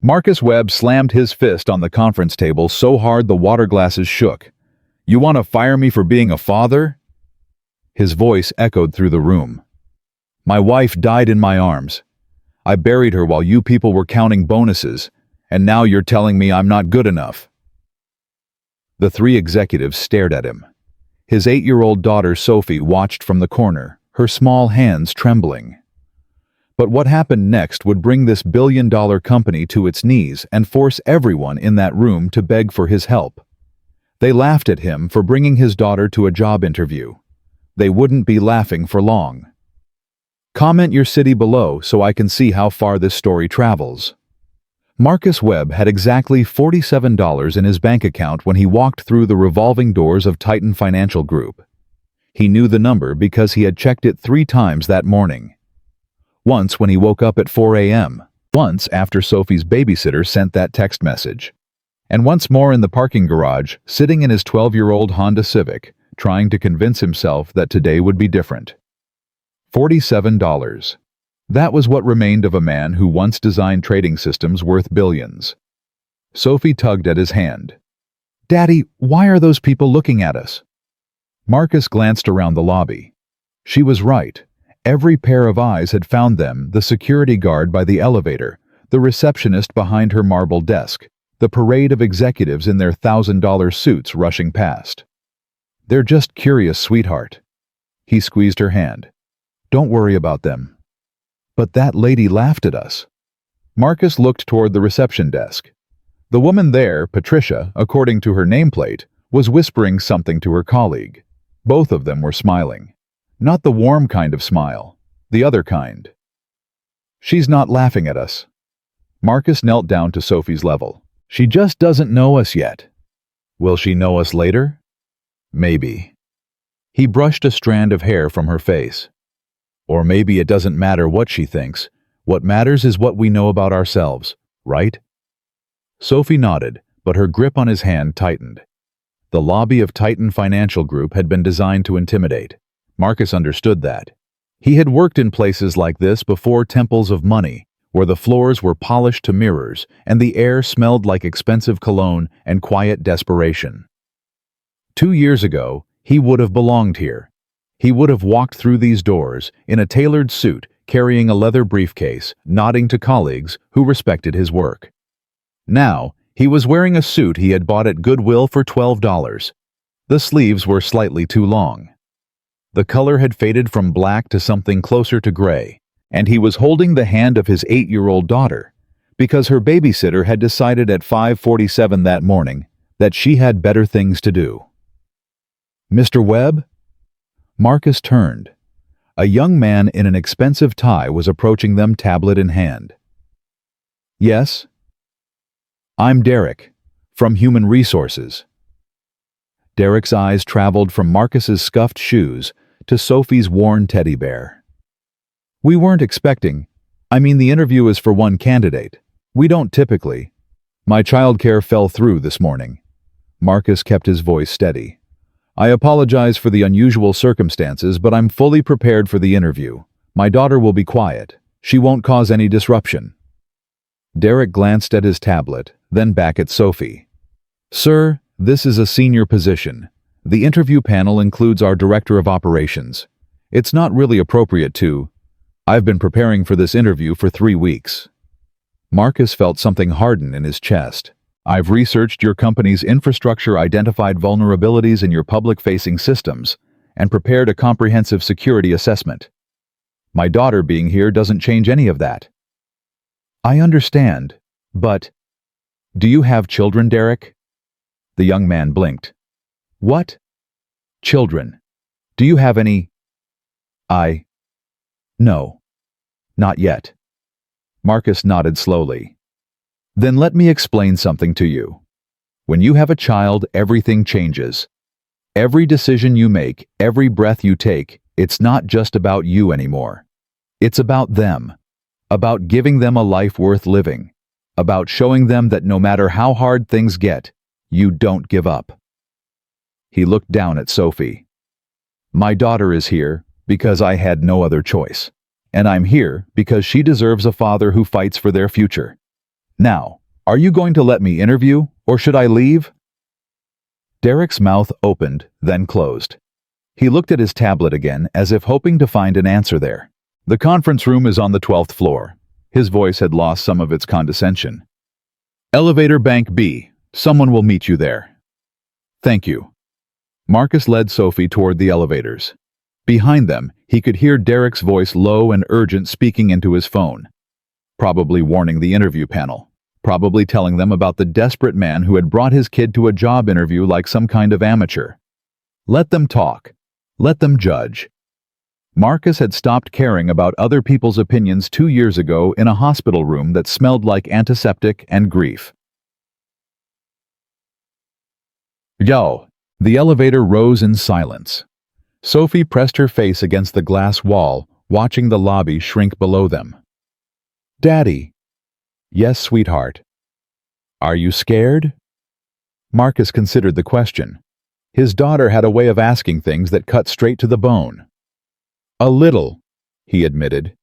Marcus Webb slammed his fist on the conference table so hard the water glasses shook. "You want to fire me for being a father?" His voice echoed through the room. "My wife died in my arms. I buried her while you people were counting bonuses, and now you're telling me I'm not good enough." The three executives stared at him. His 8-year-old daughter Sophie watched from the corner, her small hands trembling. But what happened next would bring this billion-dollar company to its knees and force everyone in that room to beg for his help. They laughed at him for bringing his daughter to a job interview. They wouldn't be laughing for long. Comment your city below so I can see how far this story travels. Marcus Webb had exactly $47 in his bank account when he walked through the revolving doors of Titan Financial Group. He knew the number because he had checked it 3 times that morning. Once when he woke up at 4 a.m., once after Sophie's babysitter sent that text message, and once more in the parking garage, sitting in his 12-year-old Honda Civic, trying to convince himself that today would be different. $47. That was what remained of a man who once designed trading systems worth billions. Sophie tugged at his hand. "Daddy, why are those people looking at us?" Marcus glanced around the lobby. She was right. Every pair of eyes had found them, the security guard by the elevator, the receptionist behind her marble desk, the parade of executives in their $1,000 suits rushing past. "They're just curious, sweetheart." He squeezed her hand. "Don't worry about them." "But that lady laughed at us." Marcus looked toward the reception desk. The woman there, Patricia, according to her nameplate, was whispering something to her colleague. Both of them were smiling. Not the warm kind of smile, the other kind. "She's not laughing at us." Marcus knelt down to Sophie's level. "She just doesn't know us yet." "Will she know us later?" "Maybe." He brushed a strand of hair from her face. "Or maybe it doesn't matter what she thinks. What matters is what we know about ourselves, right?" Sophie nodded, but her grip on his hand tightened. The lobby of Titan Financial Group had been designed to intimidate. Marcus understood that. He had worked in places like this before, temples of money, where the floors were polished to mirrors and the air smelled like expensive cologne and quiet desperation. 2 years ago, he would have belonged here. He would have walked through these doors in a tailored suit, carrying a leather briefcase, nodding to colleagues who respected his work. Now, he was wearing a suit he had bought at Goodwill for $12. The sleeves were slightly too long. The color had faded from black to something closer to gray, and he was holding the hand of his 8-year-old daughter, because her babysitter had decided at 5:47 that morning that she had better things to do. "Mr. Webb?" Marcus turned. A young man in an expensive tie was approaching them, tablet in hand. "Yes?" "I'm Derek, from Human Resources." Derek's eyes traveled from Marcus's scuffed shoes to Sophie's worn teddy bear. "We weren't expecting. The interview is for one candidate. We don't typically. My childcare fell through this morning." Marcus kept his voice steady. "I apologize for the unusual circumstances, but I'm fully prepared for the interview. My daughter will be quiet. She won't cause any disruption." Derek glanced at his tablet, then back at Sophie. "Sir, this is a senior position. The interview panel includes our Director of Operations. It's not really appropriate to. I've been preparing for this interview for 3 weeks." Marcus felt something harden in his chest. "I've researched your company's infrastructure, identified vulnerabilities in your public-facing systems, and prepared a comprehensive security assessment. My daughter being here doesn't change any of that." "I understand, but—" "Do you have children, Derek?" The young man blinked. "What?" "Children. Do you have any?" "No. Not yet." Marcus nodded slowly. "Then let me explain something to you. When you have a child, everything changes. Every decision you make, every breath you take, it's not just about you anymore. It's about them. About giving them a life worth living. About showing them that no matter how hard things get, you don't give up." He looked down at Sophie. "My daughter is here because I had no other choice. And I'm here because she deserves a father who fights for their future. Now, are you going to let me interview, or should I leave? Derek's mouth opened, then closed. He looked at his tablet again, as if hoping to find an answer there. The conference room is on the 12th floor. His voice had lost some of its condescension. Elevator Bank B. Someone will meet you there. Thank you. Marcus led Sophie toward the elevators. Behind them, he could hear Derek's voice low and urgent speaking into his phone. Probably warning the interview panel. Probably telling them about the desperate man who had brought his kid to a job interview like some kind of amateur. Let them talk. Let them judge. Marcus had stopped caring about other people's opinions 2 years ago in a hospital room that smelled like antiseptic and grief. Yo! The elevator rose in silence. Sophie pressed her face against the glass wall, watching the lobby shrink below them. Daddy. Yes, sweetheart. Are you scared? Marcus considered the question. His daughter had a way of asking things that cut straight to the bone. A little, he admitted.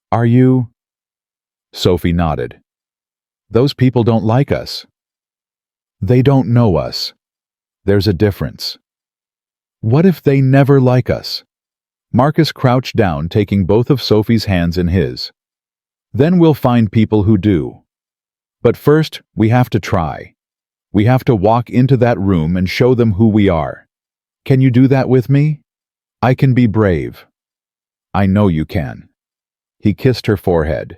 Are you? Sophie nodded. Those people don't like us. They don't know us. There's a difference. What if they never like us? Marcus crouched down, taking both of Sophie's hands in his. Then we'll find people who do. But first, we have to try. We have to walk into that room and show them who we are. Can you do that with me? I can be brave. I know you can. He kissed her forehead.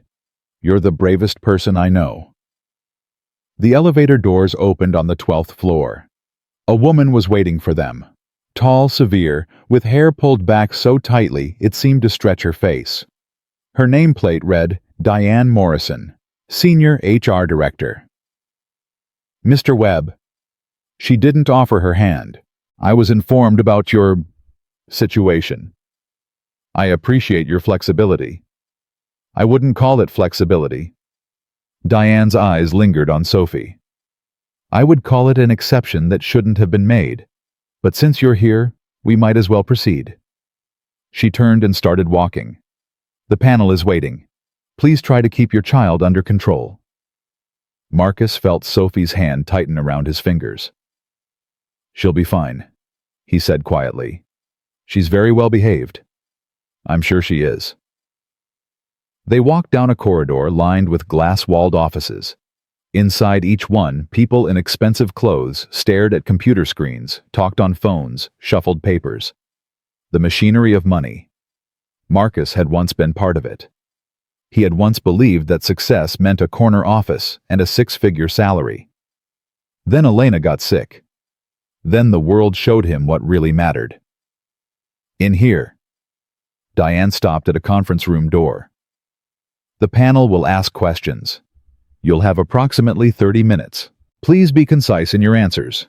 You're the bravest person I know. The elevator doors opened on the 12th floor. A woman was waiting for them. Tall, severe, with hair pulled back so tightly it seemed to stretch her face. Her nameplate read, Diane Morrison, Senior HR Director. Mr. Webb. She didn't offer her hand. I was informed about your situation. I appreciate your flexibility. I wouldn't call it flexibility. Diane's eyes lingered on Sophie. I would call it an exception that shouldn't have been made. But since you're here, we might as well proceed. She turned and started walking. The panel is waiting. Please try to keep your child under control. Marcus felt Sophie's hand tighten around his fingers. She'll be fine, he said quietly. She's very well behaved. I'm sure she is. They walked down a corridor lined with glass-walled offices. Inside each one, people in expensive clothes stared at computer screens, talked on phones, shuffled papers. The machinery of money. Marcus had once been part of it. He had once believed that success meant a corner office and a 6-figure salary. Then Elena got sick. Then the world showed him what really mattered. In here. Diane stopped at a conference room door. The panel will ask questions. You'll have approximately 30 minutes. Please be concise in your answers.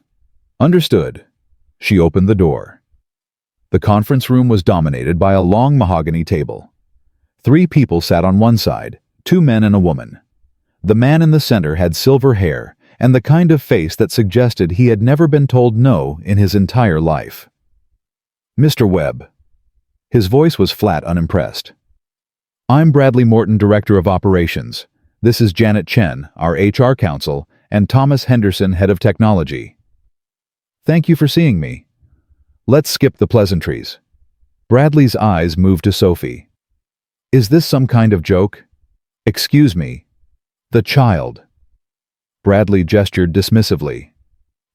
Understood. She opened the door. The conference room was dominated by a long mahogany table. 3 people sat on one side, 2 men and a woman. The man in the center had silver hair and the kind of face that suggested he had never been told no in his entire life. Mr. Webb. His voice was flat, unimpressed. I'm Bradley Morton, Director of Operations. This is Janet Chen, our HR counsel, and Thomas Henderson, Head of Technology. Thank you for seeing me. Let's skip the pleasantries. Bradley's eyes moved to Sophie. Is this some kind of joke? Excuse me. The child. Bradley gestured dismissively.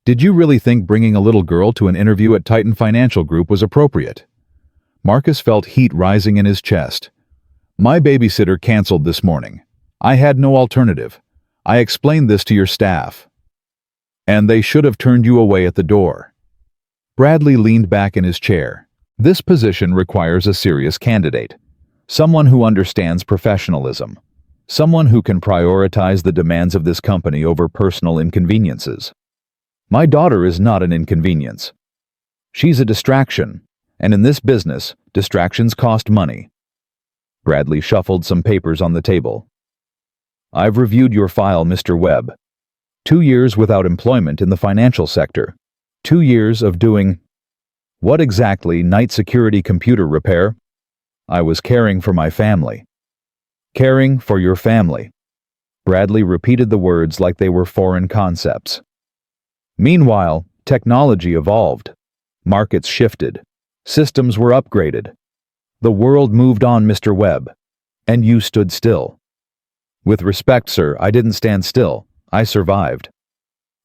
Did you really think bringing a little girl to an interview at Titan Financial Group was appropriate? Marcus felt heat rising in his chest. My babysitter canceled this morning. I had no alternative. I explained this to your staff. And they should have turned you away at the door. Bradley leaned back in his chair. This position requires a serious candidate. Someone who understands professionalism. Someone who can prioritize the demands of this company over personal inconveniences. My daughter is not an inconvenience. She's a distraction, and in this business, distractions cost money. Bradley shuffled some papers on the table. I've reviewed your file, Mr. Webb. 2 years without employment in the financial sector. 2 years of doing... What exactly? Night security computer repair? I was caring for my family. Caring for your family. Bradley repeated the words like they were foreign concepts. Meanwhile, technology evolved. Markets shifted. Systems were upgraded. The world moved on, Mr. Webb. And you stood still. With respect, sir, I didn't stand still. I survived.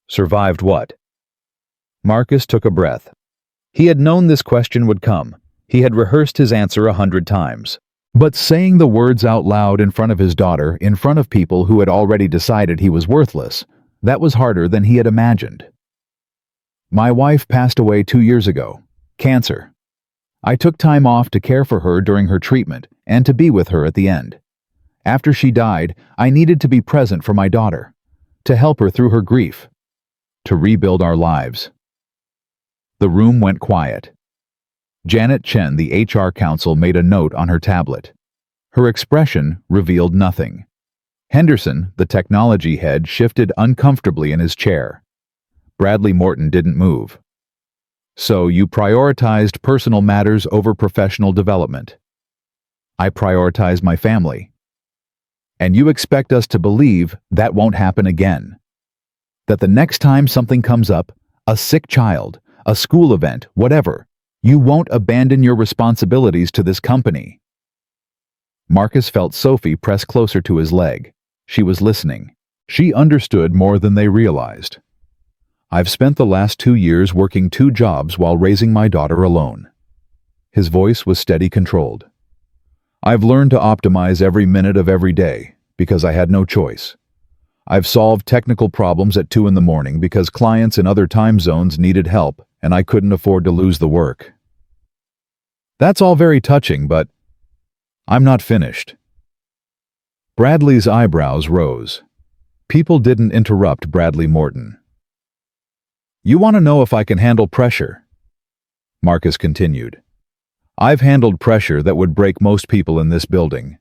Survived what? Marcus took a breath. He had known this question would come. He had rehearsed his answer 100 times. But saying the words out loud in front of his daughter, in front of people who had already decided he was worthless, that was harder than he had imagined. My wife passed away 2 years ago. Cancer. I took time off to care for her during her treatment and to be with her at the end. After she died, I needed to be present for my daughter, to help her through her grief, to rebuild our lives. The room went quiet. Janet Chen, the HR counsel, made a note on her tablet. Her expression revealed nothing. Henderson, the technology head, shifted uncomfortably in his chair. Bradley Morton didn't move. So you prioritized personal matters over professional development. I prioritize my family. And you expect us to believe that won't happen again. That the next time something comes up, a sick child, a school event, whatever, you won't abandon your responsibilities to this company. Marcus felt Sophie press closer to his leg. She was listening. She understood more than they realized. I've spent the last 2 years working 2 jobs while raising my daughter alone. His voice was steady, controlled. I've learned to optimize every minute of every day because I had no choice. I've solved technical problems at 2 in the morning because clients in other time zones needed help and I couldn't afford to lose the work. That's all very touching, but I'm not finished. Bradley's eyebrows rose. People didn't interrupt Bradley Morton. You want to know if I can handle pressure? Marcus continued. I've handled pressure that would break most people in this building.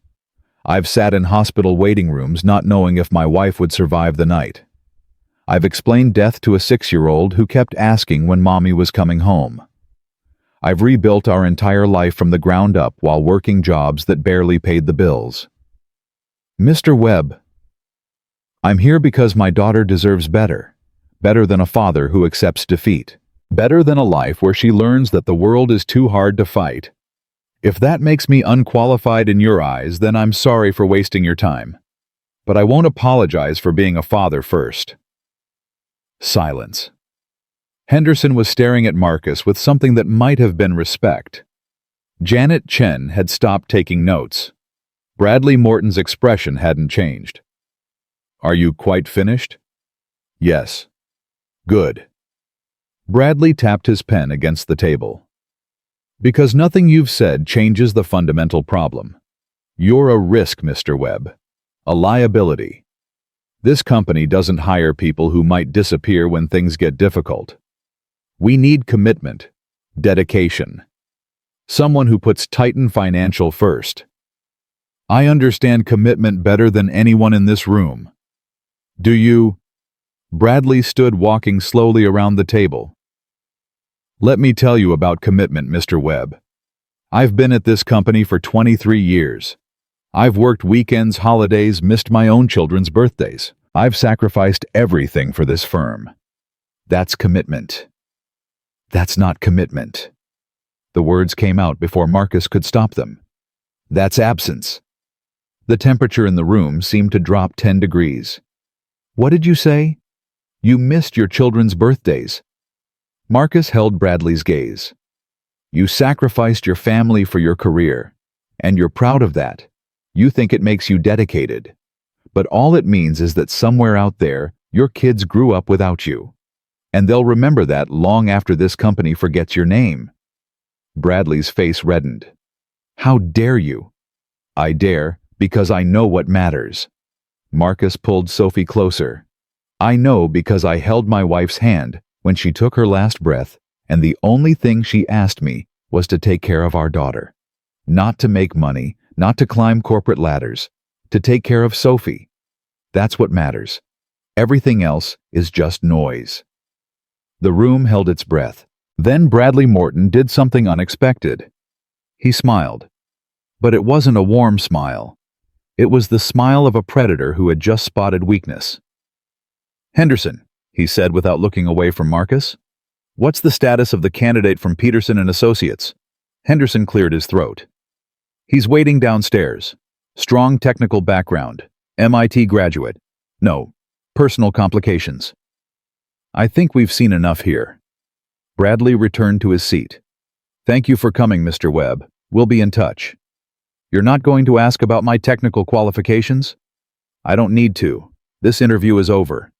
I've sat in hospital waiting rooms not knowing if my wife would survive the night. I've explained death to a 6-year-old who kept asking when mommy was coming home. I've rebuilt our entire life from the ground up while working jobs that barely paid the bills. Mr. Webb, I'm here because my daughter deserves better. Better than a father who accepts defeat. Better than a life where she learns that the world is too hard to fight. If that makes me unqualified in your eyes, then I'm sorry for wasting your time. But I won't apologize for being a father first. Silence. Henderson was staring at Marcus with something that might have been respect. Janet Chen had stopped taking notes. Bradley Morton's expression hadn't changed. Are you quite finished? Yes. Good. Bradley tapped his pen against the table. Because nothing you've said changes the fundamental problem. You're a risk, Mr. Webb. A liability. This company doesn't hire people who might disappear when things get difficult. We need commitment, dedication. Someone who puts Titan Financial first. I understand commitment better than anyone in this room. Do you? Bradley stood walking slowly around the table. Let me tell you about commitment, Mr. Webb. I've been at this company for 23 years. I've worked weekends, holidays, missed my own children's birthdays. I've sacrificed everything for this firm. That's commitment. That's not commitment. The words came out before Marcus could stop them. That's absence. The temperature in the room seemed to drop 10 degrees. What did you say? You missed your children's birthdays. Marcus held Bradley's gaze. You sacrificed your family for your career, and you're proud of that. You think it makes you dedicated. But all it means is that somewhere out there, your kids grew up without you. And they'll remember that long after this company forgets your name. Bradley's face reddened. How dare you? I dare, because I know what matters. Marcus pulled Sophie closer. I know because I held my wife's hand when she took her last breath, and the only thing she asked me was to take care of our daughter. Not to make money, not to climb corporate ladders, to take care of Sophie. That's what matters. Everything else is just noise. The room held its breath. Then Bradley Morton did something unexpected. He smiled. But it wasn't a warm smile. It was the smile of a predator who had just spotted weakness. "Henderson," he said without looking away from Marcus. "What's the status of the candidate from Peterson and Associates?" Henderson cleared his throat. "He's waiting downstairs. Strong technical background. MIT graduate. No, personal complications." "I think we've seen enough here." Bradley returned to his seat. "Thank you for coming, Mr. Webb. We'll be in touch." "You're not going to ask about my technical qualifications?" "I don't need to. This interview is over."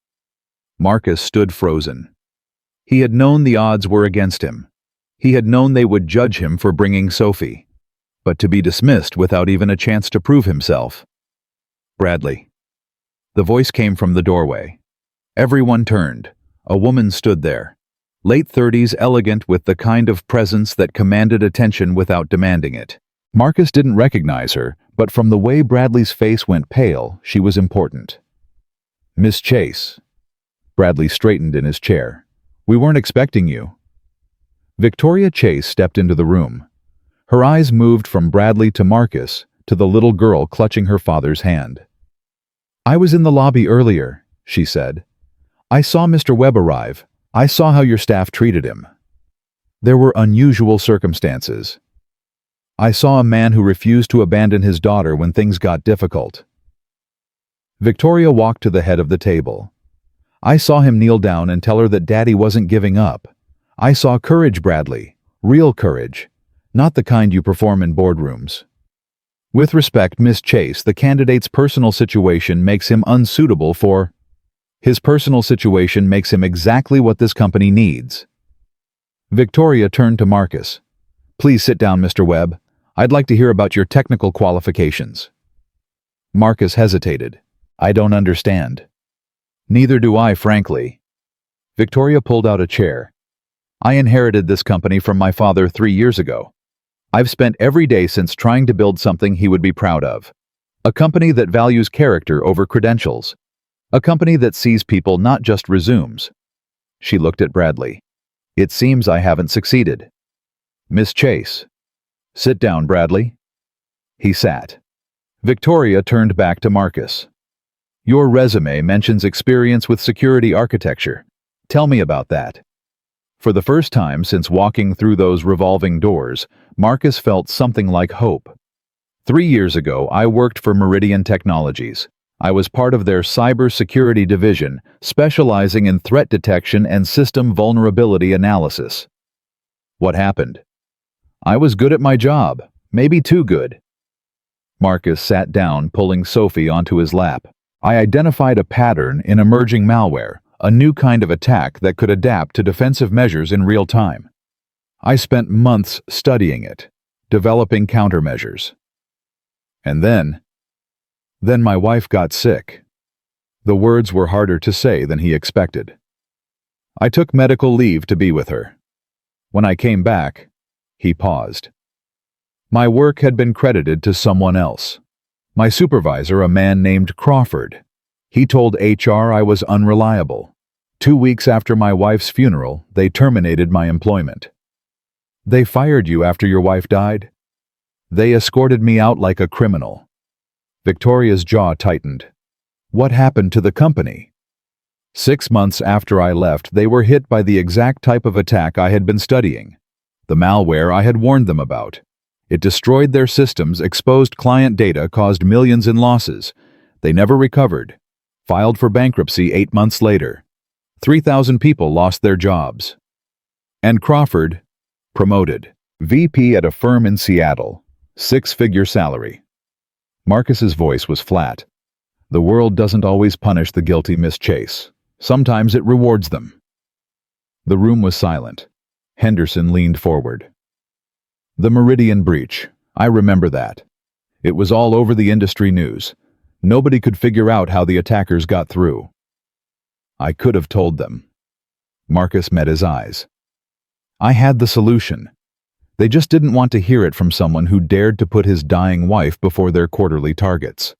Marcus stood frozen. He had known the odds were against him. He had known they would judge him for bringing Sophie. But to be dismissed without even a chance to prove himself. "Bradley." The voice came from the doorway. Everyone turned. A woman stood there. Late 30s, elegant with the kind of presence that commanded attention without demanding it. Marcus didn't recognize her, but from the way Bradley's face went pale, she was important. "Miss Chase." Bradley straightened in his chair. "We weren't expecting you." Victoria Chase stepped into the room. Her eyes moved from Bradley to Marcus to the little girl clutching her father's hand. "I was in the lobby earlier," she said. "I saw Mr. Webb arrive. I saw how your staff treated him. There were unusual circumstances. I saw a man who refused to abandon his daughter when things got difficult." Victoria walked to the head of the table. "I saw him kneel down and tell her that Daddy wasn't giving up. I saw courage, Bradley. Real courage. Not the kind you perform in boardrooms. With respect, Miss Chase, the candidate's personal situation makes him unsuitable for... His personal situation makes him exactly what this company needs." Victoria turned to Marcus. "Please sit down, Mr. Webb. I'd like to hear about your technical qualifications." Marcus hesitated. "I don't understand." "Neither do I, frankly." Victoria pulled out a chair. "I inherited this company from my father 3 years ago. I've spent every day since trying to build something he would be proud of. A company that values character over credentials. A company that sees people, not just resumes." She looked at Bradley. "It seems I haven't succeeded." "Miss Chase." "Sit down, Bradley." He sat. Victoria turned back to Marcus. "Your resume mentions experience with security architecture. Tell me about that." For the first time since walking through those revolving doors, Marcus felt something like hope. 3 years ago, I worked for Meridian Technologies. I was part of their cybersecurity division, specializing in threat detection and system vulnerability analysis. What happened? I was good at my job, maybe too good. Marcus sat down, pulling Sophie onto his lap. I identified a pattern in emerging malware, a new kind of attack that could adapt to defensive measures in real time. I spent months studying it, developing countermeasures. And then my wife got sick. The words were harder to say than he expected. I took medical leave to be with her. When I came back, he paused. My work had been credited to someone else. My supervisor, a man named Crawford. He told HR I was unreliable. 2 weeks after my wife's funeral, they terminated my employment. They fired you after your wife died? They escorted me out like a criminal. Victoria's jaw tightened. What happened to the company? 6 months after I left, they were hit by the exact type of attack I had been studying. The malware I had warned them about. It destroyed their systems, exposed client data, caused millions in losses. They never recovered. Filed for bankruptcy 8 months later. 3,000 people lost their jobs. And Crawford, promoted. VP at a firm in Seattle. 6-figure salary. Marcus's voice was flat. The world doesn't always punish the guilty, Miss Chase. Sometimes it rewards them. The room was silent. Henderson leaned forward. The Meridian breach. I remember that. It was all over the industry news. Nobody could figure out how the attackers got through. I could have told them. Marcus met his eyes. I had the solution. They just didn't want to hear it from someone who dared to put his dying wife before their quarterly targets.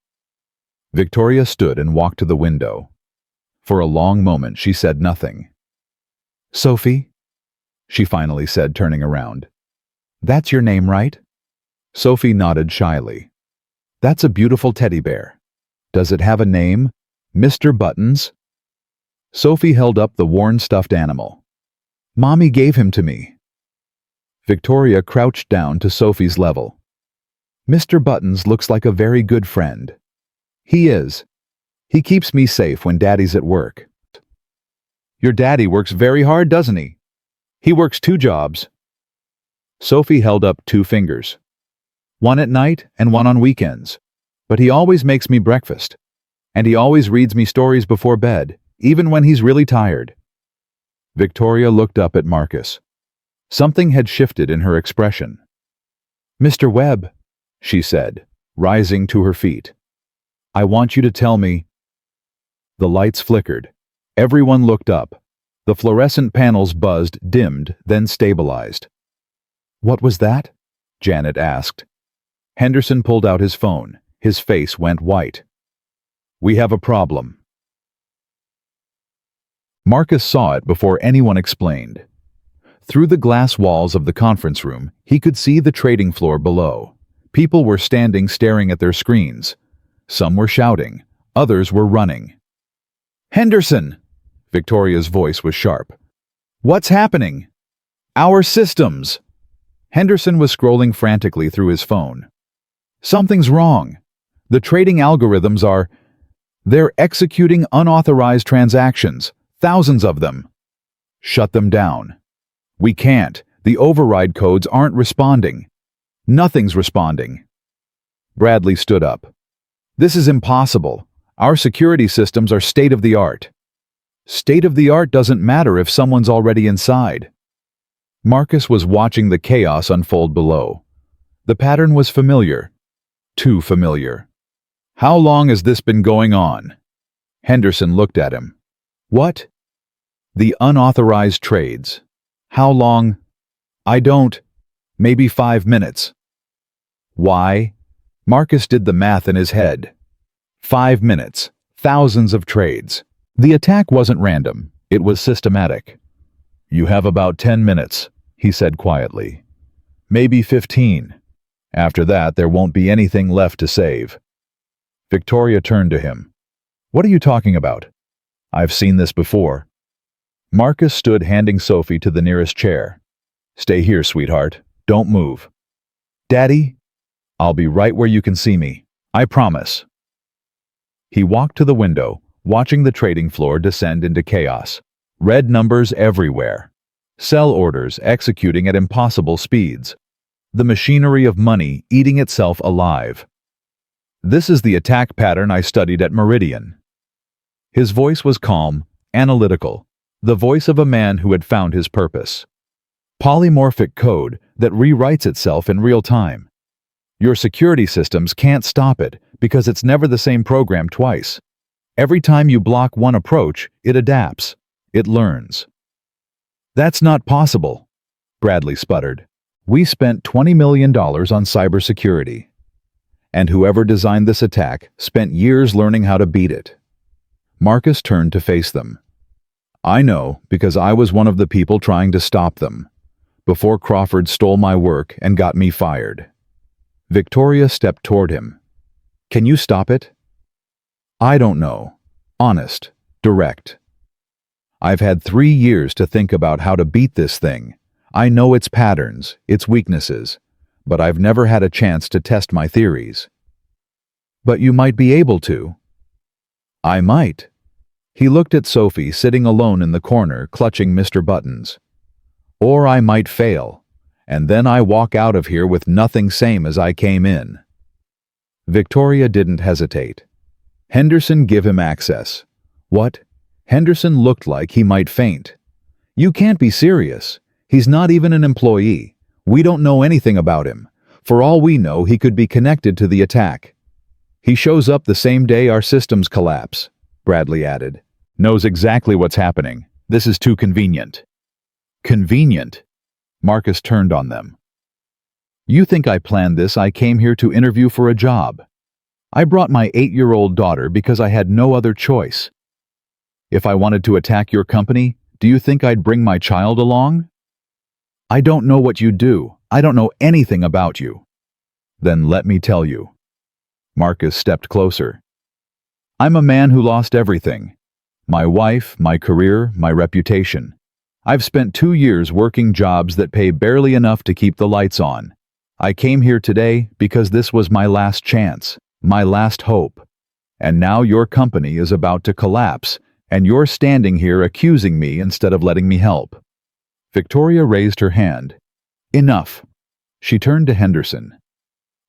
Victoria stood and walked to the window. For a long moment she said nothing. Sophie? She finally said, turning around. That's your name, right? Sophie nodded shyly. That's a beautiful teddy bear. Does it have a name? Mr. Buttons? Sophie held up the worn stuffed animal. Mommy gave him to me. Victoria crouched down to Sophie's level. Mr. Buttons looks like a very good friend. He is. He keeps me safe when Daddy's at work. Your daddy works very hard, doesn't he? He works 2 jobs. Sophie held up 2 fingers. One at night and one on weekends. But he always makes me breakfast. And he always reads me stories before bed, even when he's really tired. Victoria looked up at Marcus. Something had shifted in her expression. Mr. Webb, she said, rising to her feet. I want you to tell me. The lights flickered. Everyone looked up. The fluorescent panels buzzed, dimmed, then stabilized. What was that? Janet asked. Henderson pulled out his phone. His face went white. We have a problem. Marcus saw it before anyone explained. Through the glass walls of the conference room, he could see the trading floor below. People were standing staring at their screens. Some were shouting. Others were running. Henderson! Victoria's voice was sharp. What's happening? Our systems! Henderson was scrolling frantically through his phone. Something's wrong. The trading algorithms are... They're executing unauthorized transactions, thousands of them. Shut them down. We can't. The override codes aren't responding. Nothing's responding. Bradley stood up. This is impossible. Our security systems are state-of-the-art. State-of-the-art doesn't matter if someone's already inside. Marcus was watching the chaos unfold below. The pattern was familiar. Too familiar. How long has this been going on? Henderson looked at him. What? The unauthorized trades. How long? I don't. Maybe 5 minutes. Why? Marcus did the math in his head. 5 minutes. Thousands of trades. The attack wasn't random. It was systematic. You have about 10 minutes, he said quietly. Maybe 15. After that, there won't be anything left to save. Victoria turned to him. What are you talking about? I've seen this before. Marcus stood handing Sophie to the nearest chair. Stay here, sweetheart. Don't move. Daddy? I'll be right where you can see me. I promise. He walked to the window, watching the trading floor descend into chaos. Red numbers everywhere. Sell orders executing at impossible speeds. The machinery of money eating itself alive. This is the attack pattern I studied at Meridian. His voice was calm, analytical, the voice of a man who had found his purpose. Polymorphic code that rewrites itself in real time. Your security systems can't stop it because it's never the same program twice. Every time you block one approach, it adapts. It learns. That's not possible, Bradley sputtered. We spent $20 million on cybersecurity. And whoever designed this attack spent years learning how to beat it. Marcus turned to face them. I know because I was one of the people trying to stop them, before Crawford stole my work and got me fired. Victoria stepped toward him. Can you stop it? I don't know. Honest. Direct. I've had 3 years to think about how to beat this thing. I know its patterns, its weaknesses, but I've never had a chance to test my theories. But you might be able to. I might. He looked at Sophie sitting alone in the corner, clutching Mr. Buttons. Or I might fail, and then I walk out of here with nothing same as I came in. Victoria didn't hesitate. Henderson give him access. What? Henderson looked like he might faint. You can't be serious. He's not even an employee. We don't know anything about him. For all we know, he could be connected to the attack. He shows up the same day our systems collapse, Bradley added. Knows exactly what's happening. This is too convenient. Convenient? Marcus turned on them. You think I planned this? I came here to interview for a job. I brought my 8-year-old daughter because I had no other choice. If I wanted to attack your company, do you think I'd bring my child along? I don't know what you do. I don't know anything about you. Then let me tell you. Marcus stepped closer. I'm a man who lost everything. My wife, my career, my reputation. I've spent 2 years working jobs that pay barely enough to keep the lights on. I came here today because this was my last chance, my last hope. And now your company is about to collapse, and you're standing here accusing me instead of letting me help. Victoria raised her hand. Enough. She turned to Henderson.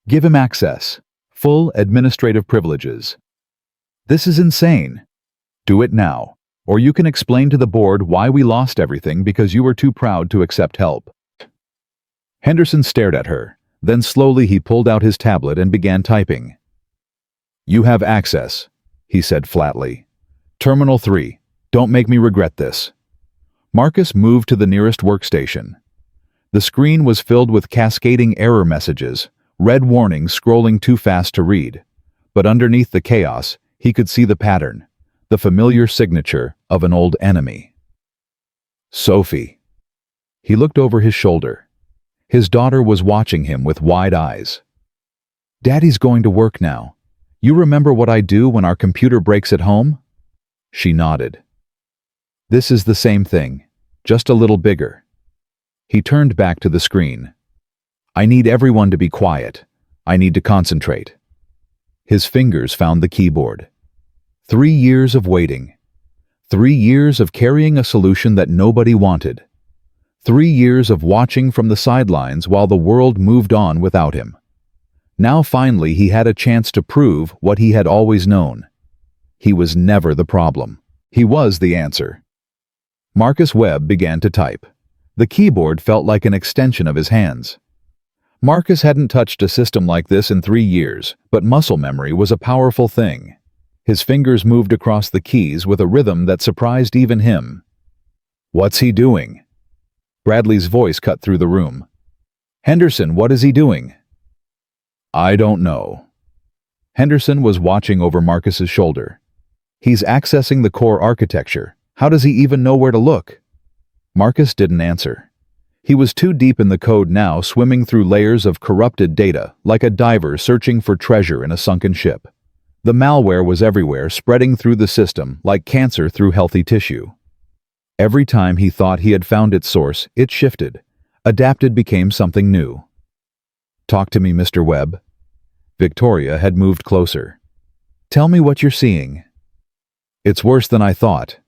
Give him access. Full administrative privileges. This is insane. Do it now, or you can explain to the board why we lost everything because you were too proud to accept help. Henderson stared at her. Then slowly he pulled out his tablet and began typing. You have access, he said flatly. Terminal 3. Don't make me regret this. Marcus moved to the nearest workstation. The screen was filled with cascading error messages, red warnings scrolling too fast to read. But underneath the chaos, he could see the pattern, the familiar signature of an old enemy. Sophie. He looked over his shoulder. His daughter was watching him with wide eyes. Daddy's going to work now. You remember what I do when our computer breaks at home? She nodded. This is the same thing, just a little bigger. He turned back to the screen. I need everyone to be quiet. I need to concentrate. His fingers found the keyboard. 3 years of waiting. 3 years of carrying a solution that nobody wanted. 3 years of watching from the sidelines while the world moved on without him. Now finally he had a chance to prove what he had always known. He was never the problem. He was the answer. Marcus Webb began to type. The keyboard felt like an extension of his hands. Marcus hadn't touched a system like this in 3 years, but muscle memory was a powerful thing. His fingers moved across the keys with a rhythm that surprised even him. What's he doing? Bradley's voice cut through the room. Henderson, what is he doing? I don't know. Henderson was watching over Marcus's shoulder. He's accessing the core architecture. How does he even know where to look? Marcus didn't answer. He was too deep in the code now, swimming through layers of corrupted data, like a diver searching for treasure in a sunken ship. The malware was everywhere, spreading through the system like cancer through healthy tissue. Every time he thought he had found its source, it shifted. Adapted became something new. Talk to me, Mr. Webb. Victoria had moved closer. Tell me what you're seeing. It's worse than I thought.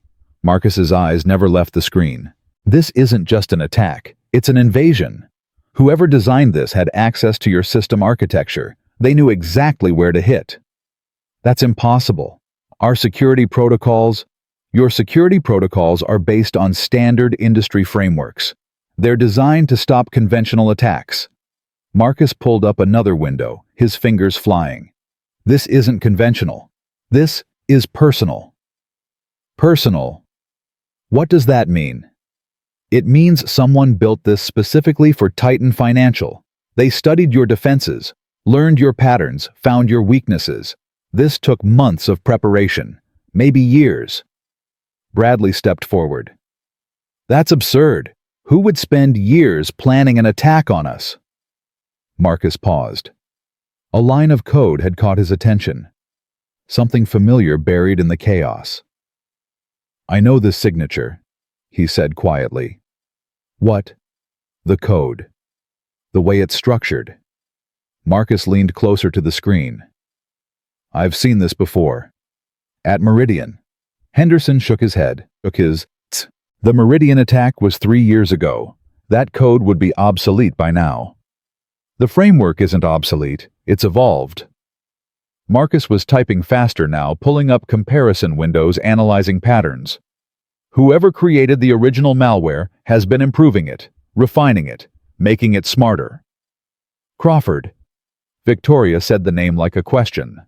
Marcus's eyes never left the screen. This isn't just an attack. It's an invasion. Whoever designed this had access to your system architecture. They knew exactly where to hit. That's impossible. Your security protocols are based on standard industry frameworks. They're designed to stop conventional attacks. Marcus pulled up another window, his fingers flying. This isn't conventional. This is personal. Personal. What does that mean? It means someone built this specifically for Titan Financial. They studied your defenses, learned your patterns, found your weaknesses. This took months of preparation, maybe years. Bradley stepped forward. That's absurd. Who would spend years planning an attack on us? Marcus paused. A line of code had caught his attention. Something familiar buried in the chaos. I know this signature, he said quietly. What? The code. The way it's structured. Marcus leaned closer to the screen. I've seen this before. At Meridian. Henderson shook his head. The Meridian attack was 3 years ago. That code would be obsolete by now. The framework isn't obsolete, it's evolved. Marcus was typing faster now, pulling up comparison windows, analyzing patterns. Whoever created the original malware has been improving it, refining it, making it smarter. Crawford. Victoria said the name like a question.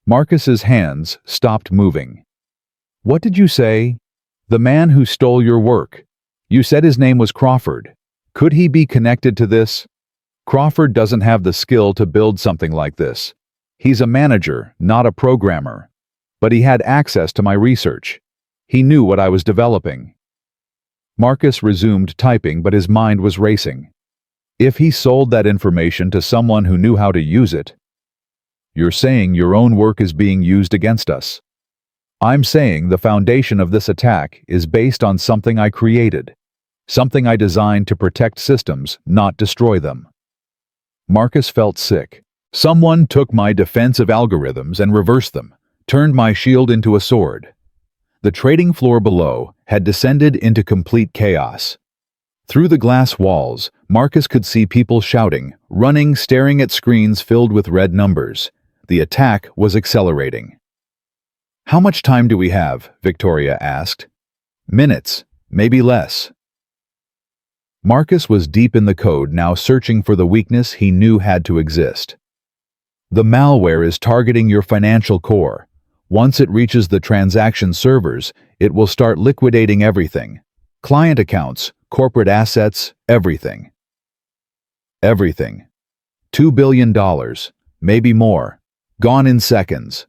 Marcus's hands stopped moving. What did you say? The man who stole your work. You said his name was Crawford. Could he be connected to this? Crawford doesn't have the skill to build something like this. He's a manager, not a programmer. But he had access to my research. He knew what I was developing. Marcus resumed typing, but his mind was racing. If he sold that information to someone who knew how to use it. You're saying your own work is being used against us. I'm saying the foundation of this attack is based on something I created, something I designed to protect systems, not destroy them. Marcus felt sick. Someone took my defensive algorithms and reversed them, turned my shield into a sword. The trading floor below had descended into complete chaos. Through the glass walls, Marcus could see people shouting, running, staring at screens filled with red numbers. The attack was accelerating. "How much time do we have?" Victoria asked. "Minutes, maybe less." Marcus was deep in the code now, searching for the weakness he knew had to exist. The malware is targeting your financial core. Once it reaches the transaction servers, it will start liquidating everything. Client accounts, corporate assets, everything. Everything. $2 billion, maybe more. Gone in seconds.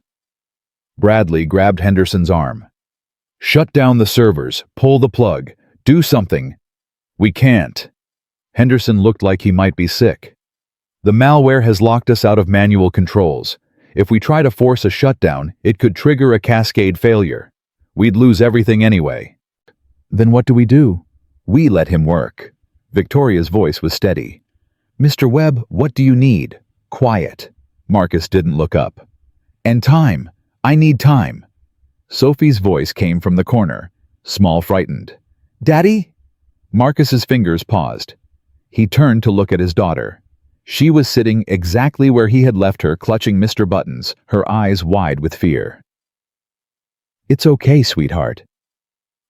Bradley grabbed Henderson's arm. "Shut down the servers, pull the plug, do something." "We can't." Henderson looked like he might be sick. "The malware has locked us out of manual controls. If we try to force a shutdown, it could trigger a cascade failure. We'd lose everything anyway." "Then what do we do?" "We let him work." Victoria's voice was steady. "Mr. Webb, what do you need?" "Quiet." Marcus didn't look up. "And time. I need time." Sophie's voice came from the corner, small, frightened. "Daddy?" Marcus's fingers paused. He turned to look at his daughter. She was sitting exactly where he had left her, clutching Mr. Buttons, her eyes wide with fear. "It's okay, sweetheart."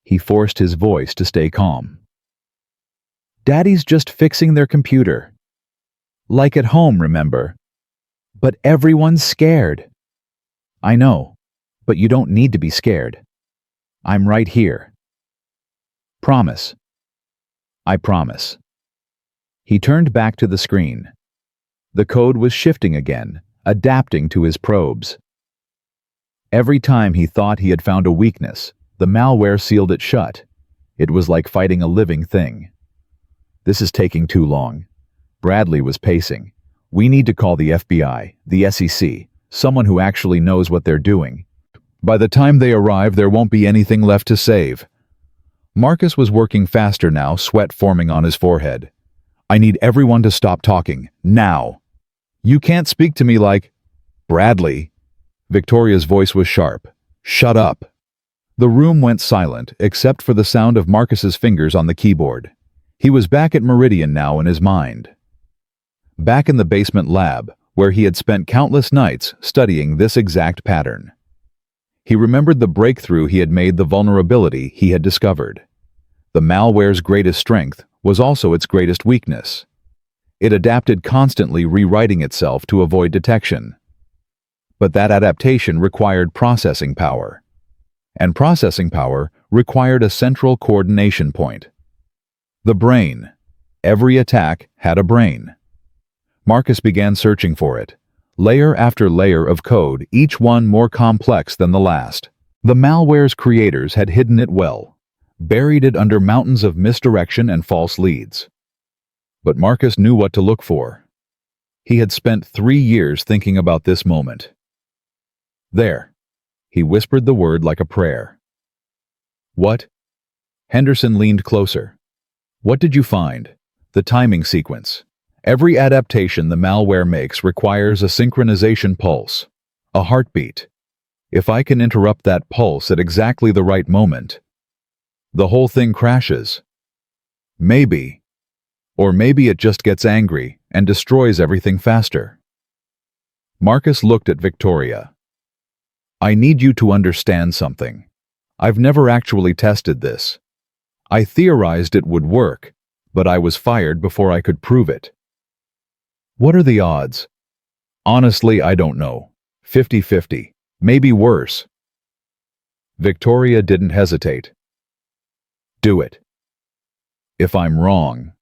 He forced his voice to stay calm. "Daddy's just fixing their computer. Like at home, remember? But everyone's scared." "I know, but you don't need to be scared. I'm right here." "Promise." "I promise." He turned back to the screen. The code was shifting again, adapting to his probes. Every time he thought he had found a weakness, the malware sealed it shut. It was like fighting a living thing. "This is taking too long." Bradley was pacing. "We need to call the FBI, the SEC, someone who actually knows what they're doing. By the time they arrive, there won't be anything left to save." Marcus was working faster now, sweat forming on his forehead. "I need everyone to stop talking, now. You can't speak to me like..." "Bradley." Victoria's voice was sharp. "Shut up." The room went silent, except for the sound of Marcus's fingers on the keyboard. He was back at Meridian now in his mind. Back in the basement lab, where he had spent countless nights studying this exact pattern. He remembered the breakthrough he had made, the vulnerability he had discovered. The malware's greatest strength was also its greatest weakness. It adapted, constantly rewriting itself to avoid detection. But that adaptation required processing power. And processing power required a central coordination point. The brain. Every attack had a brain. Marcus began searching for it. Layer after layer of code, each one more complex than the last. The malware's creators had hidden it well, buried it under mountains of misdirection and false leads. But Marcus knew what to look for. He had spent 3 years thinking about this moment. "There." He whispered the word like a prayer. "What?" Henderson leaned closer. "What did you find?" "The timing sequence. Every adaptation the malware makes requires a synchronization pulse, a heartbeat. If I can interrupt that pulse at exactly the right moment, the whole thing crashes. Maybe. Or maybe it just gets angry and destroys everything faster." Marcus looked at Victoria. "I need you to understand something. I've never actually tested this. I theorized it would work, but I was fired before I could prove it." "What are the odds?" "Honestly, I don't know. 50-50. Maybe worse." Victoria didn't hesitate. "Do it. If I'm wrong,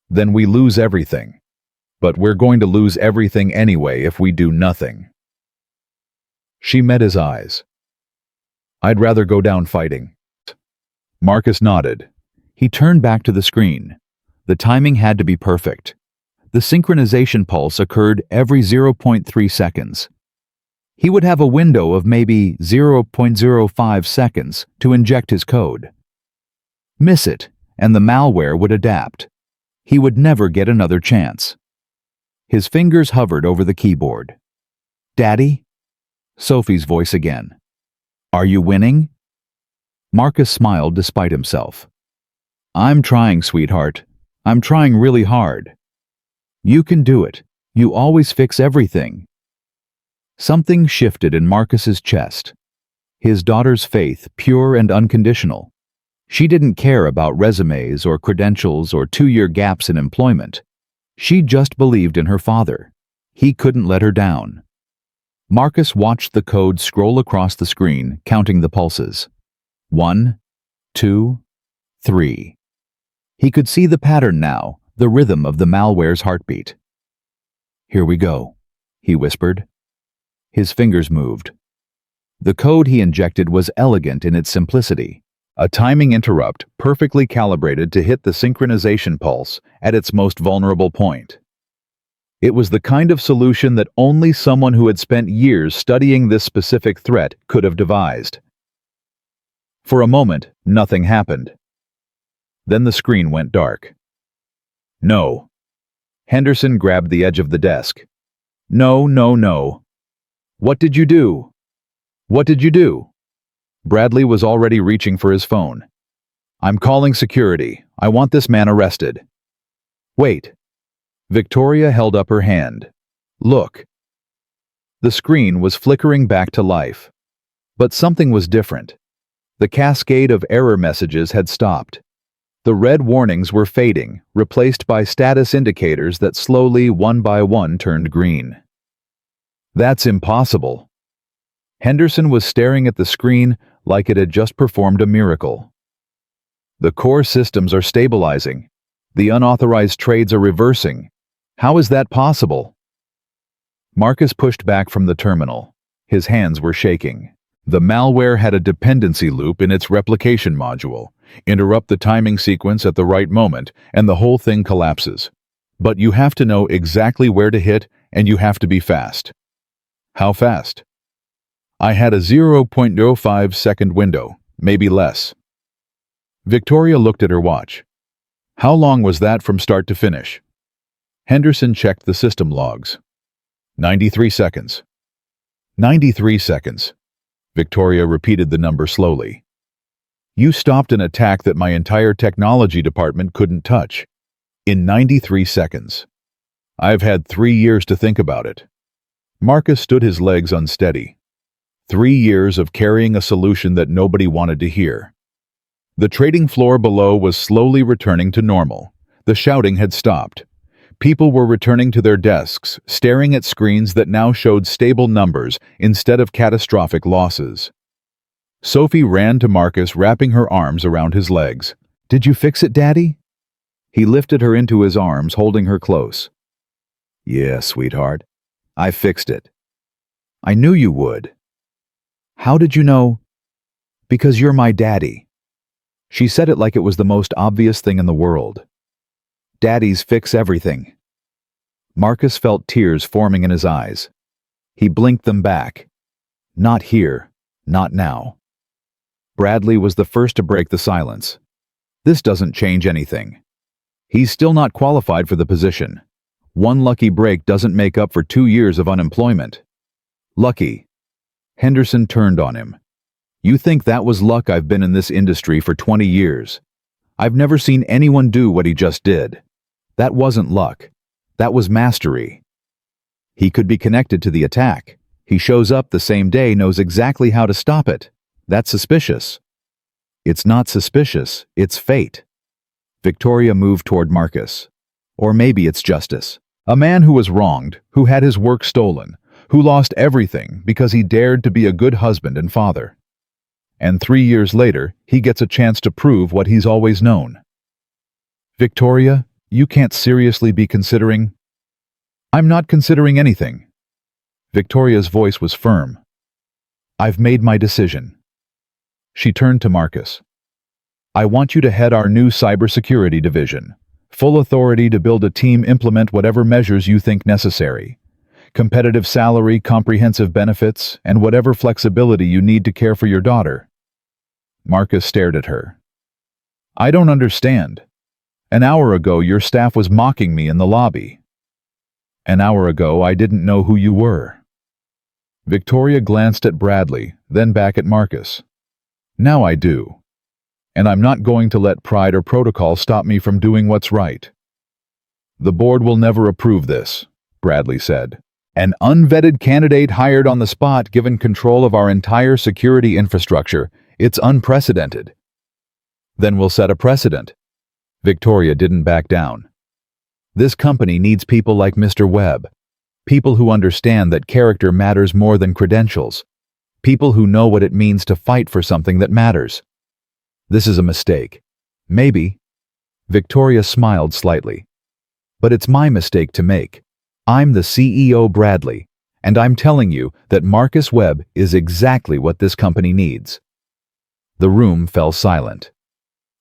then we lose everything. But we're going to lose everything anyway if we do nothing." She met his eyes. "I'd rather go down fighting." Marcus nodded. He turned back to the screen. The timing had to be perfect. The synchronization pulse occurred every 0.3 seconds. He would have a window of maybe 0.05 seconds to inject his code. Miss it, and the malware would adapt. He would never get another chance. His fingers hovered over the keyboard. "Daddy?" Sophie's voice again. "Are you winning?" Marcus smiled despite himself. "I'm trying, sweetheart. I'm trying really hard. You can do it. You always fix everything." Something shifted in Marcus's chest. His daughter's faith, pure and unconditional. She didn't care about resumes or credentials or 2-year gaps in employment. She just believed in her father. He couldn't let her down. Marcus watched the code scroll across the screen, counting the pulses. 1, 2, 3. He could see the pattern now, the rhythm of the malware's heartbeat. "Here we go," he whispered. His fingers moved. The code he injected was elegant in its simplicity. A timing interrupt perfectly calibrated to hit the synchronization pulse at its most vulnerable point. It was the kind of solution that only someone who had spent years studying this specific threat could have devised. For a moment, nothing happened. Then the screen went dark. "No." Henderson grabbed the edge of the desk. "No, no, no. What did you do? What did you do?" Bradley was already reaching for his phone. "I'm calling security. I want this man arrested." "Wait." Victoria held up her hand. "Look." The screen was flickering back to life. But something was different. The cascade of error messages had stopped. The red warnings were fading, replaced by status indicators that slowly, one by one, turned green. "That's impossible." Henderson was staring at the screen like it had just performed a miracle. "The core systems are stabilizing. The unauthorized trades are reversing. How is that possible?" Marcus pushed back from the terminal. His hands were shaking. The malware had a dependency loop in its replication module. Interrupt the timing sequence at the right moment, and the whole thing collapses. But you have to know exactly where to hit, and you have to be fast. "How fast?" "I had a 0.05-second window, maybe less." Victoria looked at her watch. "How long was that from start to finish?" Henderson checked the system logs. 93 seconds. 93 seconds. Victoria repeated the number slowly. "You stopped an attack that my entire technology department couldn't touch. In 93 seconds. I've had 3 years to think about it." Marcus stood his legs unsteady. 3 years of carrying a solution that nobody wanted to hear. The trading floor below was slowly returning to normal. The shouting had stopped. People were returning to their desks, staring at screens that now showed stable numbers instead of catastrophic losses. Sophie ran to Marcus, wrapping her arms around his legs. "Did you fix it, Daddy?" He lifted her into his arms, holding her close. "Yeah, sweetheart. I fixed it." "I knew you would." "How did you know?" "Because you're my daddy." She said it like it was the most obvious thing in the world. Daddies fix everything. Marcus felt tears forming in his eyes. He blinked them back. Not here, not now. Bradley was the first to break the silence. "This doesn't change anything. He's still not qualified for the position. One lucky break doesn't make up for 2 years of unemployment." "Lucky?" Henderson turned on him. "You think that was luck? I've been in this industry for 20 years. I've never seen anyone do what he just did. That wasn't luck. That was mastery. He could be connected to the attack. He shows up the same day, knows exactly how to stop it. That's suspicious." "It's not suspicious, it's fate." Victoria moved toward Marcus. "Or maybe it's justice. A man who was wronged, who had his work stolen, who lost everything because he dared to be a good husband and father. And 3 years later, he gets a chance to prove what he's always known." "Victoria, you can't seriously be considering—" "I'm not considering anything." Victoria's voice was firm. "I've made my decision." She turned to Marcus. "I want you to head our new cybersecurity division. Full authority to build a team, implement whatever measures you think necessary. Competitive salary, comprehensive benefits, and whatever flexibility you need to care for your daughter. Marcus stared at her. I don't understand. An hour ago, your staff was mocking me in the lobby. An hour ago, I didn't know who you were. Victoria glanced at Bradley, then back at Marcus. Now I do. And I'm not going to let pride or protocol stop me from doing what's right. The board will never approve this, Bradley said. An unvetted candidate hired on the spot given control of our entire security infrastructure. It's unprecedented. Then we'll set a precedent. Victoria didn't back down. This company needs people like Mr. Webb. People who understand that character matters more than credentials. People who know what it means to fight for something that matters. This is a mistake. Maybe. Victoria smiled slightly. But it's my mistake to make. I'm the CEO, Bradley, and I'm telling you that Marcus Webb is exactly what this company needs. The room fell silent.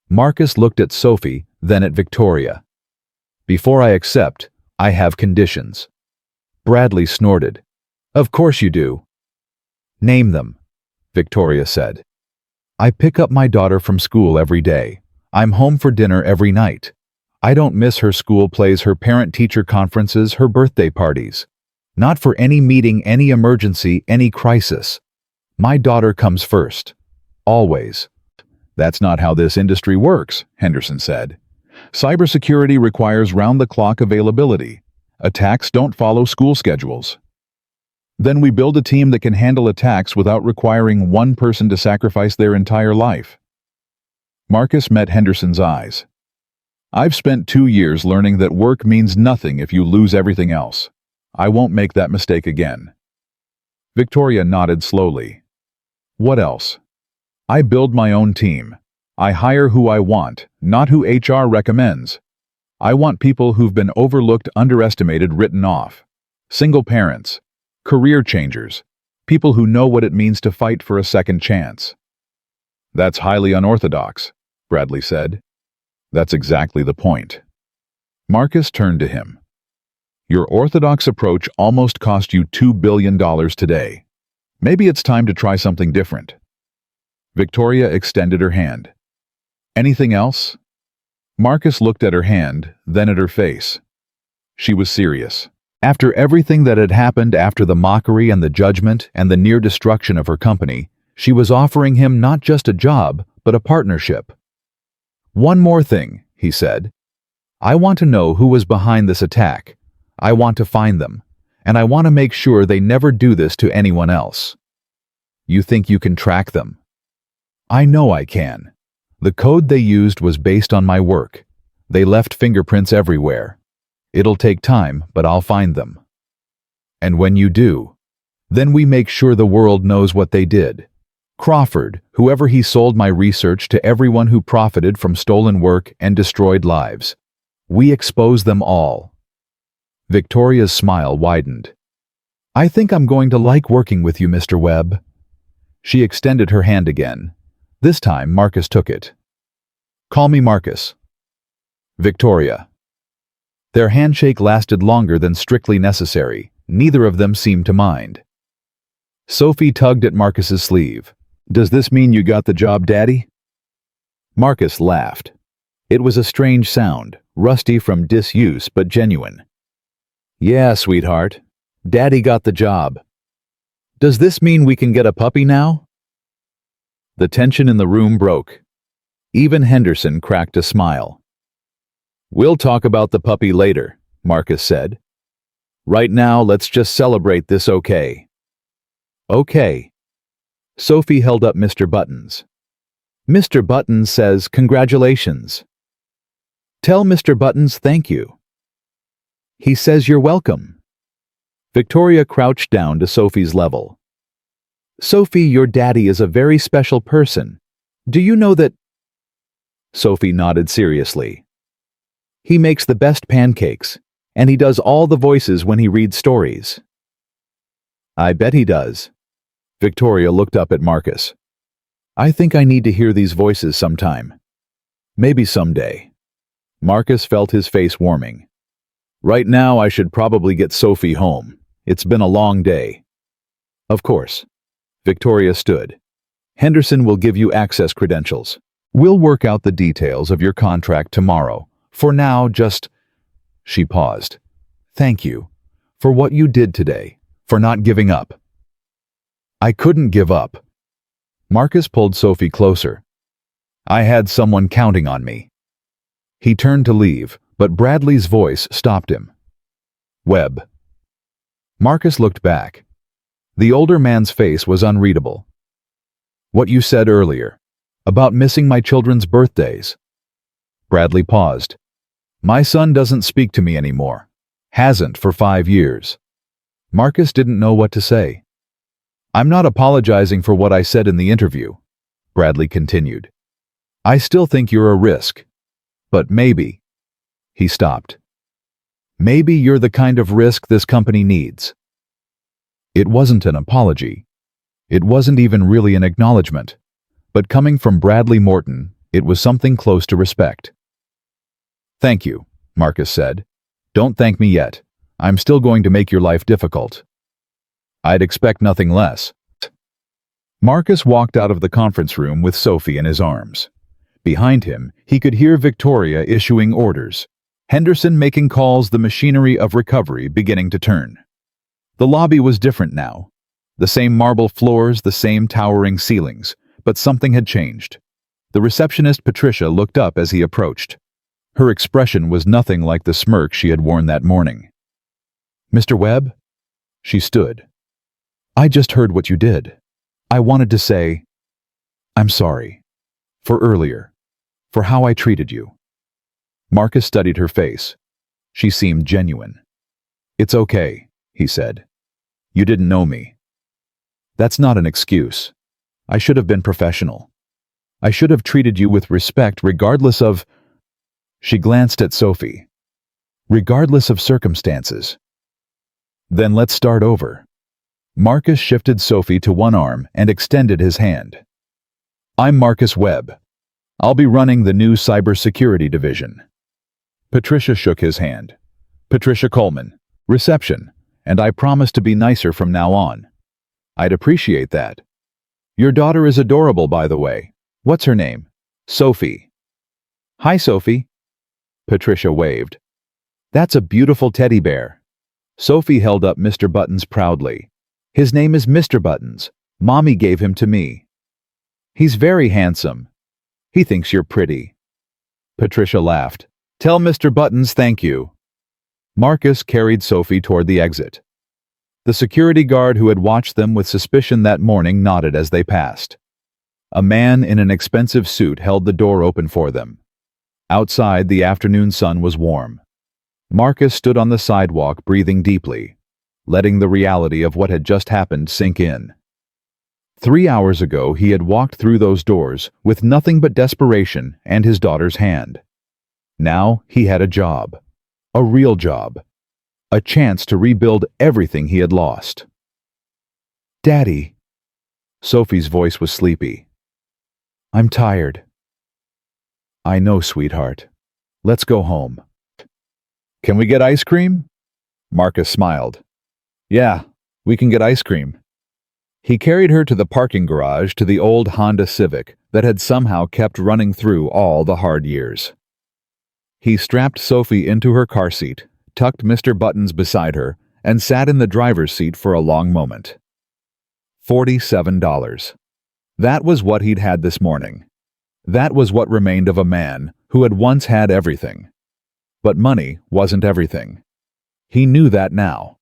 Marcus looked at Sophie, then at Victoria. Before I accept, I have conditions. Bradley snorted. Of course you do. Name them, Victoria said. I pick up my daughter from school every day. I'm home for dinner every night. I don't miss her school plays, her parent-teacher conferences, her birthday parties. Not for any meeting, any emergency, any crisis. My daughter comes first. Always. That's not how this industry works, Henderson said. Cybersecurity requires round-the-clock availability. Attacks don't follow school schedules. Then we build a team that can handle attacks without requiring one person to sacrifice their entire life. Marcus met Henderson's eyes. I've spent 2 years learning that work means nothing if you lose everything else. I won't make that mistake again. Victoria nodded slowly. What else? I build my own team. I hire who I want, not who HR recommends. I want people who've been overlooked, underestimated, written off. Single parents. Career changers. People who know what it means to fight for a second chance. That's highly unorthodox, Bradley said. That's exactly the point. Marcus turned to him. Your orthodox approach almost cost you $2 billion today. Maybe it's time to try something different. Victoria extended her hand. Anything else? Marcus looked at her hand, then at her face. She was serious. After everything that had happened, after the mockery and the judgment and the near destruction of her company, she was offering him not just a job, but a partnership. One more thing, he said. I want to know who was behind this attack. I want to find them, and I want to make sure they never do this to anyone else. You think you can track them? I know I can. The code they used was based on my work. They left fingerprints everywhere. It'll take time, but I'll find them. And when you do, then we make sure the world knows what they did. Crawford, whoever he sold my research to, everyone who profited from stolen work and destroyed lives. We expose them all. Victoria's smile widened. I think I'm going to like working with you, Mr. Webb. She extended her hand again. This time, Marcus took it. Call me Marcus. Victoria. Their handshake lasted longer than strictly necessary. Neither of them seemed to mind. Sophie tugged at Marcus's sleeve. Does this mean you got the job, Daddy? Marcus laughed. It was a strange sound, rusty from disuse but genuine. Yeah, sweetheart. Daddy got the job. Does this mean we can get a puppy now? The tension in the room broke. Even Henderson cracked a smile. We'll talk about the puppy later, Marcus said. Right now, let's just celebrate this, okay? Okay. Sophie held up Mr. Buttons. Mr. Buttons says congratulations. Tell Mr. Buttons thank you. He says you're welcome. Victoria crouched down to Sophie's level. Sophie, your daddy is a very special person. Do you know that? Sophie nodded seriously. He makes the best pancakes, and he does all the voices when he reads stories. I bet he does. Victoria looked up at Marcus. I think I need to hear these voices sometime. Maybe someday. Marcus felt his face warming. Right now, I should probably get Sophie home. It's been a long day. Of course. Victoria stood. Henderson will give you access credentials. We'll work out the details of your contract tomorrow. For now, just... She paused. Thank you. For what you did today. For not giving up. I couldn't give up. Marcus pulled Sophie closer. I had someone counting on me. He turned to leave, but Bradley's voice stopped him. Webb. Marcus looked back. The older man's face was unreadable. What you said earlier, about missing my children's birthdays. Bradley paused. My son doesn't speak to me anymore. Hasn't for 5 years. Marcus didn't know what to say. I'm not apologizing for what I said in the interview, Bradley continued. I still think you're a risk. But maybe. He stopped. Maybe you're the kind of risk this company needs. It wasn't an apology. It wasn't even really an acknowledgement. But coming from Bradley Morton, it was something close to respect. Thank you, Marcus said. Don't thank me yet. I'm still going to make your life difficult. I'd expect nothing less. Marcus walked out of the conference room with Sophie in his arms. Behind him, he could hear Victoria issuing orders, Henderson making calls, the machinery of recovery beginning to turn. The lobby was different now. The same marble floors, the same towering ceilings, but something had changed. The receptionist Patricia looked up as he approached. Her expression was nothing like the smirk she had worn that morning. Mr. Webb? She stood. I just heard what you did. I wanted to say, I'm sorry. For earlier. For how I treated you. Marcus studied her face. She seemed genuine. It's okay, he said. You didn't know me. That's not an excuse. I should have been professional. I should have treated you with respect regardless of... She glanced at Sophie. Regardless of circumstances. Then let's start over. Marcus shifted Sophie to one arm and extended his hand. I'm Marcus Webb. I'll be running the new cybersecurity division. Patricia shook his hand. Patricia Coleman, reception, and I promise to be nicer from now on. I'd appreciate that. Your daughter is adorable, by the way. What's her name? Sophie. Hi, Sophie. Patricia waved. That's a beautiful teddy bear. Sophie held up Mr. Buttons proudly. His name is Mr. Buttons. Mommy gave him to me. He's very handsome. He thinks you're pretty. Patricia laughed. Tell Mr. Buttons thank you. Marcus carried Sophie toward the exit. The security guard who had watched them with suspicion that morning nodded as they passed. A man in an expensive suit held the door open for them. Outside, the afternoon sun was warm. Marcus stood on the sidewalk breathing deeply, letting the reality of what had just happened sink in. 3 hours ago, he had walked through those doors with nothing but desperation and his daughter's hand. Now he had a job. A real job. A chance to rebuild everything he had lost. Daddy. Sophie's voice was sleepy. I'm tired. I know, sweetheart. Let's go home. Can we get ice cream? Marcus smiled. Yeah, we can get ice cream. He carried her to the parking garage to the old Honda Civic that had somehow kept running through all the hard years. He strapped Sophie into her car seat, tucked Mr. Buttons beside her, and sat in the driver's seat for a long moment. $47. That was what he'd had this morning. That was what remained of a man who had once had everything. But money wasn't everything. He knew that now.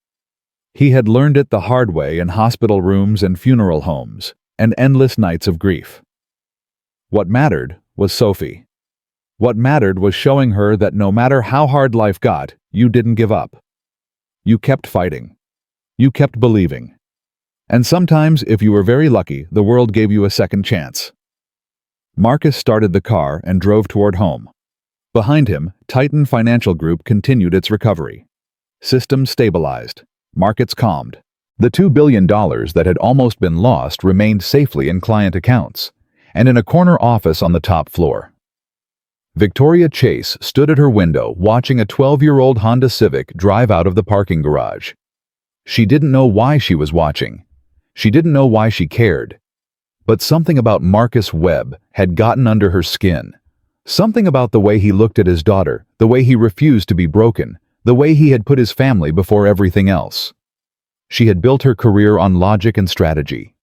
He had learned it the hard way in hospital rooms and funeral homes, and endless nights of grief. What mattered was Sophie. What mattered was showing her that no matter how hard life got, you didn't give up. You kept fighting. You kept believing. And sometimes, if you were very lucky, the world gave you a second chance. Marcus started the car and drove toward home. Behind him, Titan Financial Group continued its recovery. Systems stabilized. Markets calmed. The $2 billion that had almost been lost remained safely in client accounts, and in a corner office on the top floor. Victoria Chase stood at her window watching a 12-year-old Honda Civic drive out of the parking garage. She didn't know why she was watching. She didn't know why she cared. But something about Marcus Webb had gotten under her skin. Something about the way he looked at his daughter, the way he refused to be broken, the way he had put his family before everything else. She had built her career on logic and strategy.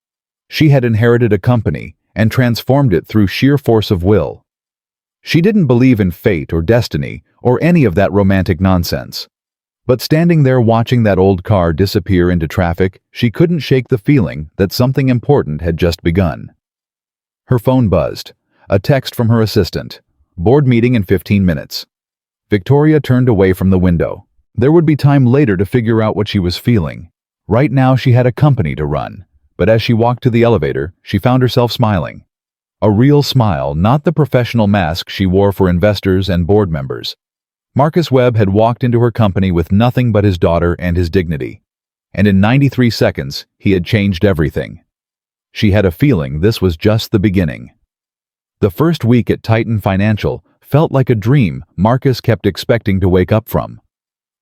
She had inherited a company and transformed it through sheer force of will. She didn't believe in fate or destiny or any of that romantic nonsense. But standing there watching that old car disappear into traffic, she couldn't shake the feeling that something important had just begun. Her phone buzzed. A text from her assistant. Board meeting in 15 minutes. Victoria turned away from the window. There would be time later to figure out what she was feeling. Right now she had a company to run. But as she walked to the elevator, she found herself smiling. A real smile, not the professional mask she wore for investors and board members. Marcus Webb had walked into her company with nothing but his daughter and his dignity. And in 93 seconds, he had changed everything. She had a feeling this was just the beginning. The first week at Titan Financial felt like a dream Marcus kept expecting to wake up from.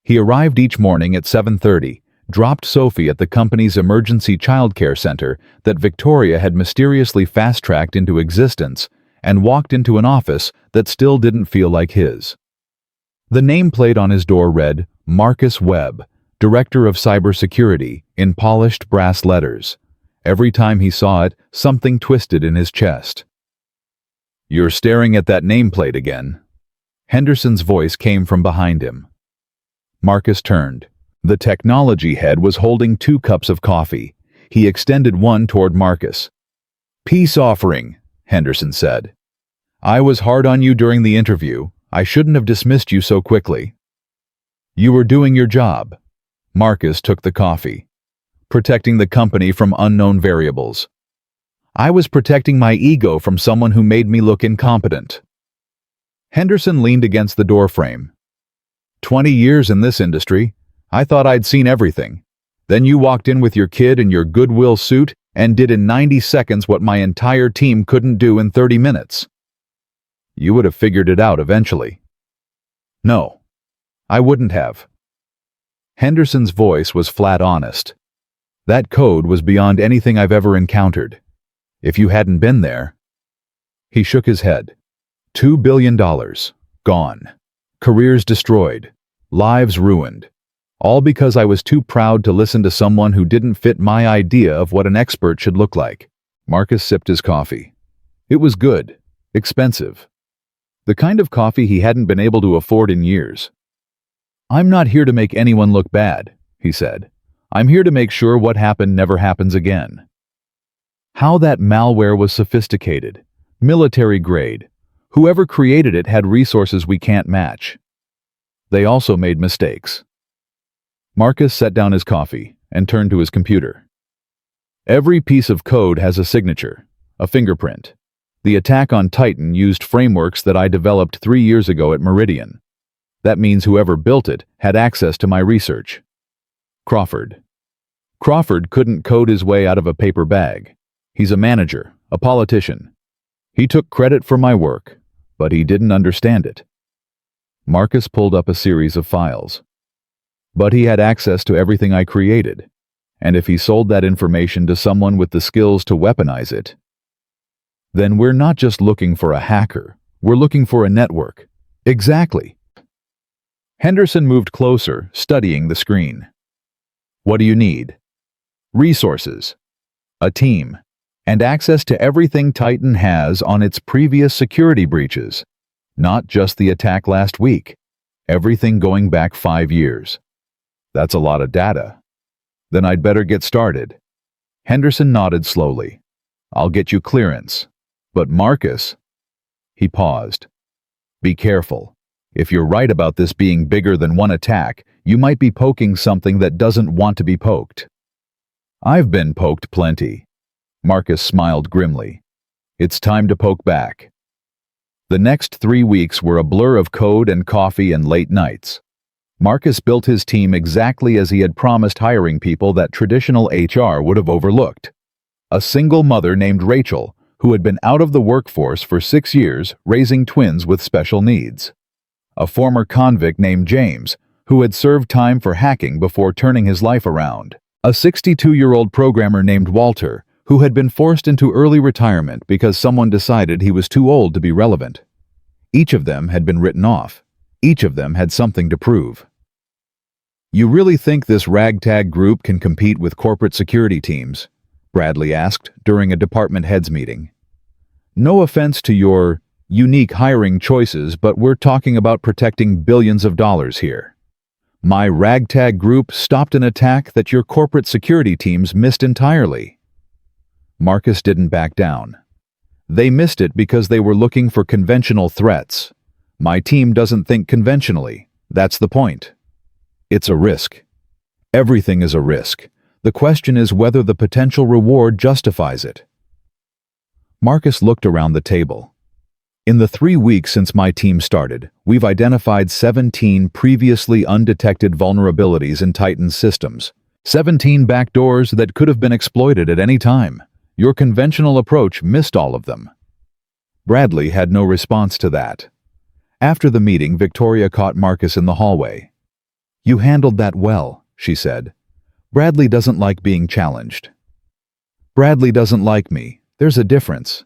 He arrived each morning at 7:30, dropped Sophie at the company's emergency childcare center that Victoria had mysteriously fast-tracked into existence, and walked into an office that still didn't feel like his. The nameplate on his door read, Marcus Webb, Director of Cybersecurity, in polished brass letters. Every time he saw it, something twisted in his chest. "You're staring at that nameplate again." Henderson's voice came from behind him. Marcus turned. The technology head was holding 2 cups of coffee. He extended one toward Marcus. "Peace offering," Henderson said. "I was hard on you during the interview. I shouldn't have dismissed you so quickly." "You were doing your job." Marcus took the coffee. "Protecting the company from unknown variables." "I was protecting my ego from someone who made me look incompetent." Henderson leaned against the doorframe. 20 years in this industry. I thought I'd seen everything. Then you walked in with your kid and your goodwill suit and did in 90 seconds what my entire team couldn't do in 30 minutes. You would have figured it out eventually." "No, I wouldn't have." Henderson's voice was flat honest. "That code was beyond anything I've ever encountered. If you hadn't been there..." He shook his head. $2 billion. Gone. Careers destroyed. Lives ruined. All because I was too proud to listen to someone who didn't fit my idea of what an expert should look like. Marcus sipped his coffee. It was good. Expensive. The kind of coffee he hadn't been able to afford in years. "I'm not here to make anyone look bad," he said. "I'm here to make sure what happened never happens again." How that malware was sophisticated. Military grade. Whoever created it had resources we can't match. They also made mistakes. Marcus set down his coffee and turned to his computer. Every piece of code has a signature, a fingerprint. The attack on Titan used frameworks that I developed 3 years ago at Meridian. That means whoever built it had access to my research. Crawford. Crawford couldn't code his way out of a paper bag. He's a manager, a politician. He took credit for my work, but he didn't understand it. Marcus pulled up a series of files. But he had access to everything I created, and if he sold that information to someone with the skills to weaponize it, then we're not just looking for a hacker, we're looking for a network. Exactly. Henderson moved closer, studying the screen. What do you need? Resources, a team, and access to everything Titan has on its previous security breaches. Not just the attack last week, everything going back 5 years. That's a lot of data. Then I'd better get started. Henderson nodded slowly. I'll get you clearance. But Marcus... He paused. Be careful. If you're right about this being bigger than one attack, you might be poking something that doesn't want to be poked. I've been poked plenty. Marcus smiled grimly. It's time to poke back. The next 3 weeks were a blur of code and coffee and late nights. Marcus built his team exactly as he had promised, hiring people that traditional HR would have overlooked. A single mother named Rachel, who had been out of the workforce for 6 years raising twins with special needs. A former convict named James, who had served time for hacking before turning his life around. A 62-year-old programmer named Walter, who had been forced into early retirement because someone decided he was too old to be relevant. Each of them had been written off. Each of them had something to prove. "You really think this ragtag group can compete with corporate security teams?" Bradley asked during a department heads meeting. "No offense to your unique hiring choices, but we're talking about protecting billions of dollars here. My ragtag group stopped an attack that your corporate security teams missed entirely." Marcus didn't back down. "They missed it because they were looking for conventional threats. My team doesn't think conventionally. That's the point. It's a risk. Everything is a risk. The question is whether the potential reward justifies it." Marcus looked around the table. "In the 3 weeks since my team started, we've identified 17 previously undetected vulnerabilities in Titan's systems. 17 backdoors that could have been exploited at any time. Your conventional approach missed all of them." Bradley had no response to that. After the meeting, Victoria caught Marcus in the hallway. "You handled that well," she said. "Bradley doesn't like being challenged." "Bradley doesn't like me. There's a difference.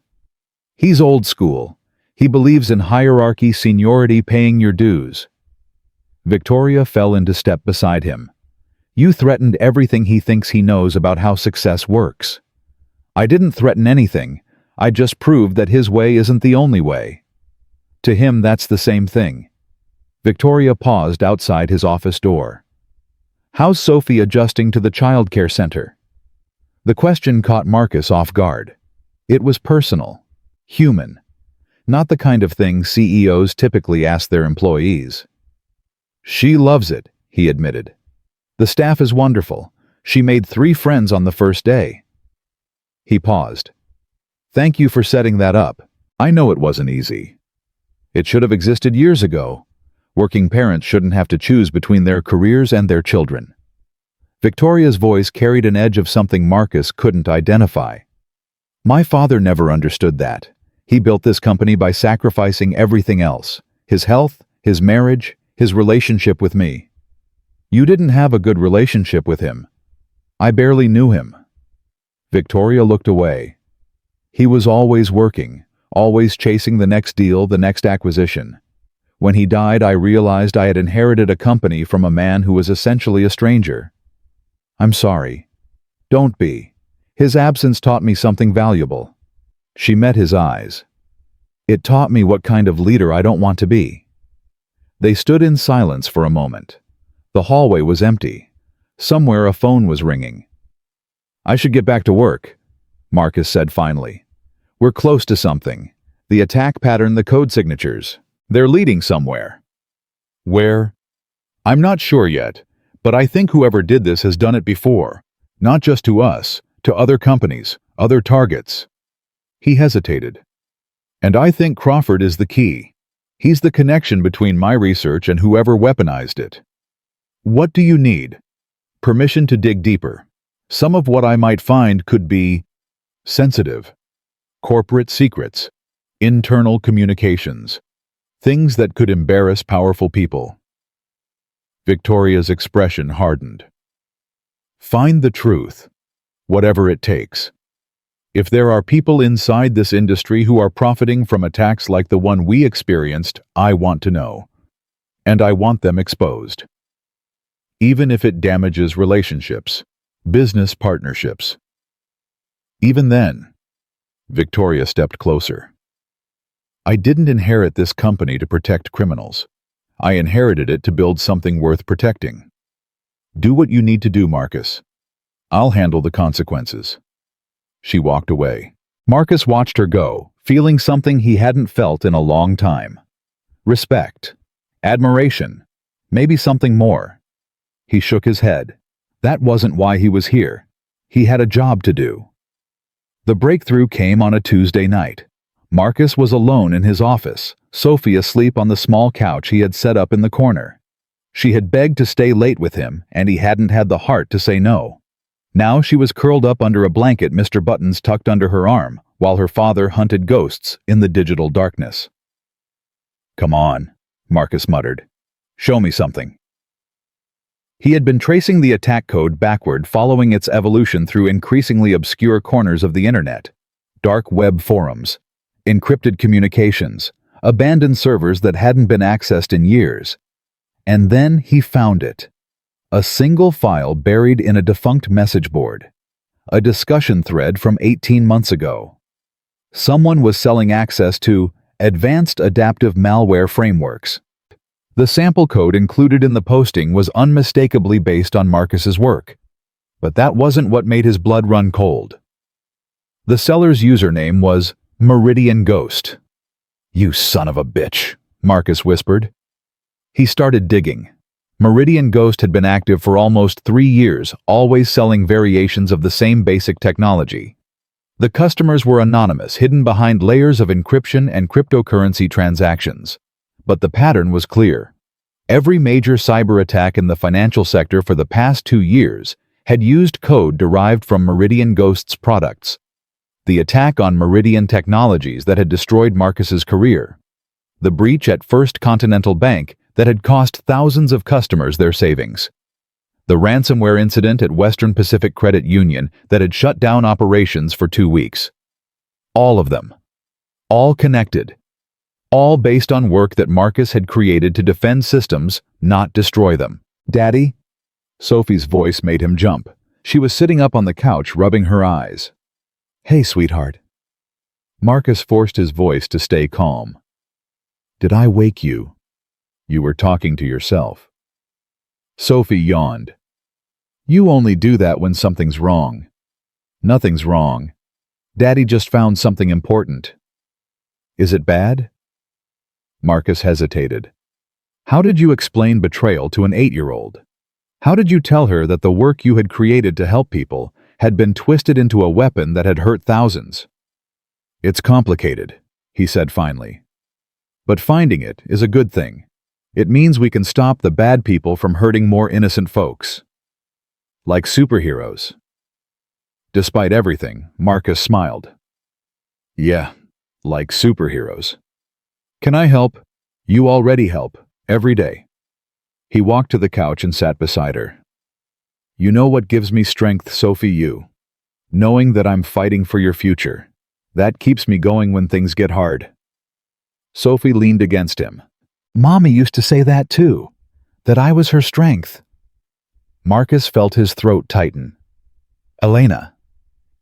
He's old school. He believes in hierarchy, seniority, paying your dues." Victoria fell into step beside him. "You threatened everything he thinks he knows about how success works." "I didn't threaten anything. I just proved that his way isn't the only way." To him, that's the same thing. Victoria paused outside his office door. "How's Sophie adjusting to the childcare center?" The question caught Marcus off guard. It was personal, human, not the kind of thing CEOs typically ask their employees. "She loves it," he admitted. "The staff is wonderful. She made 3 friends on the first day." He paused. "Thank you for setting that up. I know it wasn't easy. It should have existed years ago. Working parents shouldn't have to choose between their careers and their children." Victoria's voice carried an edge of something Marcus couldn't identify. "My father never understood that. He built this company by sacrificing everything else. His health, his marriage, his relationship with me. You didn't have a good relationship with him. I barely knew him." Victoria looked away. "He was always working, always chasing the next deal, the next acquisition. When he died, I realized I had inherited a company from a man who was essentially a stranger. I'm sorry." "Don't be. His absence taught me something valuable." She met his eyes. "It taught me what kind of leader I don't want to be." They stood in silence for a moment. The hallway was empty. Somewhere a phone was ringing. "I should get back to work," Marcus said finally. "We're close to something. The attack pattern, the code signatures. They're leading somewhere." "Where?" "I'm not sure yet, but I think whoever did this has done it before. Not just to us, to other companies, other targets." He hesitated. "And I think Crawford is the key. He's the connection between my research and whoever weaponized it." "What do you need?" "Permission to dig deeper. Some of what I might find could be sensitive. Corporate secrets, internal communications, things that could embarrass powerful people." Victoria's expression hardened. "Find the truth, whatever it takes. If there are people inside this industry who are profiting from attacks like the one we experienced, I want to know. And I want them exposed. Even if it damages relationships, business partnerships." Even then, Victoria stepped closer. "I didn't inherit this company to protect criminals. I inherited it to build something worth protecting. Do what you need to do, Marcus. I'll handle the consequences." She walked away. Marcus watched her go, feeling something he hadn't felt in a long time. Respect. Admiration. Maybe something more. He shook his head. That wasn't why he was here. He had a job to do. The breakthrough came on a Tuesday night. Marcus was alone in his office, Sophie asleep on the small couch he had set up in the corner. She had begged to stay late with him, and he hadn't had the heart to say no. Now she was curled up under a blanket Mr. Buttons tucked under her arm, while her father hunted ghosts in the digital darkness. "Come on," Marcus muttered. "Show me something." He had been tracing the attack code backward, following its evolution through increasingly obscure corners of the internet. Dark web forums, encrypted communications, abandoned servers that hadn't been accessed in years. And then he found it. A single file buried in a defunct message board. A discussion thread from 18 months ago. Someone was selling access to advanced adaptive malware frameworks. The sample code included in the posting was unmistakably based on Marcus's work. But that wasn't what made his blood run cold. The seller's username was Meridian Ghost. "You son of a bitch," Marcus whispered. He started digging. Meridian Ghost had been active for almost 3 years, always selling variations of the same basic technology. The customers were anonymous, hidden behind layers of encryption and cryptocurrency transactions. But the pattern was clear. Every major cyber attack in the financial sector for the past 2 years had used code derived from Meridian Ghost's products. The attack on Meridian Technologies that had destroyed Marcus's career. The breach at First Continental Bank that had cost thousands of customers their savings. The ransomware incident at Western Pacific Credit Union that had shut down operations for 2 weeks. All of them. All connected. All based on work that Marcus had created to defend systems, not destroy them. "Daddy?" Sophie's voice made him jump. She was sitting up on the couch, rubbing her eyes. "Hey, sweetheart." Marcus forced his voice to stay calm. "Did I wake you? You were talking to yourself." Sophie yawned. "You only do that when something's wrong." "Nothing's wrong. Daddy just found something important." "Is it bad?" Marcus hesitated. "How did you explain betrayal to an 8-year-old? How did you tell her that the work you had created to help people had been twisted into a weapon that had hurt thousands?" "It's complicated," he said finally. "But finding it is a good thing. It means we can stop the bad people from hurting more innocent folks. Like superheroes." Despite everything, Marcus smiled. "Yeah, like superheroes. Can I help? You already help, every day." He walked to the couch and sat beside her. "You know what gives me strength, Sophie? You. Knowing that I'm fighting for your future. That keeps me going when things get hard." Sophie leaned against him. "Mommy used to say that too, that I was her strength." Marcus felt his throat tighten. Elena.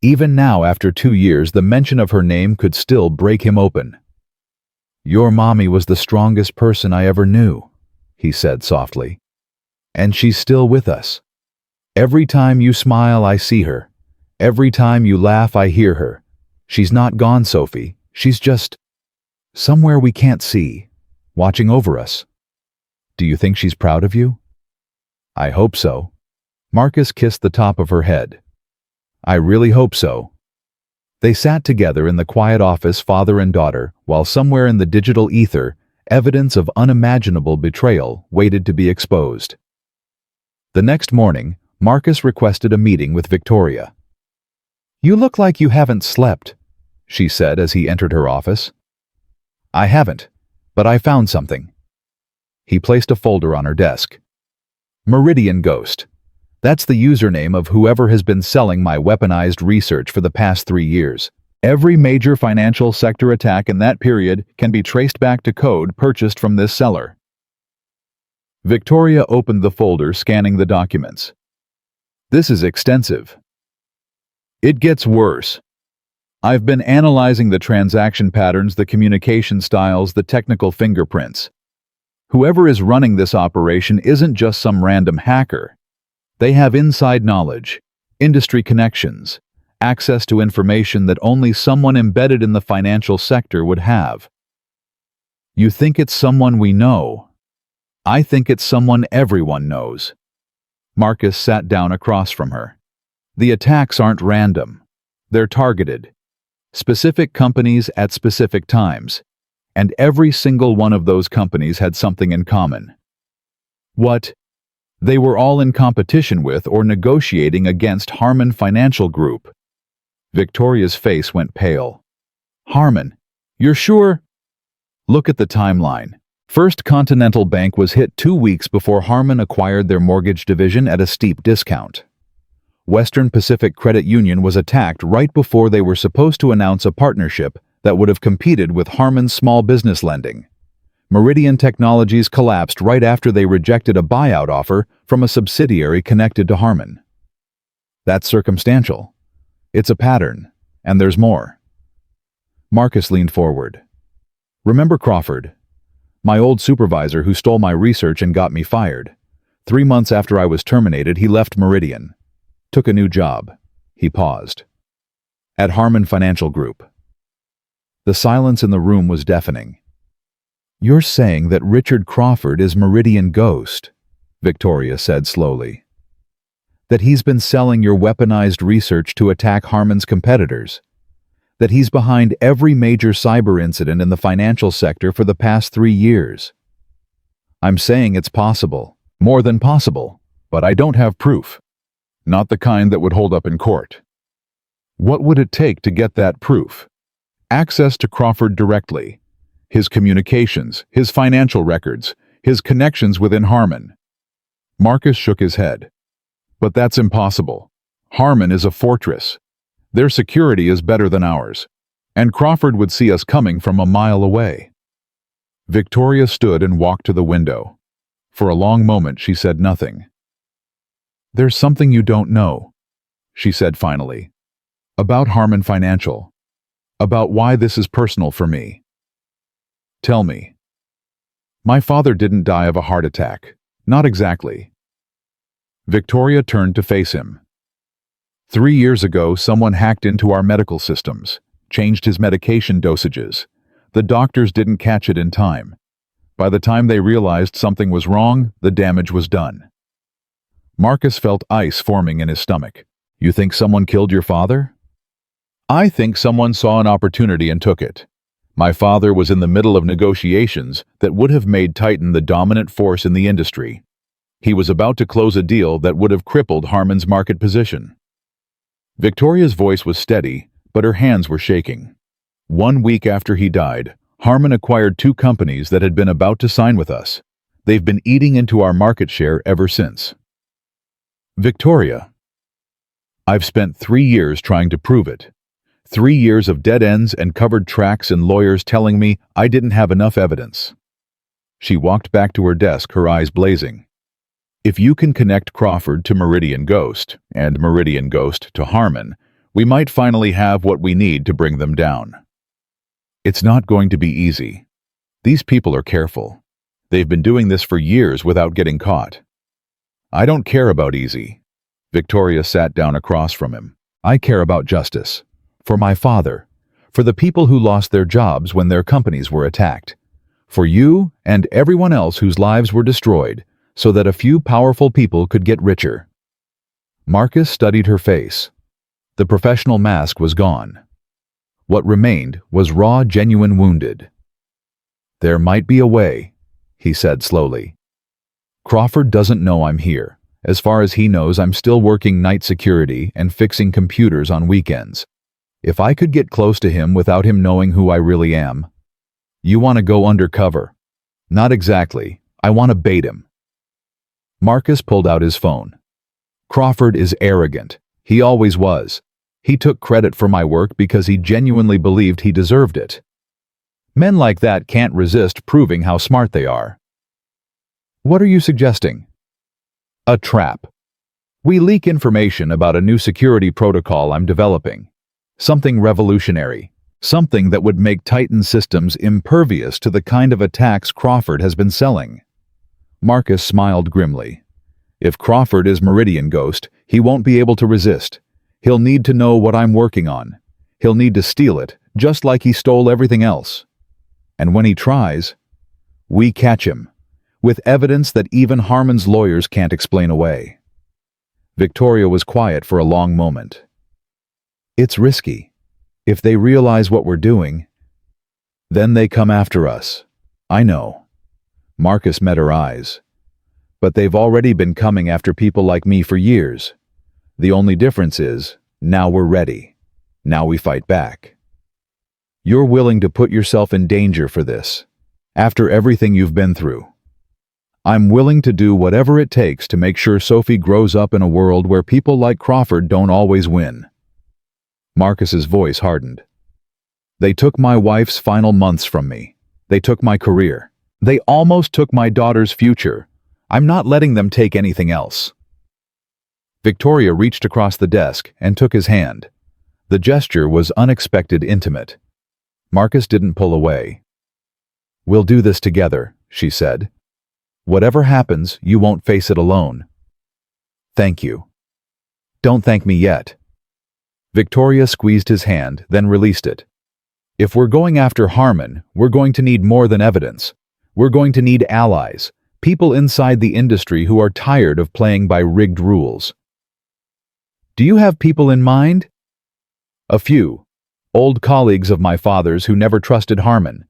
Even now, after 2 years, the mention of her name could still break him open. "Your mommy was the strongest person I ever knew," he said softly. "And she's still with us. Every time you smile, I see her. Every time you laugh, I hear her. She's not gone, Sophie. She's just somewhere we can't see, watching over us. Do you think she's proud of you?" "I hope so." Marcus kissed the top of her head. "I really hope so." They sat together in the quiet office, father and daughter, while somewhere in the digital ether, evidence of unimaginable betrayal waited to be exposed. The next morning, Marcus requested a meeting with Victoria. "You look like you haven't slept," she said as he entered her office. "I haven't, but I found something." He placed a folder on her desk. "Meridian Ghost. That's the username of whoever has been selling my weaponized research for the past 3 years. Every major financial sector attack in that period can be traced back to code purchased from this seller." Victoria opened the folder, scanning the documents. "This is extensive." "It gets worse. I've been analyzing the transaction patterns, the communication styles, the technical fingerprints. Whoever is running this operation isn't just some random hacker. They have inside knowledge, industry connections, access to information that only someone embedded in the financial sector would have." "You think it's someone we know? I think it's someone everyone knows." Marcus sat down across from her. "The attacks aren't random. They're targeted. Specific companies at specific times. And every single one of those companies had something in common. What? They were all in competition with or negotiating against Harman Financial Group." Victoria's face went pale. Harmon, you're sure? Look at the timeline. First Continental Bank was hit 2 weeks before Harmon acquired their mortgage division at a steep discount. Western Pacific Credit Union was attacked right before they were supposed to announce a partnership that would have competed with Harmon's small business lending. Meridian Technologies collapsed right after they rejected a buyout offer from a subsidiary connected to Harmon. That's circumstantial. It's a pattern, and there's more. Marcus leaned forward. Remember Crawford? My old supervisor who stole my research and got me fired. 3 months after I was terminated, he left Meridian. Took a new job. He paused. At Harmon Financial Group. The silence in the room was deafening. You're saying that Richard Crawford is Meridian Ghost, Victoria said slowly. That he's been selling your weaponized research to attack Harmon's competitors. That he's behind every major cyber incident in the financial sector for the past 3 years. I'm saying it's possible, more than possible, but I don't have proof. Not the kind that would hold up in court. What would it take to get that proof? Access to Crawford directly. His communications, his financial records, his connections within Harmon. Marcus shook his head. But that's impossible. Harmon is a fortress. Their security is better than ours, and Crawford would see us coming from a mile away. Victoria stood and walked to the window. For a long moment she said nothing. There's something you don't know, she said finally. About Harmon Financial. About why this is personal for me. Tell me. My father didn't die of a heart attack. Not exactly. Victoria turned to face him. 3 years ago, someone hacked into our medical systems, changed his medication dosages. The doctors didn't catch it in time. By the time they realized something was wrong, the damage was done. Marcus felt ice forming in his stomach. You think someone killed your father? I think someone saw an opportunity and took it. My father was in the middle of negotiations that would have made Titan the dominant force in the industry. He was about to close a deal that would have crippled Harmon's market position. Victoria's voice was steady, but her hands were shaking. 1 week after he died, Harmon acquired 2 companies that had been about to sign with us. They've been eating into our market share ever since. Victoria. I've spent 3 years trying to prove it. 3 years of dead ends and covered tracks and lawyers telling me I didn't have enough evidence. She walked back to her desk, her eyes blazing. If you can connect Crawford to Meridian Ghost, and Meridian Ghost to Harmon, we might finally have what we need to bring them down. It's not going to be easy. These people are careful. They've been doing this for years without getting caught. I don't care about easy. Victoria sat down across from him. I care about justice. For my father. For the people who lost their jobs when their companies were attacked. For you and everyone else whose lives were destroyed, so that a few powerful people could get richer. Marcus studied her face. The professional mask was gone. What remained was raw, genuine wounded. There might be a way, he said slowly. Crawford doesn't know I'm here. As far as he knows, I'm still working night security and fixing computers on weekends. If I could get close to him without him knowing who I really am. You want to go undercover? Not exactly. I want to bait him. Marcus pulled out his phone. Crawford is arrogant. He always was. He took credit for my work because he genuinely believed he deserved it. Men like that can't resist proving how smart they are. What are you suggesting? A trap. We leak information about a new security protocol I'm developing. Something revolutionary. Something that would make Titan systems impervious to the kind of attacks Crawford has been selling. Marcus smiled grimly. If Crawford is Meridian Ghost, he won't be able to resist. He'll need to know what I'm working on. He'll need to steal it, just like he stole everything else. And when he tries, we catch him, with evidence that even Harmon's lawyers can't explain away. Victoria was quiet for a long moment. It's risky. If they realize what we're doing, then they come after us. I know. Marcus met her eyes. But they've already been coming after people like me for years. The only difference is, now we're ready. Now we fight back. You're willing to put yourself in danger for this, after everything you've been through. I'm willing to do whatever it takes to make sure Sophie grows up in a world where people like Crawford don't always win. Marcus's voice hardened. They took my wife's final months from me. They took my career. They almost took my daughter's future. I'm not letting them take anything else. Victoria reached across the desk and took his hand. The gesture was unexpected, intimate. Marcus didn't pull away. "We'll do this together," she said. "Whatever happens, you won't face it alone." "Thank you." "Don't thank me yet." Victoria squeezed his hand, then released it. "If we're going after Harmon, we're going to need more than evidence. We're going to need allies, people inside the industry who are tired of playing by rigged rules." "Do you have people in mind?" "A few. Old colleagues of my father's who never trusted Harmon.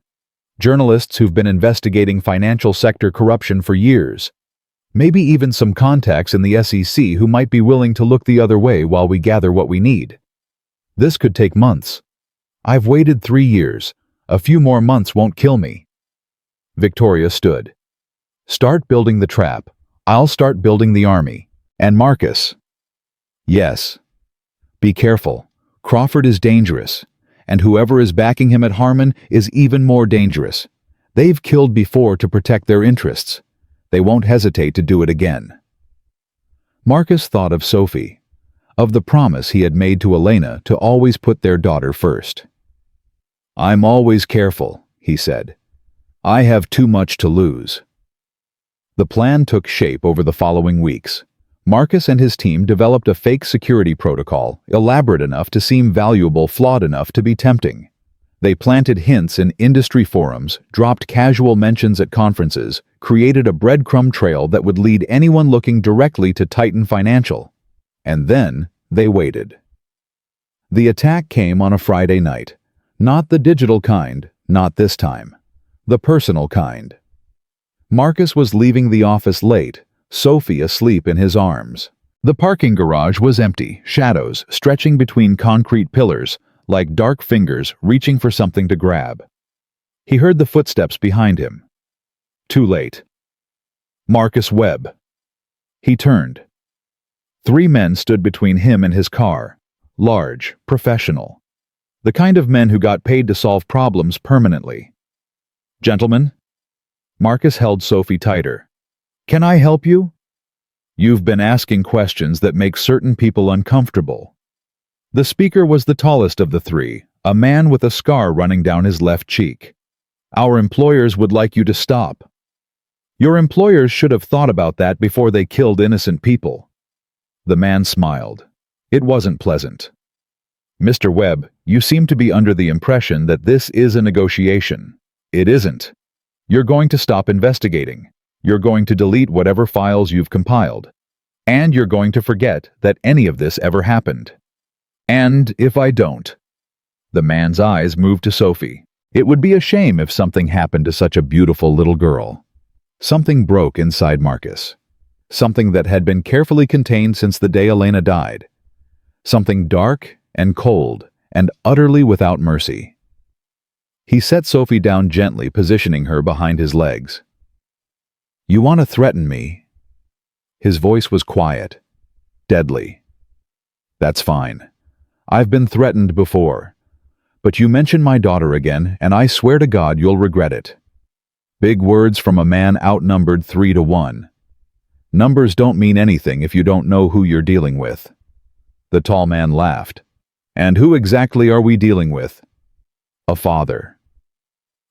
Journalists who've been investigating financial sector corruption for years. Maybe even some contacts in the SEC who might be willing to look the other way while we gather what we need. This could take months. I've waited 3 years. A few more months won't kill me." Victoria stood. "Start building the trap. I'll start building the army. And Marcus." "Yes. Be careful. Crawford is dangerous. And whoever is backing him at Harmon is even more dangerous. They've killed before to protect their interests. They won't hesitate to do it again." Marcus thought of Sophie, of the promise he had made to Elena to always put their daughter first. "I'm always careful," he said. "I have too much to lose." The plan took shape over the following weeks. Marcus and his team developed a fake security protocol, elaborate enough to seem valuable, flawed enough to be tempting. They planted hints in industry forums, dropped casual mentions at conferences, created a breadcrumb trail that would lead anyone looking directly to Titan Financial. And then they waited. The attack came on a Friday night. Not the digital kind, not this time. The personal kind. Marcus was leaving the office late, Sophie asleep in his arms. The parking garage was empty, shadows stretching between concrete pillars, like dark fingers reaching for something to grab. He heard the footsteps behind him. Too late. Marcus Webb. He turned. 3 men stood between him and his car, large, professional. The kind of men who got paid to solve problems permanently. "Gentlemen?" Marcus held Sophie tighter. "Can I help you?" "You've been asking questions that make certain people uncomfortable." The speaker was the tallest of the 3, a man with a scar running down his left cheek. "Our employers would like you to stop." "Your employers should have thought about that before they killed innocent people." The man smiled. It wasn't pleasant. "Mr. Webb, you seem to be under the impression that this is a negotiation. It isn't. You're going to stop investigating. You're going to delete whatever files you've compiled. And you're going to forget that any of this ever happened. And if I don't..." The man's eyes moved to Sophie. It would be a shame if something happened to such a beautiful little girl. Something broke inside Marcus. Something that had been carefully contained since the day Elena died. Something dark and cold and utterly without mercy. He set Sophie down gently, positioning her behind his legs. "You want to threaten me?" His voice was quiet, deadly. "That's fine. I've been threatened before. But you mention my daughter again, and I swear to God you'll regret it." Big words from a man outnumbered 3-1. Numbers don't mean anything if you don't know who you're dealing with. The tall man laughed. "And who exactly are we dealing with?" "A father."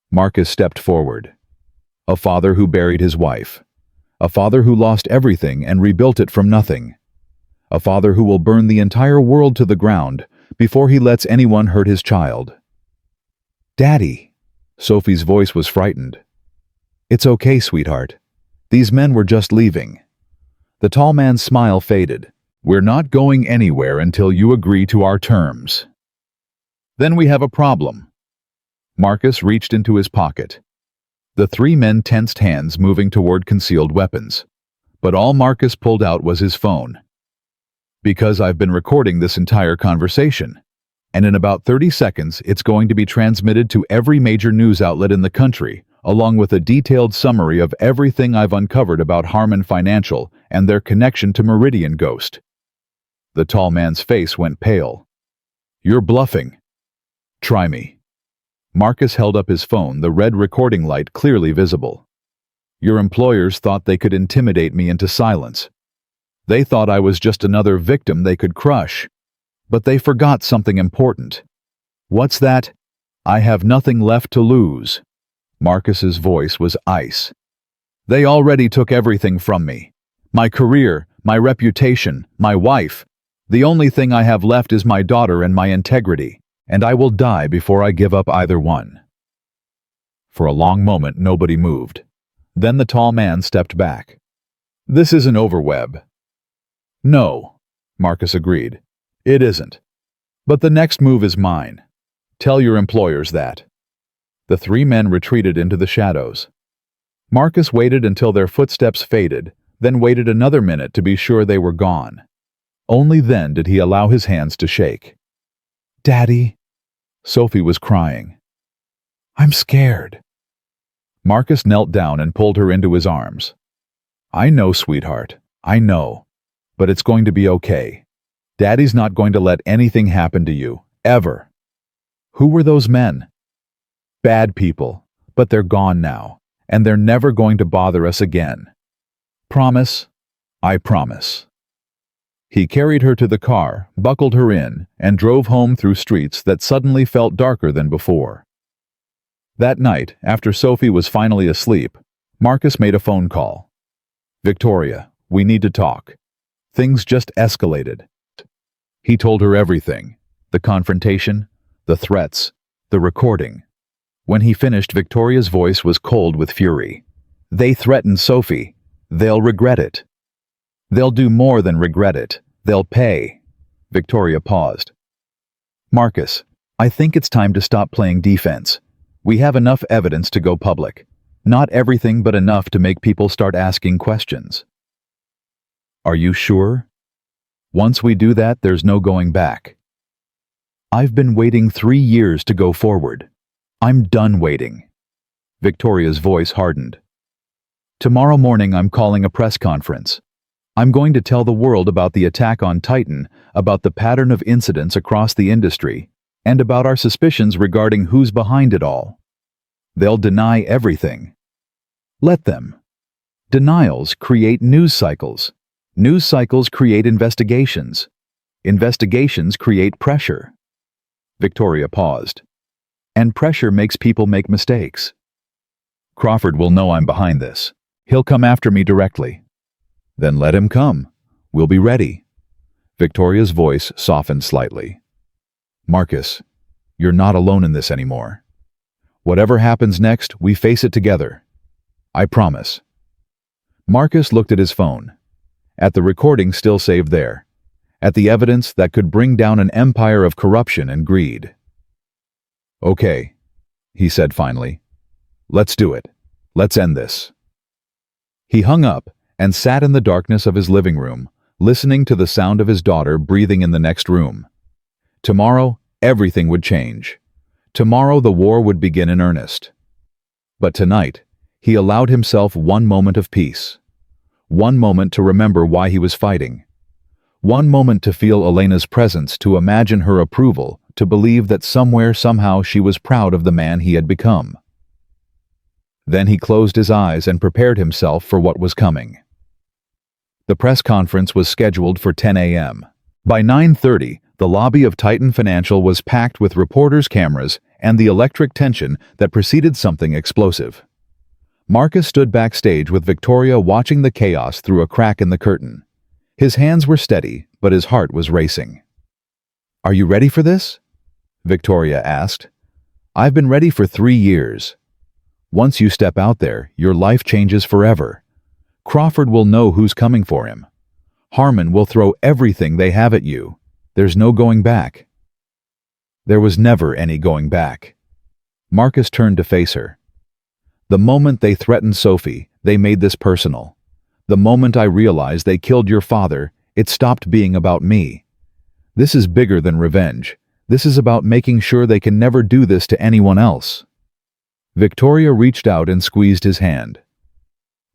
Marcus stepped forward. "A father who buried his wife. A father who lost everything and rebuilt it from nothing. A father who will burn the entire world to the ground before he lets anyone hurt his child." "Daddy." Sophie's voice was frightened. "It's okay, sweetheart. These men were just leaving." The tall man's smile faded. "We're not going anywhere until you agree to our terms." "Then we have a problem." Marcus reached into his pocket. The 3 men tensed hands, moving toward concealed weapons. But all Marcus pulled out was his phone. "Because I've been recording this entire conversation. and in about 30 seconds it's going to be transmitted to every major news outlet in the country, along with a detailed summary of everything I've uncovered about Harmon Financial and their connection to Meridian Ghost. The tall man's face went pale. You're bluffing. Try me. Marcus held up his phone, the red recording light clearly visible. Your employers thought they could intimidate me into silence. They thought I was just another victim they could crush. But they forgot something important. What's that? I have nothing left to lose. Marcus's voice was ice. They already took everything from me. My career, my reputation, my wife. The only thing I have left is my daughter and my integrity, and I will die before I give up either one. For a long moment nobody moved. Then the tall man stepped back. This isn't over, Webb. No, Marcus agreed. It isn't. But the next move is mine. Tell your employers that. The three men retreated into the shadows. Marcus waited until their footsteps faded, then waited another minute to be sure they were gone. Only then did he allow his hands to shake. Daddy, Sophie was crying. I'm scared. Marcus knelt down and pulled her into his arms. I know, sweetheart, I know. But it's going to be okay. Daddy's not going to let anything happen to you, ever. Who were those men? Bad people, but they're gone now, and they're never going to bother us again. Promise? I promise. He carried her to the car, buckled her in, and drove home through streets that suddenly felt darker than before. That night, after Sophie was finally asleep, Marcus made a phone call. Victoria, we need to talk. Things just escalated. He told her everything, the confrontation, the threats, the recording. When he finished, Victoria's voice was cold with fury. They threatened Sophie. They'll regret it. They'll do more than regret it. They'll pay. Victoria paused. Marcus, I think it's time to stop playing defense. We have enough evidence to go public. Not everything, but enough to make people start asking questions. Are you sure? Once we do that, there's no going back. I've been waiting 3 years to go forward. I'm done waiting. Victoria's voice hardened. Tomorrow morning I'm calling a press conference. I'm going to tell the world about the attack on Titan, about the pattern of incidents across the industry, and about our suspicions regarding who's behind it all. They'll deny everything. Let them. Denials create news cycles. News cycles create investigations. Investigations create pressure. Victoria paused. And pressure makes people make mistakes. Crawford will know I'm behind this. He'll come after me directly. Then let him come. We'll be ready. Victoria's voice softened slightly. Marcus, you're not alone in this anymore. Whatever happens next, we face it together. I promise. Marcus looked at his phone. At the recording still saved there. At the evidence that could bring down an empire of corruption and greed. Okay, he said finally. Let's do it. Let's end this. He hung up and sat in the darkness of his living room, listening to the sound of his daughter breathing in the next room. Tomorrow, everything would change. Tomorrow the war would begin in earnest. But tonight, he allowed himself one moment of peace. One moment to remember why he was fighting. One moment to feel Elena's presence, to imagine her approval, to believe that somewhere, somehow she was proud of the man he had become. Then he closed his eyes and prepared himself for what was coming. The press conference was scheduled for 10 a.m. By 9:30, the lobby of Titan Financial was packed with reporters' cameras and the electric tension that preceded something explosive. Marcus stood backstage with Victoria watching the chaos through a crack in the curtain. His hands were steady, but his heart was racing. Are you ready for this? Victoria asked. I've been ready for 3 years. Once you step out there, your life changes forever. Crawford will know who's coming for him. Harmon will throw everything they have at you. There's no going back. There was never any going back. Marcus turned to face her. The moment they threatened Sophie, they made this personal. The moment I realized they killed your father, it stopped being about me. This is bigger than revenge. This is about making sure they can never do this to anyone else." Victoria reached out and squeezed his hand.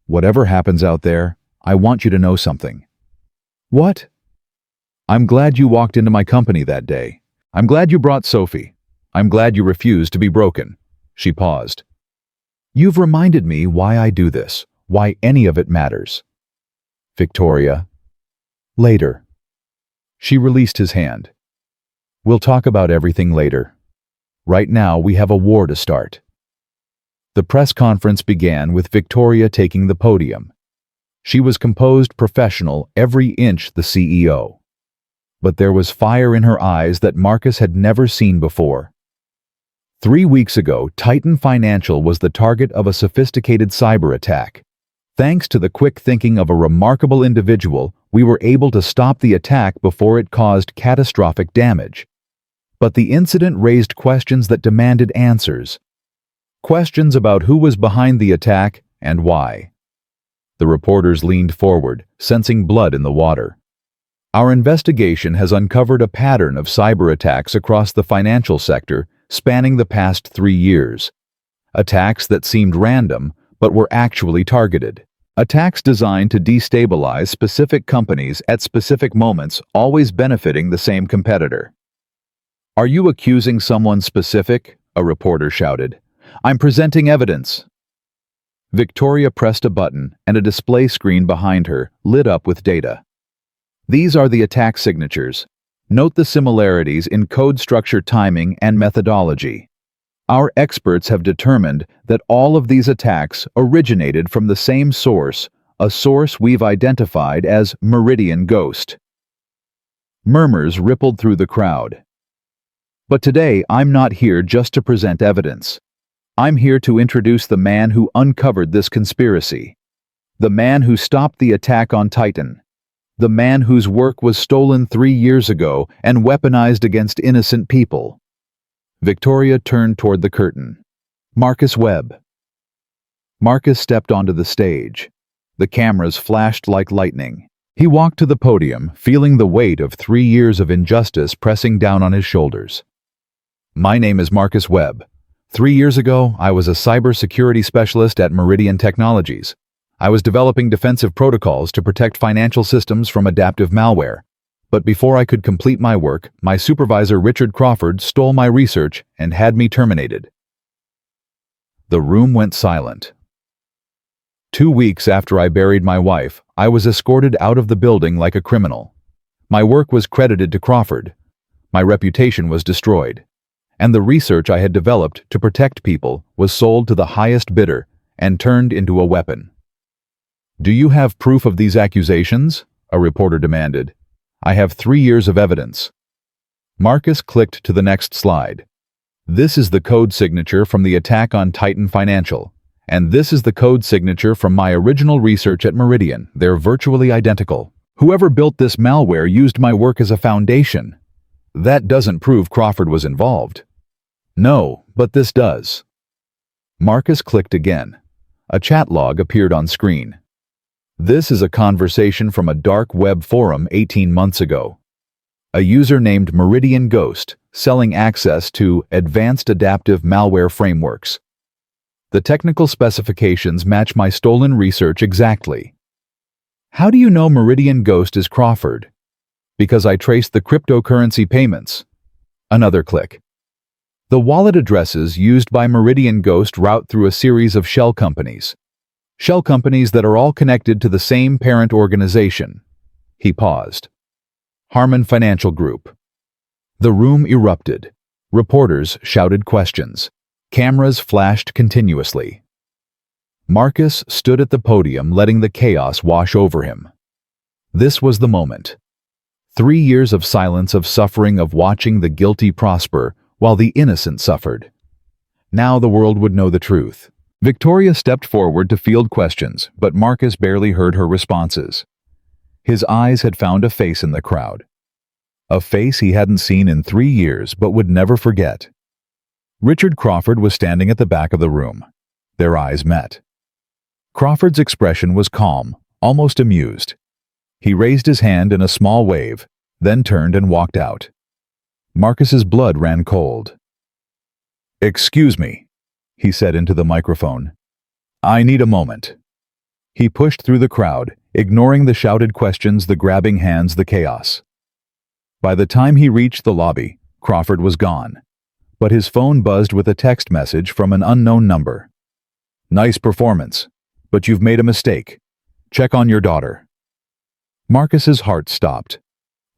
"Whatever happens out there, I want you to know something." "What?" "I'm glad you walked into my company that day. I'm glad you brought Sophie. I'm glad you refused to be broken." She paused. "You've reminded me why I do this, why any of it matters." "Victoria." "Later." She released his hand. "We'll talk about everything later. Right now we have a war to start." The press conference began with Victoria taking the podium. She was composed, professional, every inch the CEO. But there was fire in her eyes that Marcus had never seen before. 3 weeks ago, Titan Financial was the target of a sophisticated cyber attack. Thanks to the quick thinking of a remarkable individual, we were able to stop the attack before it caused catastrophic damage. But the incident raised questions that demanded answers. Questions about who was behind the attack and why. The reporters leaned forward, sensing blood in the water. "Our investigation has uncovered a pattern of cyber attacks across the financial sector spanning the past 3 years. Attacks that seemed random, but were actually targeted. Attacks designed to destabilize specific companies at specific moments, always benefiting the same competitor." "Are you accusing someone specific?" a reporter shouted. "I'm presenting evidence." Victoria pressed a button, and a display screen behind her lit up with data. "These are the attack signatures. Note the similarities in code structure, timing, and methodology. Our experts have determined that all of these attacks originated from the same source, a source we've identified as Meridian Ghost." Murmurs rippled through the crowd. "But today, I'm not here just to present evidence. I'm here to introduce the man who uncovered this conspiracy. The man who stopped the attack on Titan. The man whose work was stolen 3 years ago and weaponized against innocent people." Victoria turned toward the curtain. "Marcus Webb." Marcus stepped onto the stage. The cameras flashed like lightning. He walked to the podium, feeling the weight of 3 years of injustice pressing down on his shoulders. "My name is Marcus Webb. 3 years ago, I was a cybersecurity specialist at Meridian Technologies. I was developing defensive protocols to protect financial systems from adaptive malware. But before I could complete my work, my supervisor Richard Crawford stole my research and had me terminated." The room went silent. 2 weeks after I buried my wife, I was escorted out of the building like a criminal. My work was credited to Crawford. My reputation was destroyed. And the research I had developed to protect people was sold to the highest bidder and turned into a weapon. "Do you have proof of these accusations?" a reporter demanded. "I have 3 years of evidence." Marcus clicked to the next slide. "This is the code signature from the attack on Titan Financial, and this is the code signature from my original research at Meridian. They're virtually identical. Whoever built this malware used my work as a foundation. That doesn't prove Crawford was involved." "No, but this does." Marcus clicked again. A chat log appeared on screen. "This is a conversation from a dark web forum 18 months ago. A user named Meridian Ghost, selling access to advanced adaptive malware frameworks. The technical specifications match my stolen research exactly." "How do you know Meridian Ghost is Crawford?" "Because I traced the cryptocurrency payments." Another click. "The wallet addresses used by Meridian Ghost route through a series of shell companies. Shell companies that are all connected to the same parent organization." He paused. "Harman Financial Group." The room erupted. Reporters shouted questions. Cameras flashed continuously. Marcus stood at the podium, letting the chaos wash over him. This was the moment. 3 years of silence, of suffering, of watching the guilty prosper while the innocent suffered. Now the world would know the truth. Victoria stepped forward to field questions, but Marcus barely heard her responses. His eyes had found a face in the crowd. A face he hadn't seen in 3 years but would never forget. Richard Crawford was standing at the back of the room. Their eyes met. Crawford's expression was calm, almost amused. He raised his hand in a small wave, then turned and walked out. Marcus's blood ran cold. "Excuse me," he said into the microphone. "I need a moment." He pushed through the crowd, ignoring the shouted questions, the grabbing hands, the chaos. By the time he reached the lobby, Crawford was gone. But his phone buzzed with a text message from an unknown number. "Nice performance, but you've made a mistake. Check on your daughter." Marcus's heart stopped.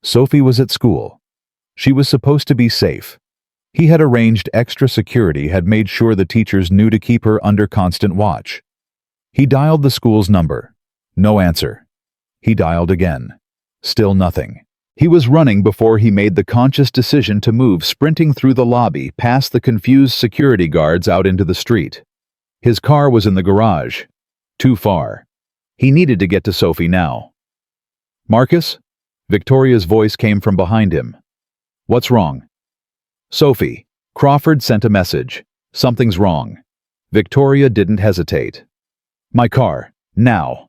Sophie was at school. She was supposed to be safe. He had arranged extra security, had made sure the teachers knew to keep her under constant watch. He dialed the school's number. No answer. He dialed again. Still nothing. He was running before he made the conscious decision to move, sprinting through the lobby, past the confused security guards, out into the street. His car was in the garage. Too far. He needed to get to Sophie now. "Marcus?" Victoria's voice came from behind him. "What's wrong?" "Sophie, Crawford sent a message. Something's wrong." Victoria didn't hesitate. "My car, now."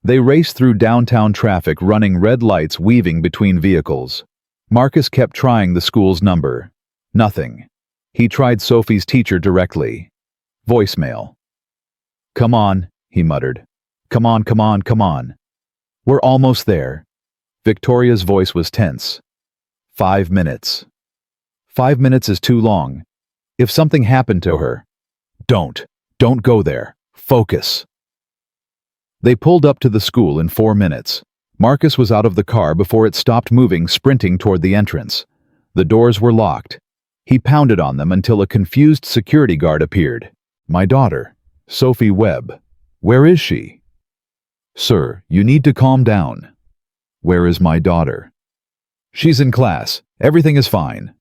They raced through downtown traffic, running red lights, weaving between vehicles. Marcus kept trying the school's number. Nothing. He tried Sophie's teacher directly. Voicemail. "Come on," he muttered. "Come on, come on, come on. We're almost there." Victoria's voice was tense. 5 minutes. 5 minutes is too long. If something happened to her. Don't go there. Focus. They pulled up to the school in 4 minutes. Marcus was out of the car before it stopped moving, sprinting toward the entrance. The doors were locked. He pounded on them until a confused security guard appeared. "My daughter, Sophie Webb. Where is she?" "Sir, you need to calm down." "Where is my daughter?" "She's in class. Everything is fine."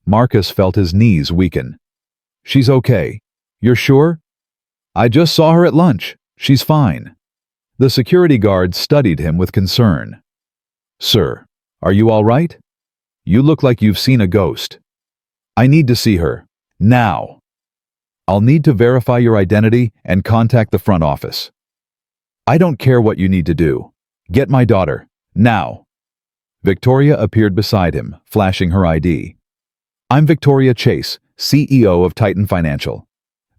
Marcus felt his knees weaken. "She's okay. You're sure?" "I just saw her at lunch. She's fine." The security guard studied him with concern. "Sir, are you all right? You look like you've seen a ghost." "I need to see her. Now." "I'll need to verify your identity and contact the front office." "I don't care what you need to do. Get my daughter. Now." Victoria appeared beside him, flashing her ID. "I'm Victoria Chase, CEO of Titan Financial.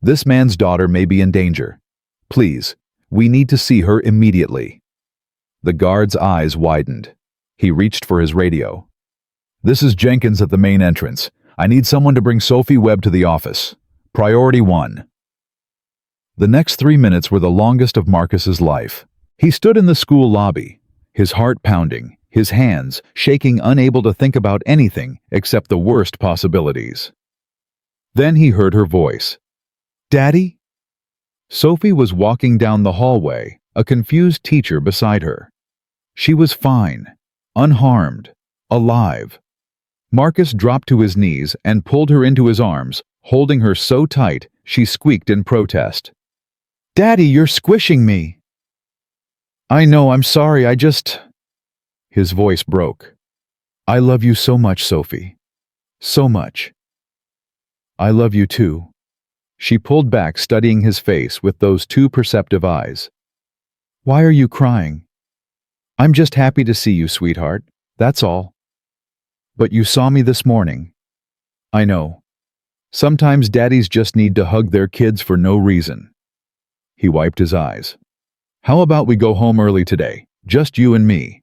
This man's daughter may be in danger. Please, we need to see her immediately." The guard's eyes widened. He reached for his radio. "This is Jenkins at the main entrance. I need someone to bring Sophie Webb to the office. Priority 1. The next 3 minutes were the longest of Marcus's life. He stood in the school lobby, his heart pounding, his hands shaking, unable to think about anything except the worst possibilities. Then he heard her voice. "Daddy?" Sophie was walking down the hallway, a confused teacher beside her. She was fine, unharmed, alive. Marcus dropped to his knees and pulled her into his arms, holding her so tight she squeaked in protest. "Daddy, you're squishing me." "I know, I'm sorry, I just..." His voice broke. "I love you so much, Sophie. So much." "I love you too." She pulled back, studying his face with those two perceptive eyes. "Why are you crying?" "I'm just happy to see you, sweetheart. That's all." "But you saw me this morning." "I know. Sometimes daddies just need to hug their kids for no reason." He wiped his eyes. "How about we go home early today, just you and me?"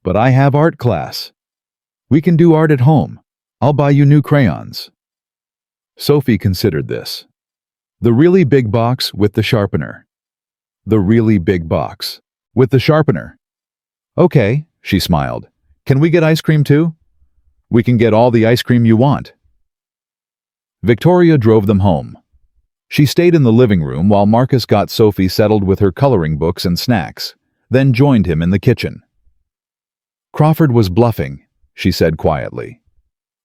"But I have art class." "We can do art at home. I'll buy you new crayons." Sophie considered this. The really big box with the sharpener. The really big box with the sharpener. "Okay," she smiled. "Can we get ice cream too?" "We can get all the ice cream you want." Victoria drove them home. She stayed in the living room while Marcus got Sophie settled with her coloring books and snacks, then joined him in the kitchen. "Crawford was bluffing," she said quietly.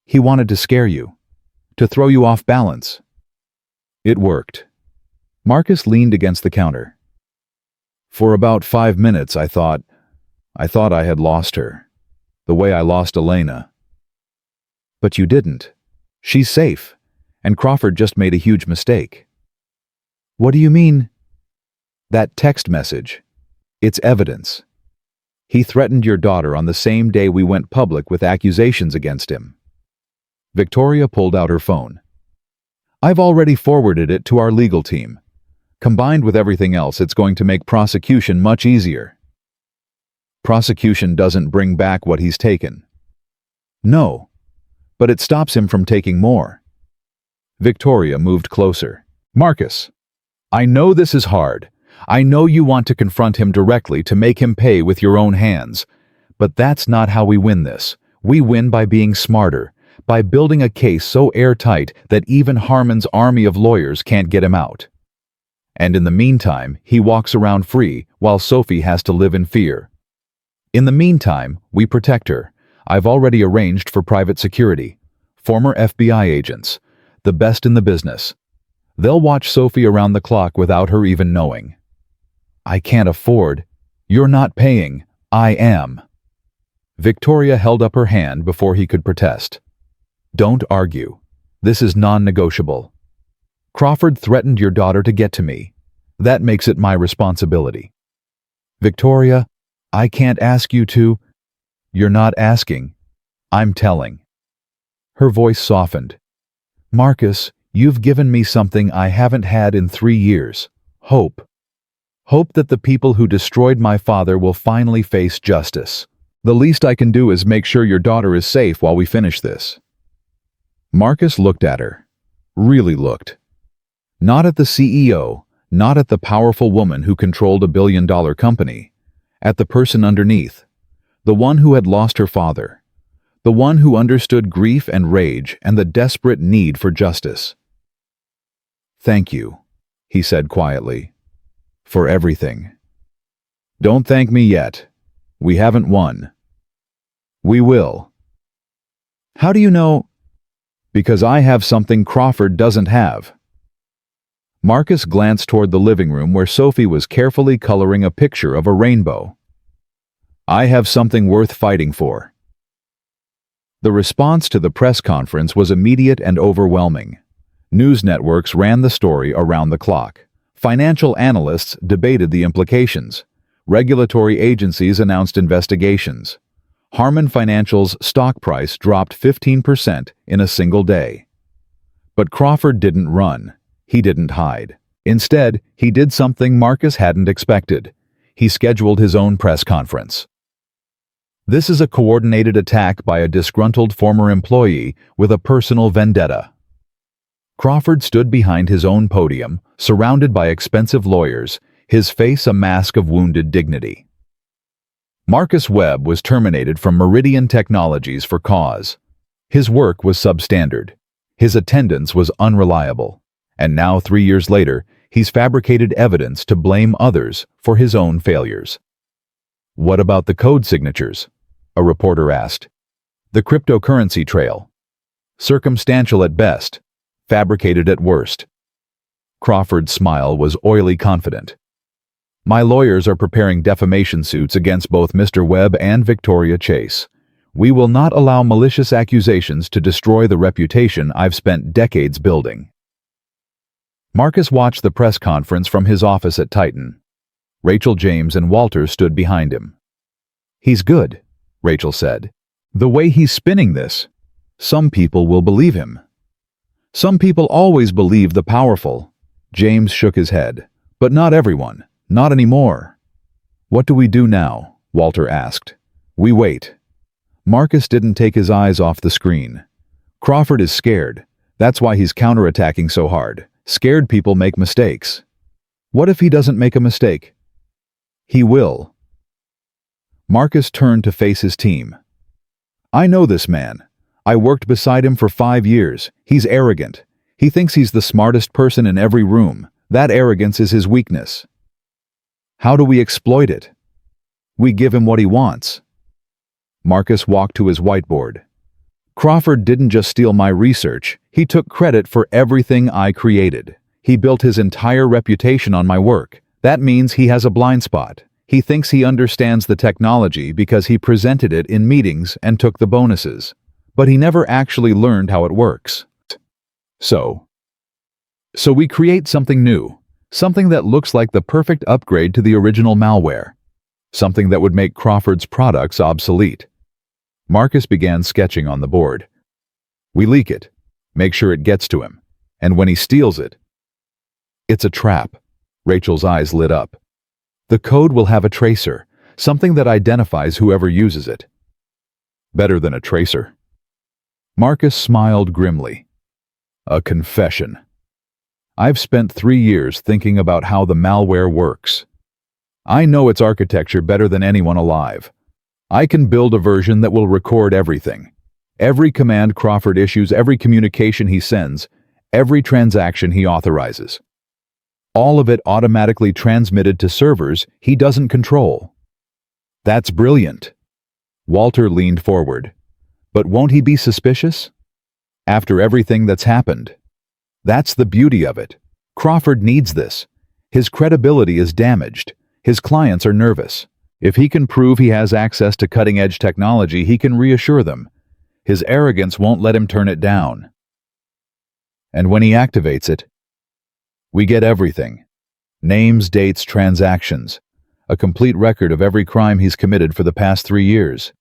"He wanted to scare you, to throw you off balance." It worked. Marcus leaned against the counter. "For about 5 minutes I thought I had lost her, the way I lost Elena." "But you didn't. She's safe, and Crawford just made a huge mistake." "What do you mean?" "That text message. It's evidence. He threatened your daughter on the same day we went public with accusations against him. Victoria pulled out her phone. I've already forwarded it to our legal team. Combined with everything else, it's going to make prosecution much easier. Prosecution doesn't bring back what he's taken. No, but it stops him from taking more. Victoria moved closer. Marcus, I know this is hard. I know you want to confront him directly to make him pay with your own hands. But that's not how we win this. We win by being smarter, by building a case so airtight that even Harmon's army of lawyers can't get him out. And in the meantime, he walks around free while Sophie has to live in fear. In the meantime, we protect her. I've already arranged for private security. Former FBI agents, the best in the business. They'll watch Sophie around the clock without her even knowing. I can't afford. You're not paying. I am. Victoria held up her hand before he could protest. Don't argue. This is non-negotiable. Crawford threatened your daughter to get to me. That makes it my responsibility. Victoria, I can't ask you to. You're not asking. I'm telling. Her voice softened. Marcus, you've given me something I haven't had in 3 years. Hope. Hope that the people who destroyed my father will finally face justice. The least I can do is make sure your daughter is safe while we finish this. Marcus looked at her. Really looked. Not at the CEO, not at the powerful woman who controlled $1 billion company. At the person underneath. The one who had lost her father. The one who understood grief and rage and the desperate need for justice. Thank you, he said quietly. For everything. Don't thank me yet. We haven't won. We will. How do you know? Because I have something Crawford doesn't have. Marcus glanced toward the living room where Sophie was carefully coloring a picture of a rainbow. I have something worth fighting for. The response to the press conference was immediate and overwhelming. News networks ran the story around the clock. Financial analysts debated the implications. Regulatory agencies announced investigations. Harmon Financial's stock price dropped 15% in a single day. But Crawford didn't run. He didn't hide. Instead, he did something Marcus hadn't expected. He scheduled his own press conference. This is a coordinated attack by a disgruntled former employee with a personal vendetta. Crawford stood behind his own podium, surrounded by expensive lawyers, his face a mask of wounded dignity. Marcus Webb was terminated from Meridian Technologies for cause. His work was substandard. His attendance was unreliable. And now, 3 years later, he's fabricated evidence to blame others for his own failures. What about the code signatures? A reporter asked. The cryptocurrency trail. Circumstantial at best, fabricated at worst. Crawford's smile was oily confident. My lawyers are preparing defamation suits against both Mr. Webb and Victoria Chase. We will not allow malicious accusations to destroy the reputation I've spent decades building. Marcus watched the press conference from his office at Titan. Rachel, James, and Walter stood behind him. He's good, Rachel said. The way he's spinning this, some people will believe him. Some people always believe the powerful. James shook his head. But not everyone. Not anymore. What do we do now? Walter asked. We wait. Marcus didn't take his eyes off the screen. Crawford is scared. That's why he's counterattacking so hard. Scared people make mistakes. What if he doesn't make a mistake? He will. Marcus turned to face his team. I know this man. I worked beside him for 5 years. He's arrogant. He thinks he's the smartest person in every room. That arrogance is his weakness. How do we exploit it? We give him what he wants. Marcus walked to his whiteboard. Crawford didn't just steal my research. He took credit for everything I created. He built his entire reputation on my work. That means he has a blind spot. He thinks he understands the technology because he presented it in meetings and took the bonuses. But he never actually learned how it works. So we create something new. Something that looks like the perfect upgrade to the original malware. Something that would make Crawford's products obsolete. Marcus began sketching on the board. We leak it, make sure it gets to him, and when he steals it, it's a trap. Rachel's eyes lit up. The code will have a tracer, something that identifies whoever uses it. Better than a tracer. Marcus smiled grimly. A confession. I've spent 3 years thinking about how the malware works. I know its architecture better than anyone alive. I can build a version that will record everything. Every command Crawford issues, every communication he sends, every transaction he authorizes. All of it automatically transmitted to servers he doesn't control. That's brilliant. Walter leaned forward. But won't he be suspicious? After everything that's happened. That's the beauty of it. Crawford needs this. His credibility is damaged. His clients are nervous. If he can prove he has access to cutting-edge technology, he can reassure them. His arrogance won't let him turn it down. And when he activates it, we get everything. Names, dates, transactions. A complete record of every crime he's committed for the past 3 years.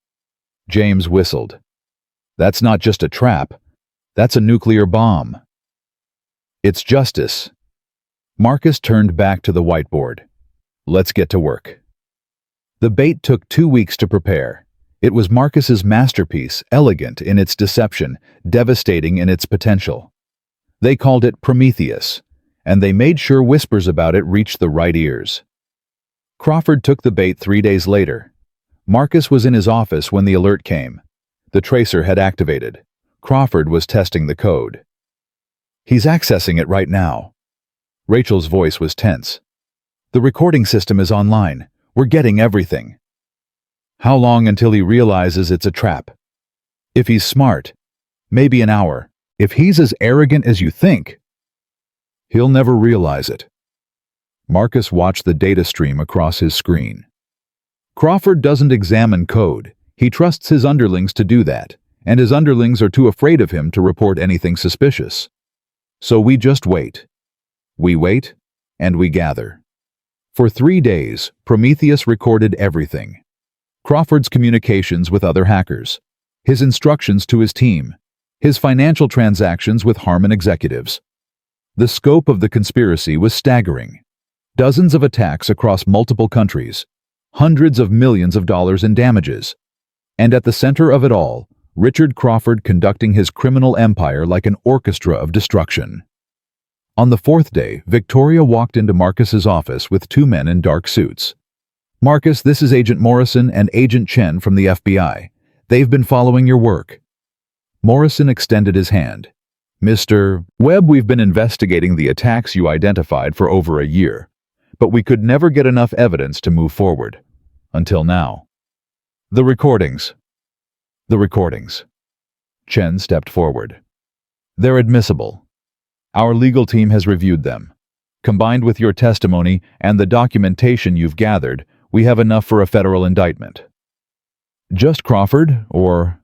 James whistled. That's not just a trap. That's a nuclear bomb. It's justice. Marcus turned back to the whiteboard. Let's get to work. The bait took 2 weeks to prepare. It was Marcus's masterpiece, elegant in its deception, devastating in its potential. They called it Prometheus, and they made sure whispers about it reached the right ears. Crawford took the bait 3 days later. Marcus was in his office when the alert came. The tracer had activated. Crawford was testing the code. He's accessing it right now. Rachel's voice was tense. The recording system is online. We're getting everything. How long until he realizes it's a trap? If he's smart, maybe an hour. If he's as arrogant as you think, he'll never realize it. Marcus watched the data stream across his screen. Crawford doesn't examine code. He trusts his underlings to do that, and his underlings are too afraid of him to report anything suspicious. So we just wait. We wait, and we gather. For 3 days, Prometheus recorded everything. Crawford's communications with other hackers, his instructions to his team, his financial transactions with Harmon executives. The scope of the conspiracy was staggering. Dozens of attacks across multiple countries, hundreds of millions of dollars in damages. And at the center of it all, Richard Crawford conducting his criminal empire like an orchestra of destruction. On the 4th day, Victoria walked into Marcus's office with 2 men in dark suits. Marcus, this is Agent Morrison and Agent Chen from the FBI. They've been following your work. Morrison extended his hand. Mr. Webb, we've been investigating the attacks you identified for over a year, but we could never get enough evidence to move forward. Until now. The recordings. The recordings. Chen stepped forward. They're admissible. Our legal team has reviewed them. Combined with your testimony and the documentation you've gathered, we have enough for a federal indictment. Just Crawford, or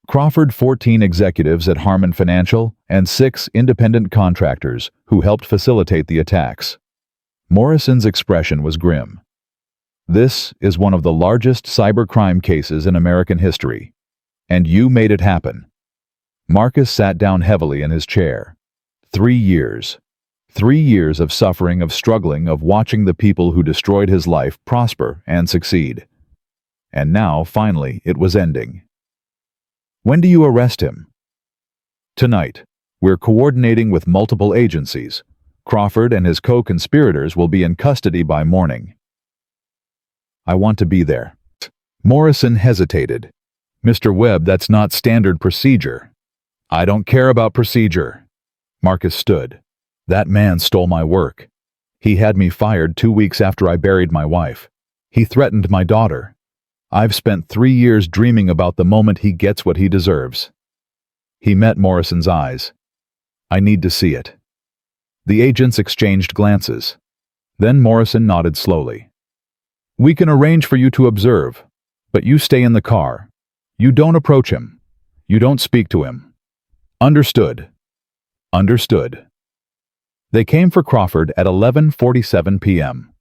Crawford? 14 executives at Harmon Financial and 6 independent contractors who helped facilitate the attacks. Morrison's expression was grim. This is one of the largest cybercrime cases in American history, and you made it happen. Marcus sat down heavily in his chair. 3 years. 3 years of suffering, of struggling, of watching the people who destroyed his life prosper and succeed. And now, finally, it was ending. When do you arrest him? Tonight. We're coordinating with multiple agencies. Crawford and his co-conspirators will be in custody by morning. I want to be there. Morrison hesitated. Mr. Webb, that's not standard procedure. I don't care about procedure. Marcus stood. That man stole my work. He had me fired 2 weeks after I buried my wife. He threatened my daughter. I've spent 3 years dreaming about the moment he gets what he deserves. He met Morrison's eyes. I need to see it. The agents exchanged glances. Then Morrison nodded slowly. We can arrange for you to observe, but you stay in the car. You don't approach him. You don't speak to him. Understood. Understood. They came for Crawford at 11:47 p.m.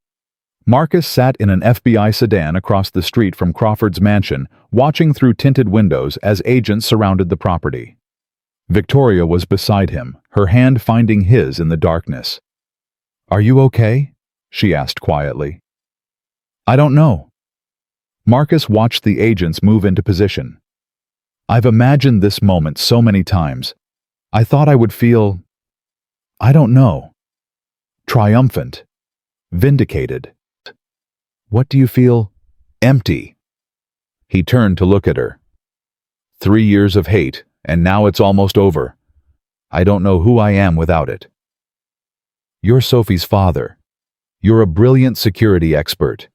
Marcus sat in an FBI sedan across the street from Crawford's mansion, watching through tinted windows as agents surrounded the property. Victoria was beside him, her hand finding his in the darkness. "Are you okay?" she asked quietly. "I don't know." Marcus watched the agents move into position. "I've imagined this moment so many times. I thought I would feel, I don't know, triumphant, vindicated. What do you feel?" "Empty." He turned to look at her. 3 years of hate, and now it's almost over. I don't know who I am without it." "You're Sophie's father. You're a brilliant security expert.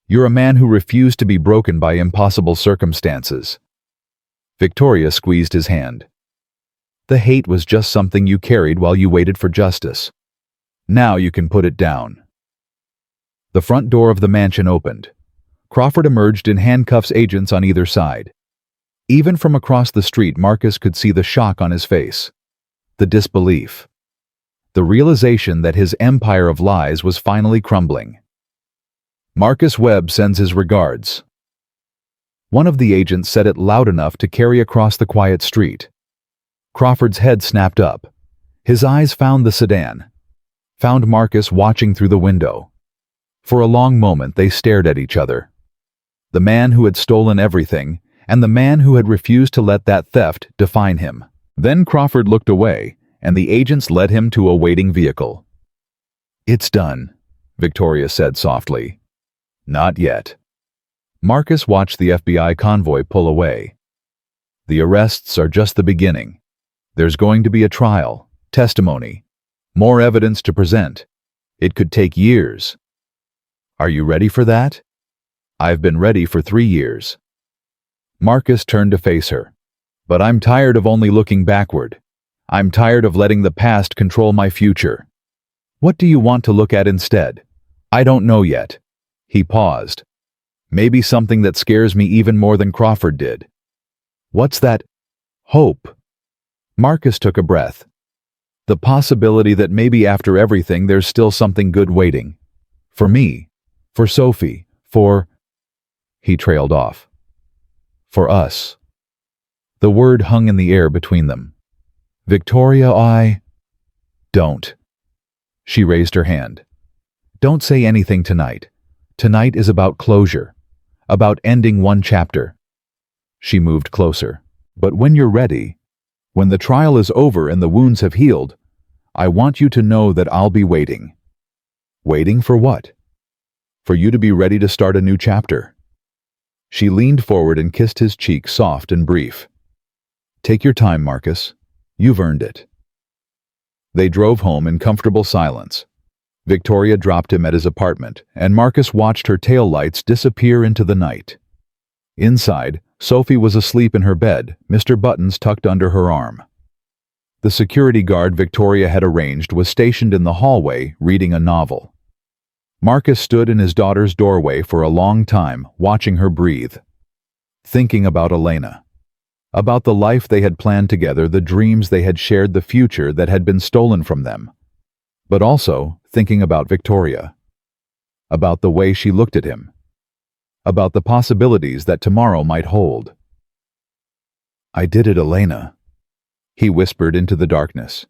You're a man who refused to be broken by impossible circumstances." Victoria squeezed his hand. "The hate was just something you carried while you waited for justice. Now you can put it down." The front door of the mansion opened. Crawford emerged in handcuffs, agents on either side. Even from across the street, Marcus could see the shock on his face, the disbelief, the realization that his empire of lies was finally crumbling. "Marcus Webb sends his regards." One of the agents said it loud enough to carry across the quiet street. Crawford's head snapped up. His eyes found the sedan, found Marcus watching through the window. For a long moment they stared at each other. The man who had stolen everything, and the man who had refused to let that theft define him. Then Crawford looked away, and the agents led him to a waiting vehicle. "It's done," Victoria said softly. "Not yet." Marcus watched the FBI convoy pull away. "The arrests are just the beginning. There's going to be a trial, testimony, more evidence to present. It could take years. Are you ready for that?" "I've been ready for 3 years." Marcus turned to face her. "But I'm tired of only looking backward. I'm tired of letting the past control my future. What do you want to look at instead?" "I don't know yet." He paused. "Maybe something that scares me even more than Crawford did." "What's that?" "Hope." Marcus took a breath. "The possibility that maybe after everything there's still something good waiting. For me, for Sophie, for—" He trailed off. "For us." The word hung in the air between them. "Victoria, Don't." She raised her hand. "Don't say anything tonight. Tonight is about closure, about ending one chapter." She moved closer. "But when you're ready, when the trial is over and the wounds have healed, I want you to know that I'll be waiting." "Waiting for what?" "For you to be ready to start a new chapter." She leaned forward and kissed his cheek, soft and brief. "Take your time, Marcus. You've earned it." They drove home in comfortable silence. Victoria dropped him at his apartment, and Marcus watched her taillights disappear into the night. Inside, Sophie was asleep in her bed, Mr. Buttons tucked under her arm. The security guard Victoria had arranged was stationed in the hallway, reading a novel. Marcus stood in his daughter's doorway for a long time, watching her breathe, thinking about Elena, about the life they had planned together, the dreams they had shared, the future that had been stolen from them, but also thinking about Victoria, about the way she looked at him, about the possibilities that tomorrow might hold. "I did it, Elena," he whispered into the darkness.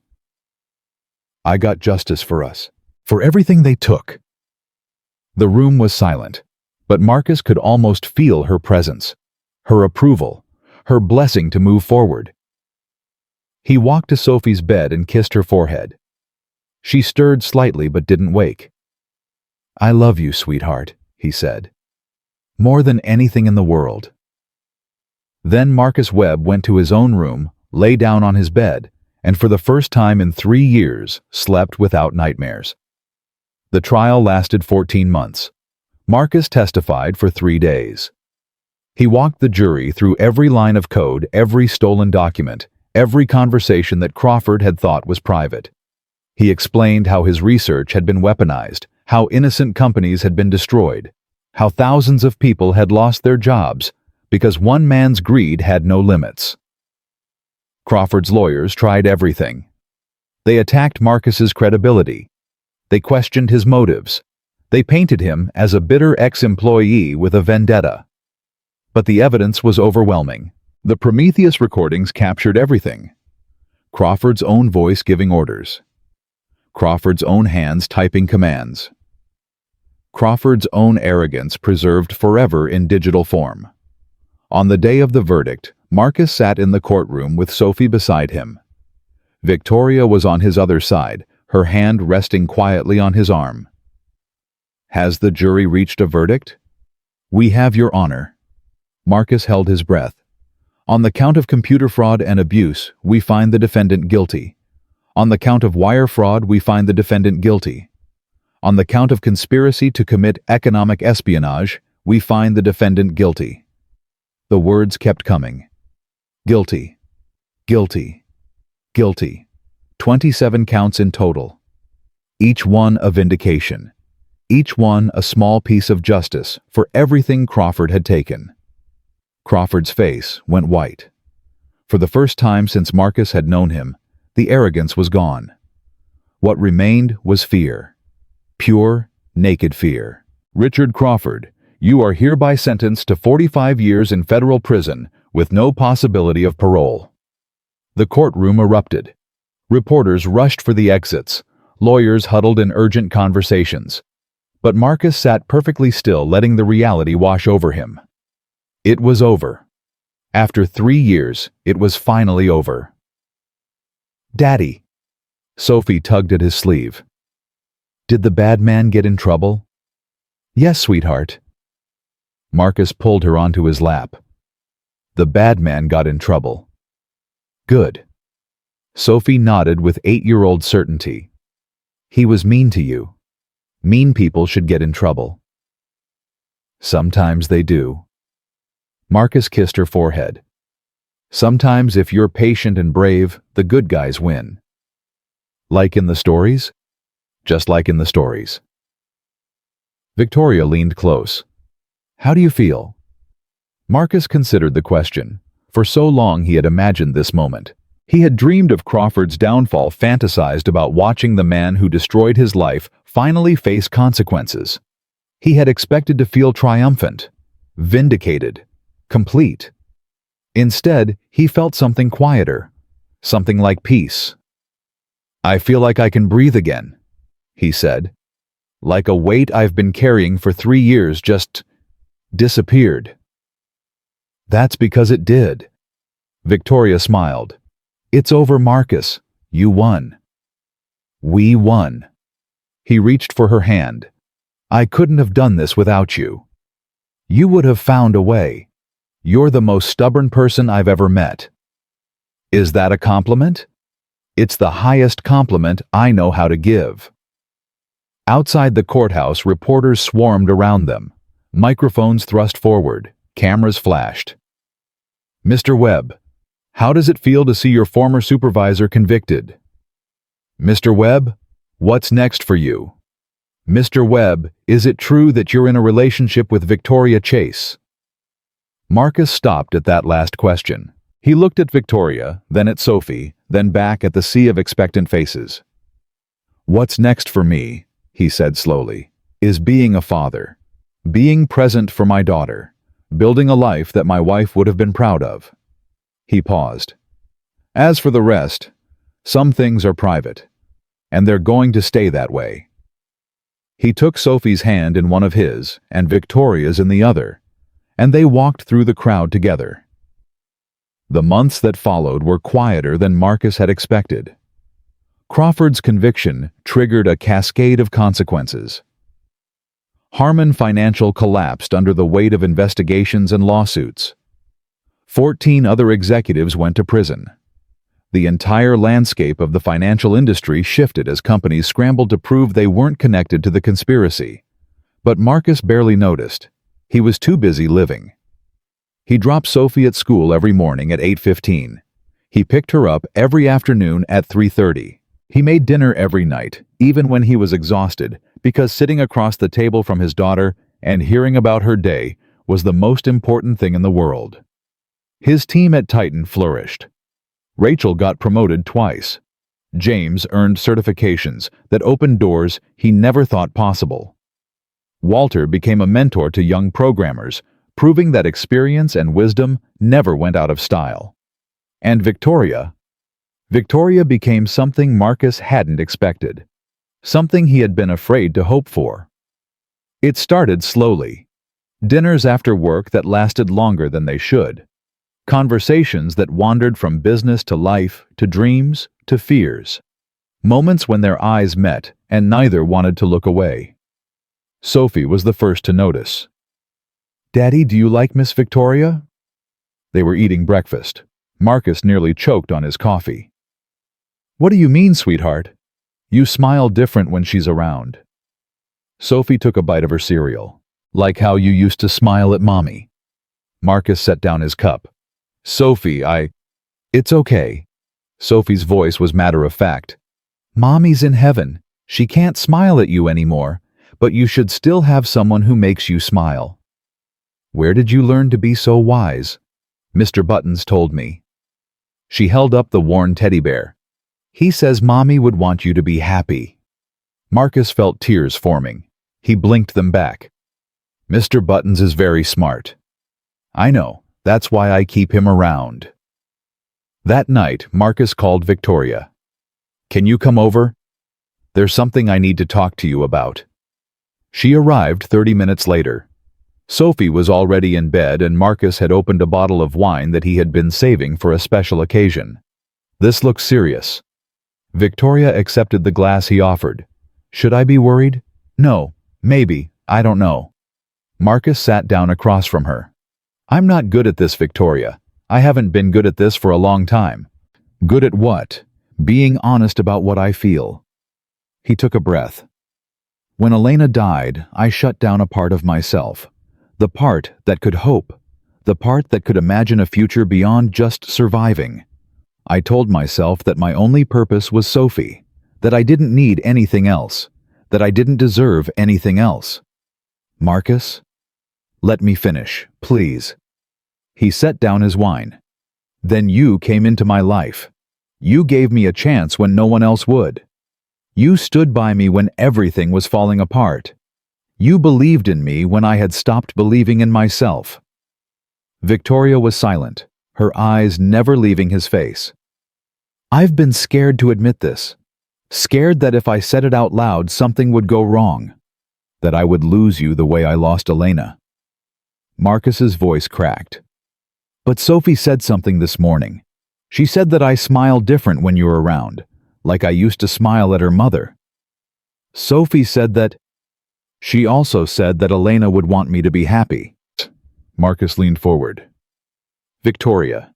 "I got justice for us, for everything they took." The room was silent, but Marcus could almost feel her presence, her approval, her blessing to move forward. He walked to Sophie's bed and kissed her forehead. She stirred slightly but didn't wake. "I love you, sweetheart," he said. "More than anything in the world." Then Marcus Webb went to his own room, lay down on his bed, and for the first time in 3 years, slept without nightmares. The trial lasted 14 months. Marcus testified for 3 days. He walked the jury through every line of code, every stolen document, every conversation that Crawford had thought was private. He explained how his research had been weaponized, how innocent companies had been destroyed, how thousands of people had lost their jobs because one man's greed had no limits. Crawford's lawyers tried everything. They attacked Marcus's credibility. They questioned his motives. They painted him as a bitter ex-employee with a vendetta. But the evidence was overwhelming. The Prometheus recordings captured everything. Crawford's own voice giving orders. Crawford's own hands typing commands. Crawford's own arrogance preserved forever in digital form. On the day of the verdict, Marcus sat in the courtroom with Sophie beside him. Victoria was on his other side, her hand resting quietly on his arm. "Has the jury reached a verdict?" "We have, Your Honor." Marcus held his breath. "On the count of computer fraud and abuse, we find the defendant guilty. On the count of wire fraud, we find the defendant guilty. On the count of conspiracy to commit economic espionage, we find the defendant guilty." The words kept coming. Guilty. Guilty. Guilty. 27 counts in total. Each one a vindication. Each one a small piece of justice for everything Crawford had taken. Crawford's face went white. For the first time since Marcus had known him, the arrogance was gone. What remained was fear. Pure, naked fear. "Richard Crawford, you are hereby sentenced to 45 years in federal prison with no possibility of parole." The courtroom erupted. Reporters rushed for the exits. Lawyers huddled in urgent conversations. But Marcus sat perfectly still, letting the reality wash over him. It was over. After 3 years, it was finally over. "Daddy." Sophie tugged at his sleeve. "Did the bad man get in trouble?" "Yes, sweetheart." Marcus pulled her onto his lap. "The bad man got in trouble." "Good." Sophie nodded with 8-year-old certainty. "He was mean to you. Mean people should get in trouble." "Sometimes they do." Marcus kissed her forehead. "Sometimes if you're patient and brave, the good guys win." "Like in the stories?" "Just like in the stories." Victoria leaned close. "How do you feel?" Marcus considered the question. For so long he had imagined this moment. He had dreamed of Crawford's downfall, fantasized about watching the man who destroyed his life finally face consequences. He had expected to feel triumphant, vindicated, complete. Instead, he felt something quieter, something like peace. "I feel like I can breathe again," he said. "Like a weight I've been carrying for 3 years just disappeared." "That's because it did." Victoria smiled. "It's over, Marcus. You won." "We won." He reached for her hand. "I couldn't have done this without you. You would have found a way. You're the most stubborn person I've ever met." "Is that a compliment?" "It's the highest compliment I know how to give." Outside the courthouse, reporters swarmed around them. Microphones thrust forward. Cameras flashed. "Mr. Webb, how does it feel to see your former supervisor convicted?" "Mr. Webb, what's next for you?" "Mr. Webb, is it true that you're in a relationship with Victoria Chase?" Marcus stopped at that last question. He looked at Victoria, then at Sophie, then back at the sea of expectant faces. "What's next for me," he said slowly, "is being a father. Being present for my daughter. Building a life that my wife would have been proud of." He paused. "As for the rest, some things are private, and they're going to stay that way." He took Sophie's hand in one of his and Victoria's in the other, and they walked through the crowd together. The months that followed were quieter than Marcus had expected. Crawford's conviction triggered a cascade of consequences. Harmon Financial collapsed under the weight of investigations and lawsuits. 14 other executives went to prison. The entire landscape of the financial industry shifted as companies scrambled to prove they weren't connected to the conspiracy. But Marcus barely noticed. He was too busy living. He dropped Sophie at school every morning at 8:15. He picked her up every afternoon at 3:30. He made dinner every night, even when he was exhausted, because sitting across the table from his daughter and hearing about her day was the most important thing in the world. His team at Titan flourished. Rachel got promoted twice. James earned certifications that opened doors he never thought possible. Walter became a mentor to young programmers, proving that experience and wisdom never went out of style. And Victoria, Victoria became something Marcus hadn't expected, something he had been afraid to hope for. It started slowly. Dinners after work that lasted longer than they should. Conversations that wandered from business to life, to dreams, to fears. Moments when their eyes met and neither wanted to look away. Sophie was the first to notice. "Daddy, do you like Miss Victoria?" They were eating breakfast. Marcus nearly choked on his coffee. "What do you mean, sweetheart? You smile different when she's around." Sophie took a bite of her cereal. "Like how you used to smile at Mommy." Marcus set down his cup. "Sophie, It's okay." Sophie's voice was matter-of-fact. "Mommy's in heaven. She can't smile at you anymore, but you should still have someone who makes you smile." "Where did you learn to be so wise?" "Mr. Buttons told me." She held up the worn teddy bear. "He says Mommy would want you to be happy." Marcus felt tears forming. He blinked them back. "Mr. Buttons is very smart." "I know. That's why I keep him around." That night, Marcus called Victoria. "Can you come over? There's something I need to talk to you about." She arrived 30 minutes later. Sophie was already in bed and Marcus had opened a bottle of wine that he had been saving for a special occasion. "This looks serious." Victoria accepted the glass he offered. "Should I be worried?" "No, maybe, I don't know." Marcus sat down across from her. "I'm not good at this, Victoria. I haven't been good at this for a long time." "Good at what?" "Being honest about what I feel." He took a breath. "When Elena died, I shut down a part of myself. The part that could hope. The part that could imagine a future beyond just surviving. I told myself that my only purpose was Sophie, that I didn't need anything else, that I didn't deserve anything else." "Marcus? Let me finish, please." He set down his wine. "Then you came into my life. You gave me a chance when no one else would. You stood by me when everything was falling apart. You believed in me when I had stopped believing in myself." Victoria was silent, her eyes never leaving his face. "I've been scared to admit this. Scared that if I said it out loud, something would go wrong. That I would lose you the way I lost Elena." Marcus's voice cracked. "But Sophie said something this morning. She said that I smile different when you're around, like I used to smile at her mother. Sophie said that... She also said that Elena would want me to be happy." Marcus leaned forward. "Victoria,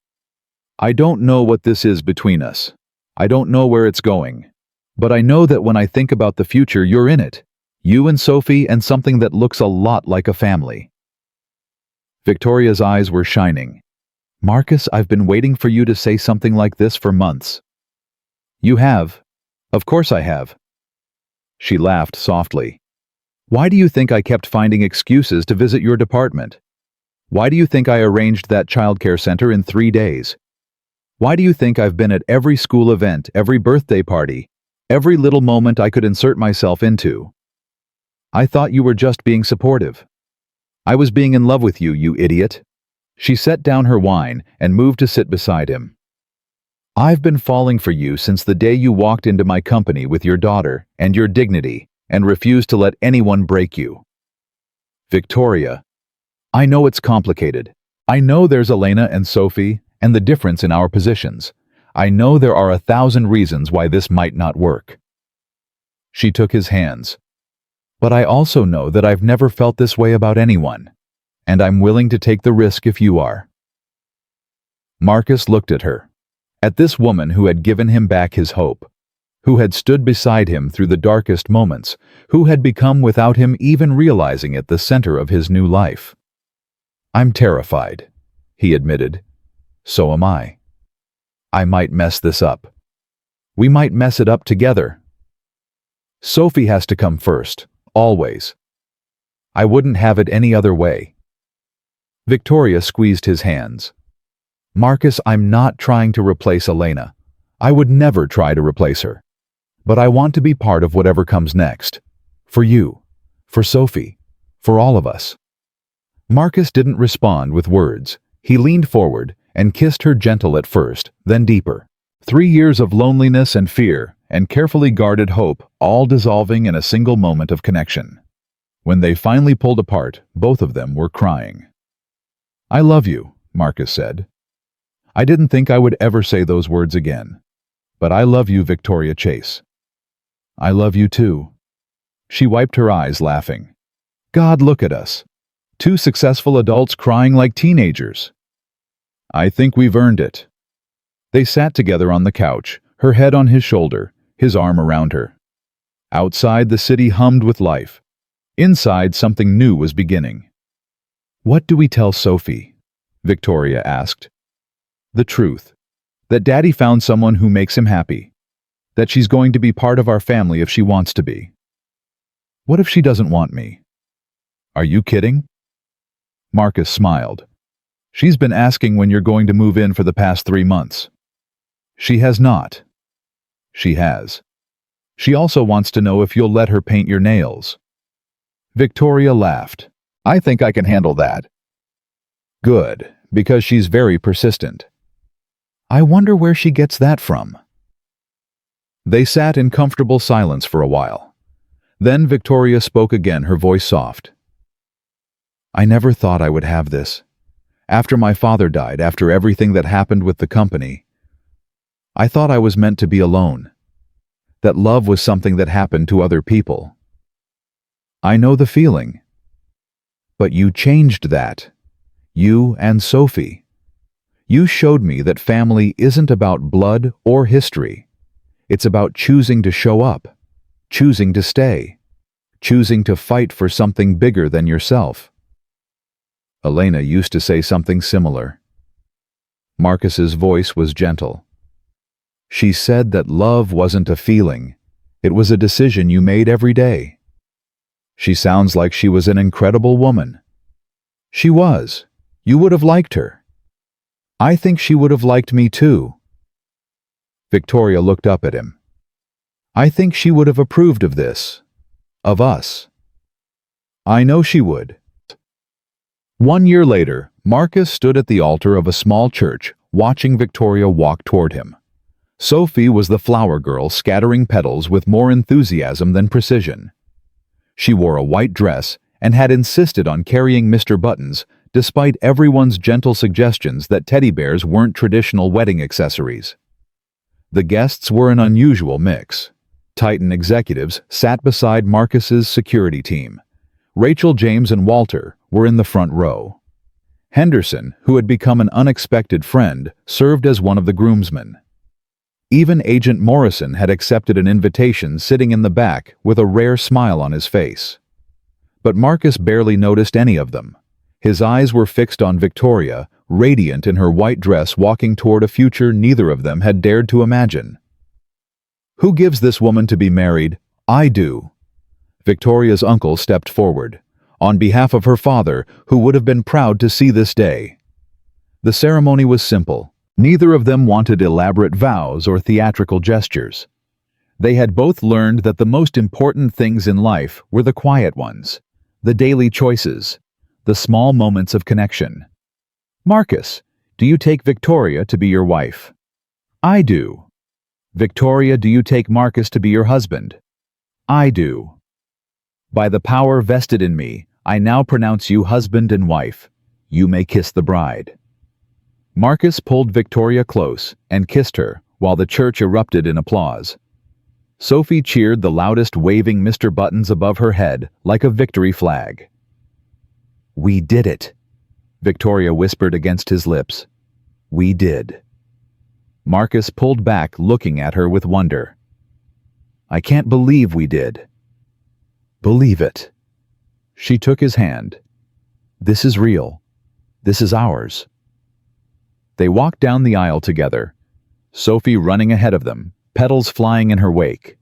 I don't know what this is between us. I don't know where it's going. But I know that when I think about the future, you're in it. You and Sophie and something that looks a lot like a family." Victoria's eyes were shining. "Marcus, I've been waiting for you to say something like this for months." "You have. Of course I have." She laughed softly. "Why do you think I kept finding excuses to visit your department? Why do you think I arranged that childcare center in 3 days? Why do you think I've been at every school event, every birthday party, every little moment I could insert myself into? I thought you were just being supportive. I was being in love with you, you idiot." She set down her wine and moved to sit beside him. "I've been falling for you since the day you walked into my company with your daughter and your dignity and refused to let anyone break you." "Victoria, I know it's complicated. I know there's Elena and Sophie and the difference in our positions. I know there are 1,000 reasons why this might not work." She took his hands. "But I also know that I've never felt this way about anyone. And I'm willing to take the risk if you are." Marcus looked at her, at this woman who had given him back his hope, who had stood beside him through the darkest moments, who had become, without him even realizing it, the center of his new life. "I'm terrified," he admitted. "So am I. I might mess this up. We might mess it up together. Sophie has to come first, always. I wouldn't have it any other way." Victoria squeezed his hands. "Marcus, I'm not trying to replace Elena. I would never try to replace her. But I want to be part of whatever comes next. For you, for Sophie, for all of us." Marcus didn't respond with words. He leaned forward and kissed her gentle at first, then deeper. 3 years of loneliness and fear, and carefully guarded hope, all dissolving in a single moment of connection. When they finally pulled apart, both of them were crying. "I love you," Marcus said. "I didn't think I would ever say those words again. But I love you, Victoria Chase." "I love you too." She wiped her eyes, laughing. "God, look at us. 2 successful adults crying like teenagers." "I think we've earned it." They sat together on the couch, her head on his shoulder, his arm around her. Outside, the city hummed with life. Inside, something new was beginning. "What do we tell Sophie?" Victoria asked. "The truth. That Daddy found someone who makes him happy. That she's going to be part of our family if she wants to be." "What if she doesn't want me?" "Are you kidding?" Marcus smiled. "She's been asking when you're going to move in for the past 3 months." "She has not." "She has. She also wants to know if you'll let her paint your nails." Victoria laughed. "I think I can handle that." "Good, because she's very persistent." "I wonder where she gets that from." They sat in comfortable silence for a while. Then Victoria spoke again, her voice soft. "I never thought I would have this. After my father died, after everything that happened with the company, I thought I was meant to be alone. That love was something that happened to other people. I know the feeling. But you changed that. You and Sophie. You showed me that family isn't about blood or history. It's about choosing to show up, choosing to stay, choosing to fight for something bigger than yourself." Elena used to say something similar. Marcus's voice was gentle. "She said that love wasn't a feeling. It was a decision you made every day." "She sounds like she was an incredible woman." "She was. You would have liked her." "I think she would have liked me too." Victoria looked up at him. "I think she would have approved of this. Of us." "I know she would." 1 year later, Marcus stood at the altar of a small church, watching Victoria walk toward him. Sophie was the flower girl, scattering petals with more enthusiasm than precision. She wore a white dress and had insisted on carrying Mr. Buttons, despite everyone's gentle suggestions that teddy bears weren't traditional wedding accessories. The guests were an unusual mix. Titan executives sat beside Marcus's security team. Rachel, James, and Walter were in the front row. Henderson, who had become an unexpected friend, served as one of the groomsmen. Even Agent Morrison had accepted an invitation, sitting in the back with a rare smile on his face. But Marcus barely noticed any of them. His eyes were fixed on Victoria, radiant in her white dress, walking toward a future neither of them had dared to imagine. "Who gives this woman to be married?" "I do." Victoria's uncle stepped forward, on behalf of her father, who would have been proud to see this day. The ceremony was simple. Neither of them wanted elaborate vows or theatrical gestures. They had both learned that the most important things in life were the quiet ones, the daily choices, the small moments of connection. "Marcus, do you take Victoria to be your wife?" "I do." "Victoria, do you take Marcus to be your husband?" "I do." "By the power vested in me, I now pronounce you husband and wife. You may kiss the bride." Marcus pulled Victoria close and kissed her while the church erupted in applause. Sophie cheered the loudest, waving Mr. Buttons above her head like a victory flag. "We did it," Victoria whispered against his lips. "We did." Marcus pulled back, looking at her with wonder. "I can't believe we did." "Believe it." She took his hand. "This is real. This is ours." They walked down the aisle together, Sophie running ahead of them, petals flying in her wake.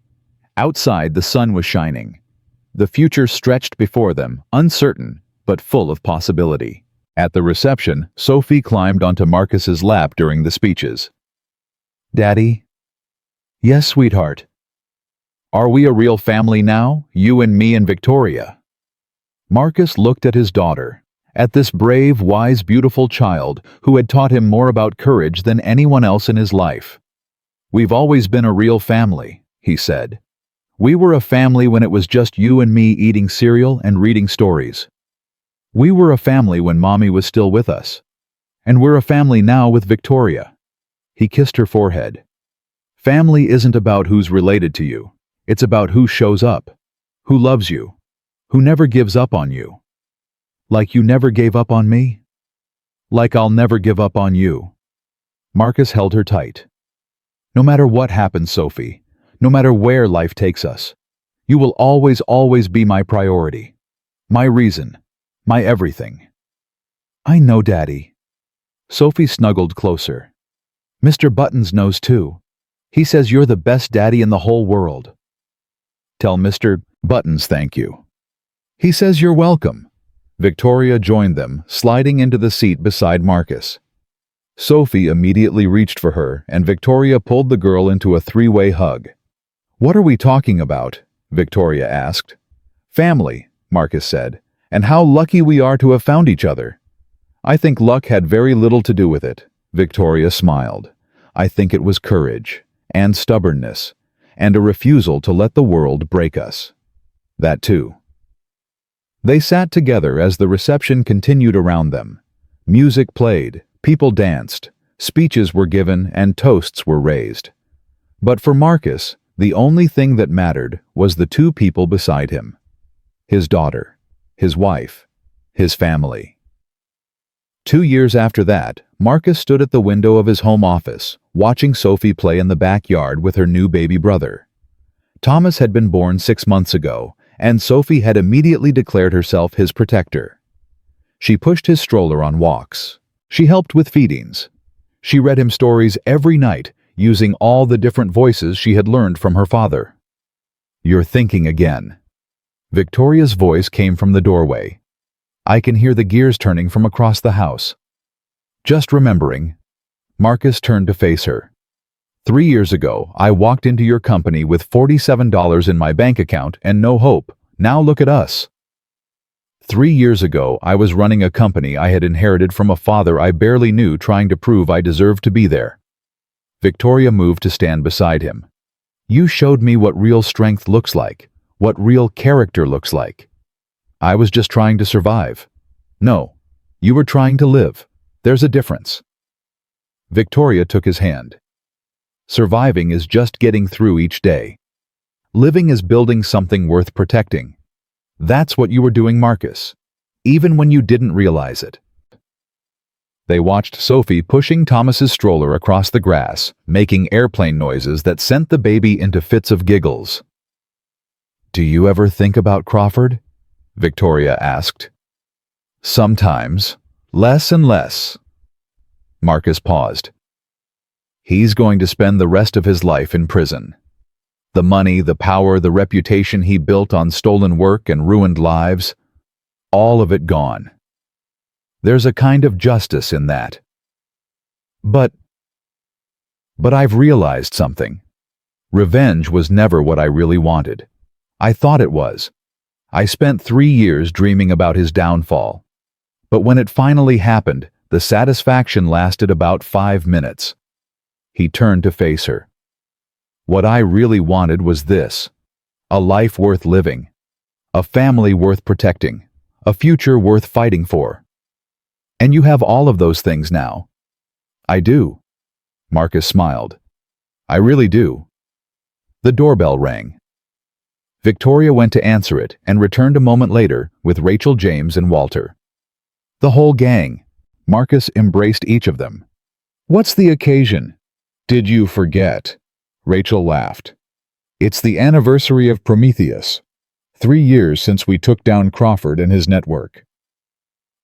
Outside, the sun was shining. The future stretched before them, uncertain, but full of possibility. At the reception, Sophie climbed onto Marcus's lap during the speeches. "Daddy?" "Yes, sweetheart." "Are we a real family now, you and me and Victoria?" Marcus looked at his daughter, at this brave, wise, beautiful child who had taught him more about courage than anyone else in his life. "We've always been a real family," he said. "We were a family when it was just you and me eating cereal and reading stories. We were a family when Mommy was still with us. And we're a family now with Victoria." He kissed her forehead. "Family isn't about who's related to you. It's about who shows up, who loves you, who never gives up on you. Like you never gave up on me? Like I'll never give up on you." Marcus held her tight. "No matter what happens, Sophie, no matter where life takes us, you will always, always be my priority. My reason. My everything." "I know, Daddy." Sophie snuggled closer. "Mr. Buttons knows too. He says you're the best daddy in the whole world." "Tell Mr. Buttons thank you." "He says you're welcome." Victoria joined them, sliding into the seat beside Marcus. Sophie immediately reached for her, and Victoria pulled the girl into a three-way hug. "What are we talking about?" Victoria asked. "Family," Marcus said, "and how lucky we are to have found each other." "I think luck had very little to do with it," Victoria smiled. "I think it was courage, and stubbornness, and a refusal to let the world break us. That too." They sat together as the reception continued around them. Music played, people danced, speeches were given, and toasts were raised. But for Marcus, the only thing that mattered was the two people beside him. His daughter, his wife, his family. 2 years after that, Marcus stood at the window of his home office, watching Sophie play in the backyard with her new baby brother. Thomas had been born 6 months ago, and Sophie had immediately declared herself his protector. She pushed his stroller on walks. She helped with feedings. She read him stories every night, using all the different voices she had learned from her father. "You're thinking again." Victoria's voice came from the doorway. "I can hear the gears turning from across the house." "Just remembering." Marcus turned to face her. 3 years ago, I walked into your company with $47 in my bank account and no hope. Now look at us." 3 years ago, I was running a company I had inherited from a father I barely knew, trying to prove I deserved to be there. Victoria moved to stand beside him. "You showed me what real strength looks like, what real character looks like. I was just trying to survive. No, you were trying to live. There's a difference." Victoria took his hand. "Surviving is just getting through each day. Living is building something worth protecting. That's what you were doing, Marcus, even when you didn't realize it." They watched Sophie pushing Thomas's stroller across the grass, making airplane noises that sent the baby into fits of giggles. "Do you ever think about Crawford?" Victoria asked. "Sometimes. Less and less." Marcus paused. "He's going to spend the rest of his life in prison. The money, the power, the reputation he built on stolen work and ruined lives, all of it gone. There's a kind of justice in that. But I've realized something. Revenge was never what I really wanted. I thought it was. I spent 3 years dreaming about his downfall. But when it finally happened, the satisfaction lasted about 5 minutes. He turned to face her. What I really wanted was this: a life worth living, a family worth protecting, a future worth fighting for. And you have all of those things now." "I do." Marcus smiled. "I really do." The doorbell rang. Victoria went to answer it and returned a moment later with Rachel, James, and Walter. The whole gang. Marcus embraced each of them. "What's the occasion?" "Did you forget?" Rachel laughed. "It's the anniversary of Prometheus. 3 years since we took down Crawford and his network."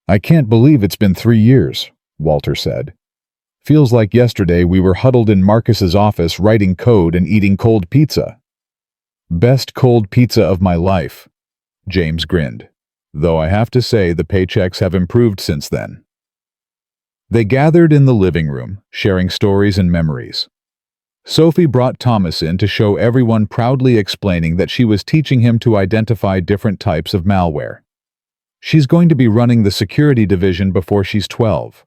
"I can't believe it's been 3 years," Walter said. "Feels like yesterday we were huddled in Marcus's office writing code and eating cold pizza." "Best cold pizza of my life," James grinned, "though I have to say the paychecks have improved since then." They gathered in the living room, sharing stories and memories. Sophie brought Thomas in to show everyone, proudly explaining that she was teaching him to identify different types of malware. "She's going to be running the security division before she's 12.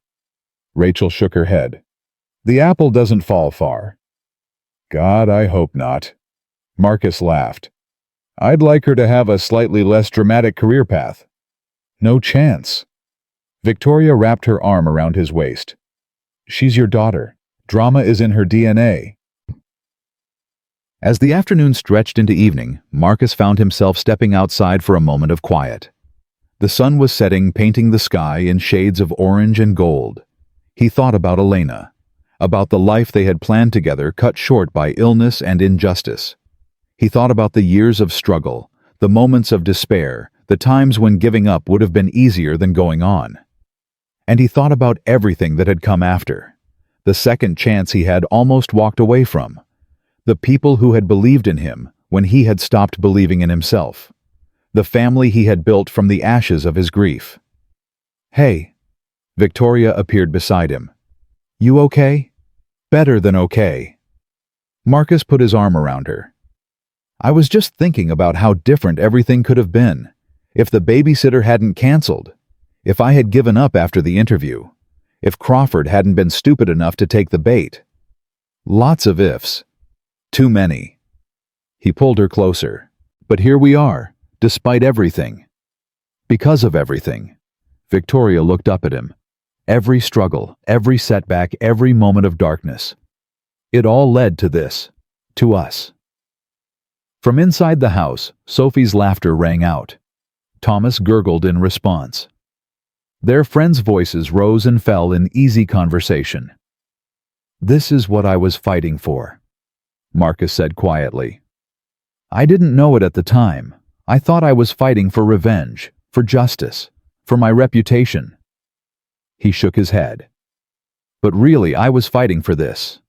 Rachel shook her head. "The apple doesn't fall far." God, I hope not. Marcus laughed. I'd like her to have a slightly less dramatic career path. No chance. Victoria wrapped her arm around his waist. She's your daughter. Drama is in her DNA. As the afternoon stretched into evening, Marcus found himself stepping outside for a moment of quiet. The sun was setting, painting the sky in shades of orange and gold. He thought about Elena, about the life they had planned together cut short by illness and injustice. He thought about the years of struggle, the moments of despair, the times when giving up would have been easier than going on. And he thought about everything that had come after. The second chance he had almost walked away from. The people who had believed in him when he had stopped believing in himself. The family he had built from the ashes of his grief. Hey. Victoria appeared beside him. You okay? Better than okay. Marcus put his arm around her. I was just thinking about how different everything could have been if the babysitter hadn't canceled, if I had given up after the interview, if Crawford hadn't been stupid enough to take the bait. Lots of ifs. Too many. He pulled her closer. But here we are, despite everything. Because of everything. Victoria looked up at him. Every struggle, every setback, every moment of darkness. It all led to this. To us. From inside the house, Sophie's laughter rang out. Thomas gurgled in response. Their friends' voices rose and fell in easy conversation. This is what I was fighting for, Marcus said quietly. I didn't know it at the time. I thought I was fighting for revenge, for justice, for my reputation. He shook his head. But really, I was fighting for this.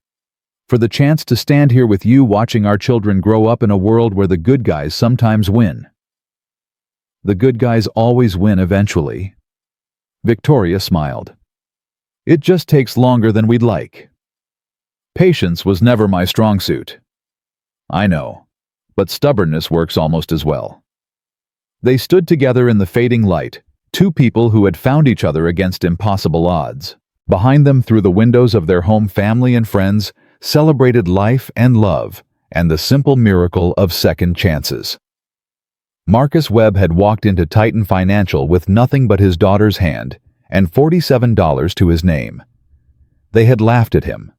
For the chance to stand here with you watching our children grow up in a world where the good guys sometimes win. The good guys always win eventually. Victoria smiled. It just takes longer than we'd like. Patience was never my strong suit. I know, but stubbornness works almost as well. They stood together in the fading light, two people who had found each other against impossible odds. Behind them, through the windows of their home, family and friends celebrated life and love and the simple miracle of second chances. Marcus Webb had walked into Titan Financial with nothing but his daughter's hand and $47 to his name. They had laughed at him.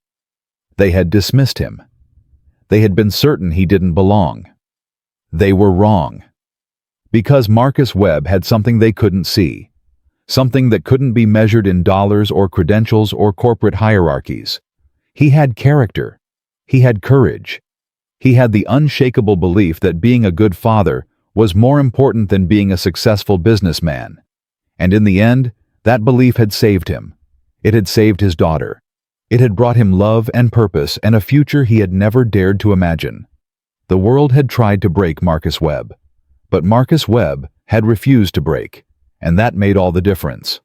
They had dismissed him. They had been certain he didn't belong. They were wrong. Because Marcus Webb had something they couldn't see, something that couldn't be measured in dollars or credentials or corporate hierarchies. He had character. He had courage. He had the unshakable belief that being a good father was more important than being a successful businessman. And in the end, that belief had saved him. It had saved his daughter. It had brought him love and purpose and a future he had never dared to imagine. The world had tried to break Marcus Webb, but Marcus Webb had refused to break, and that made all the difference.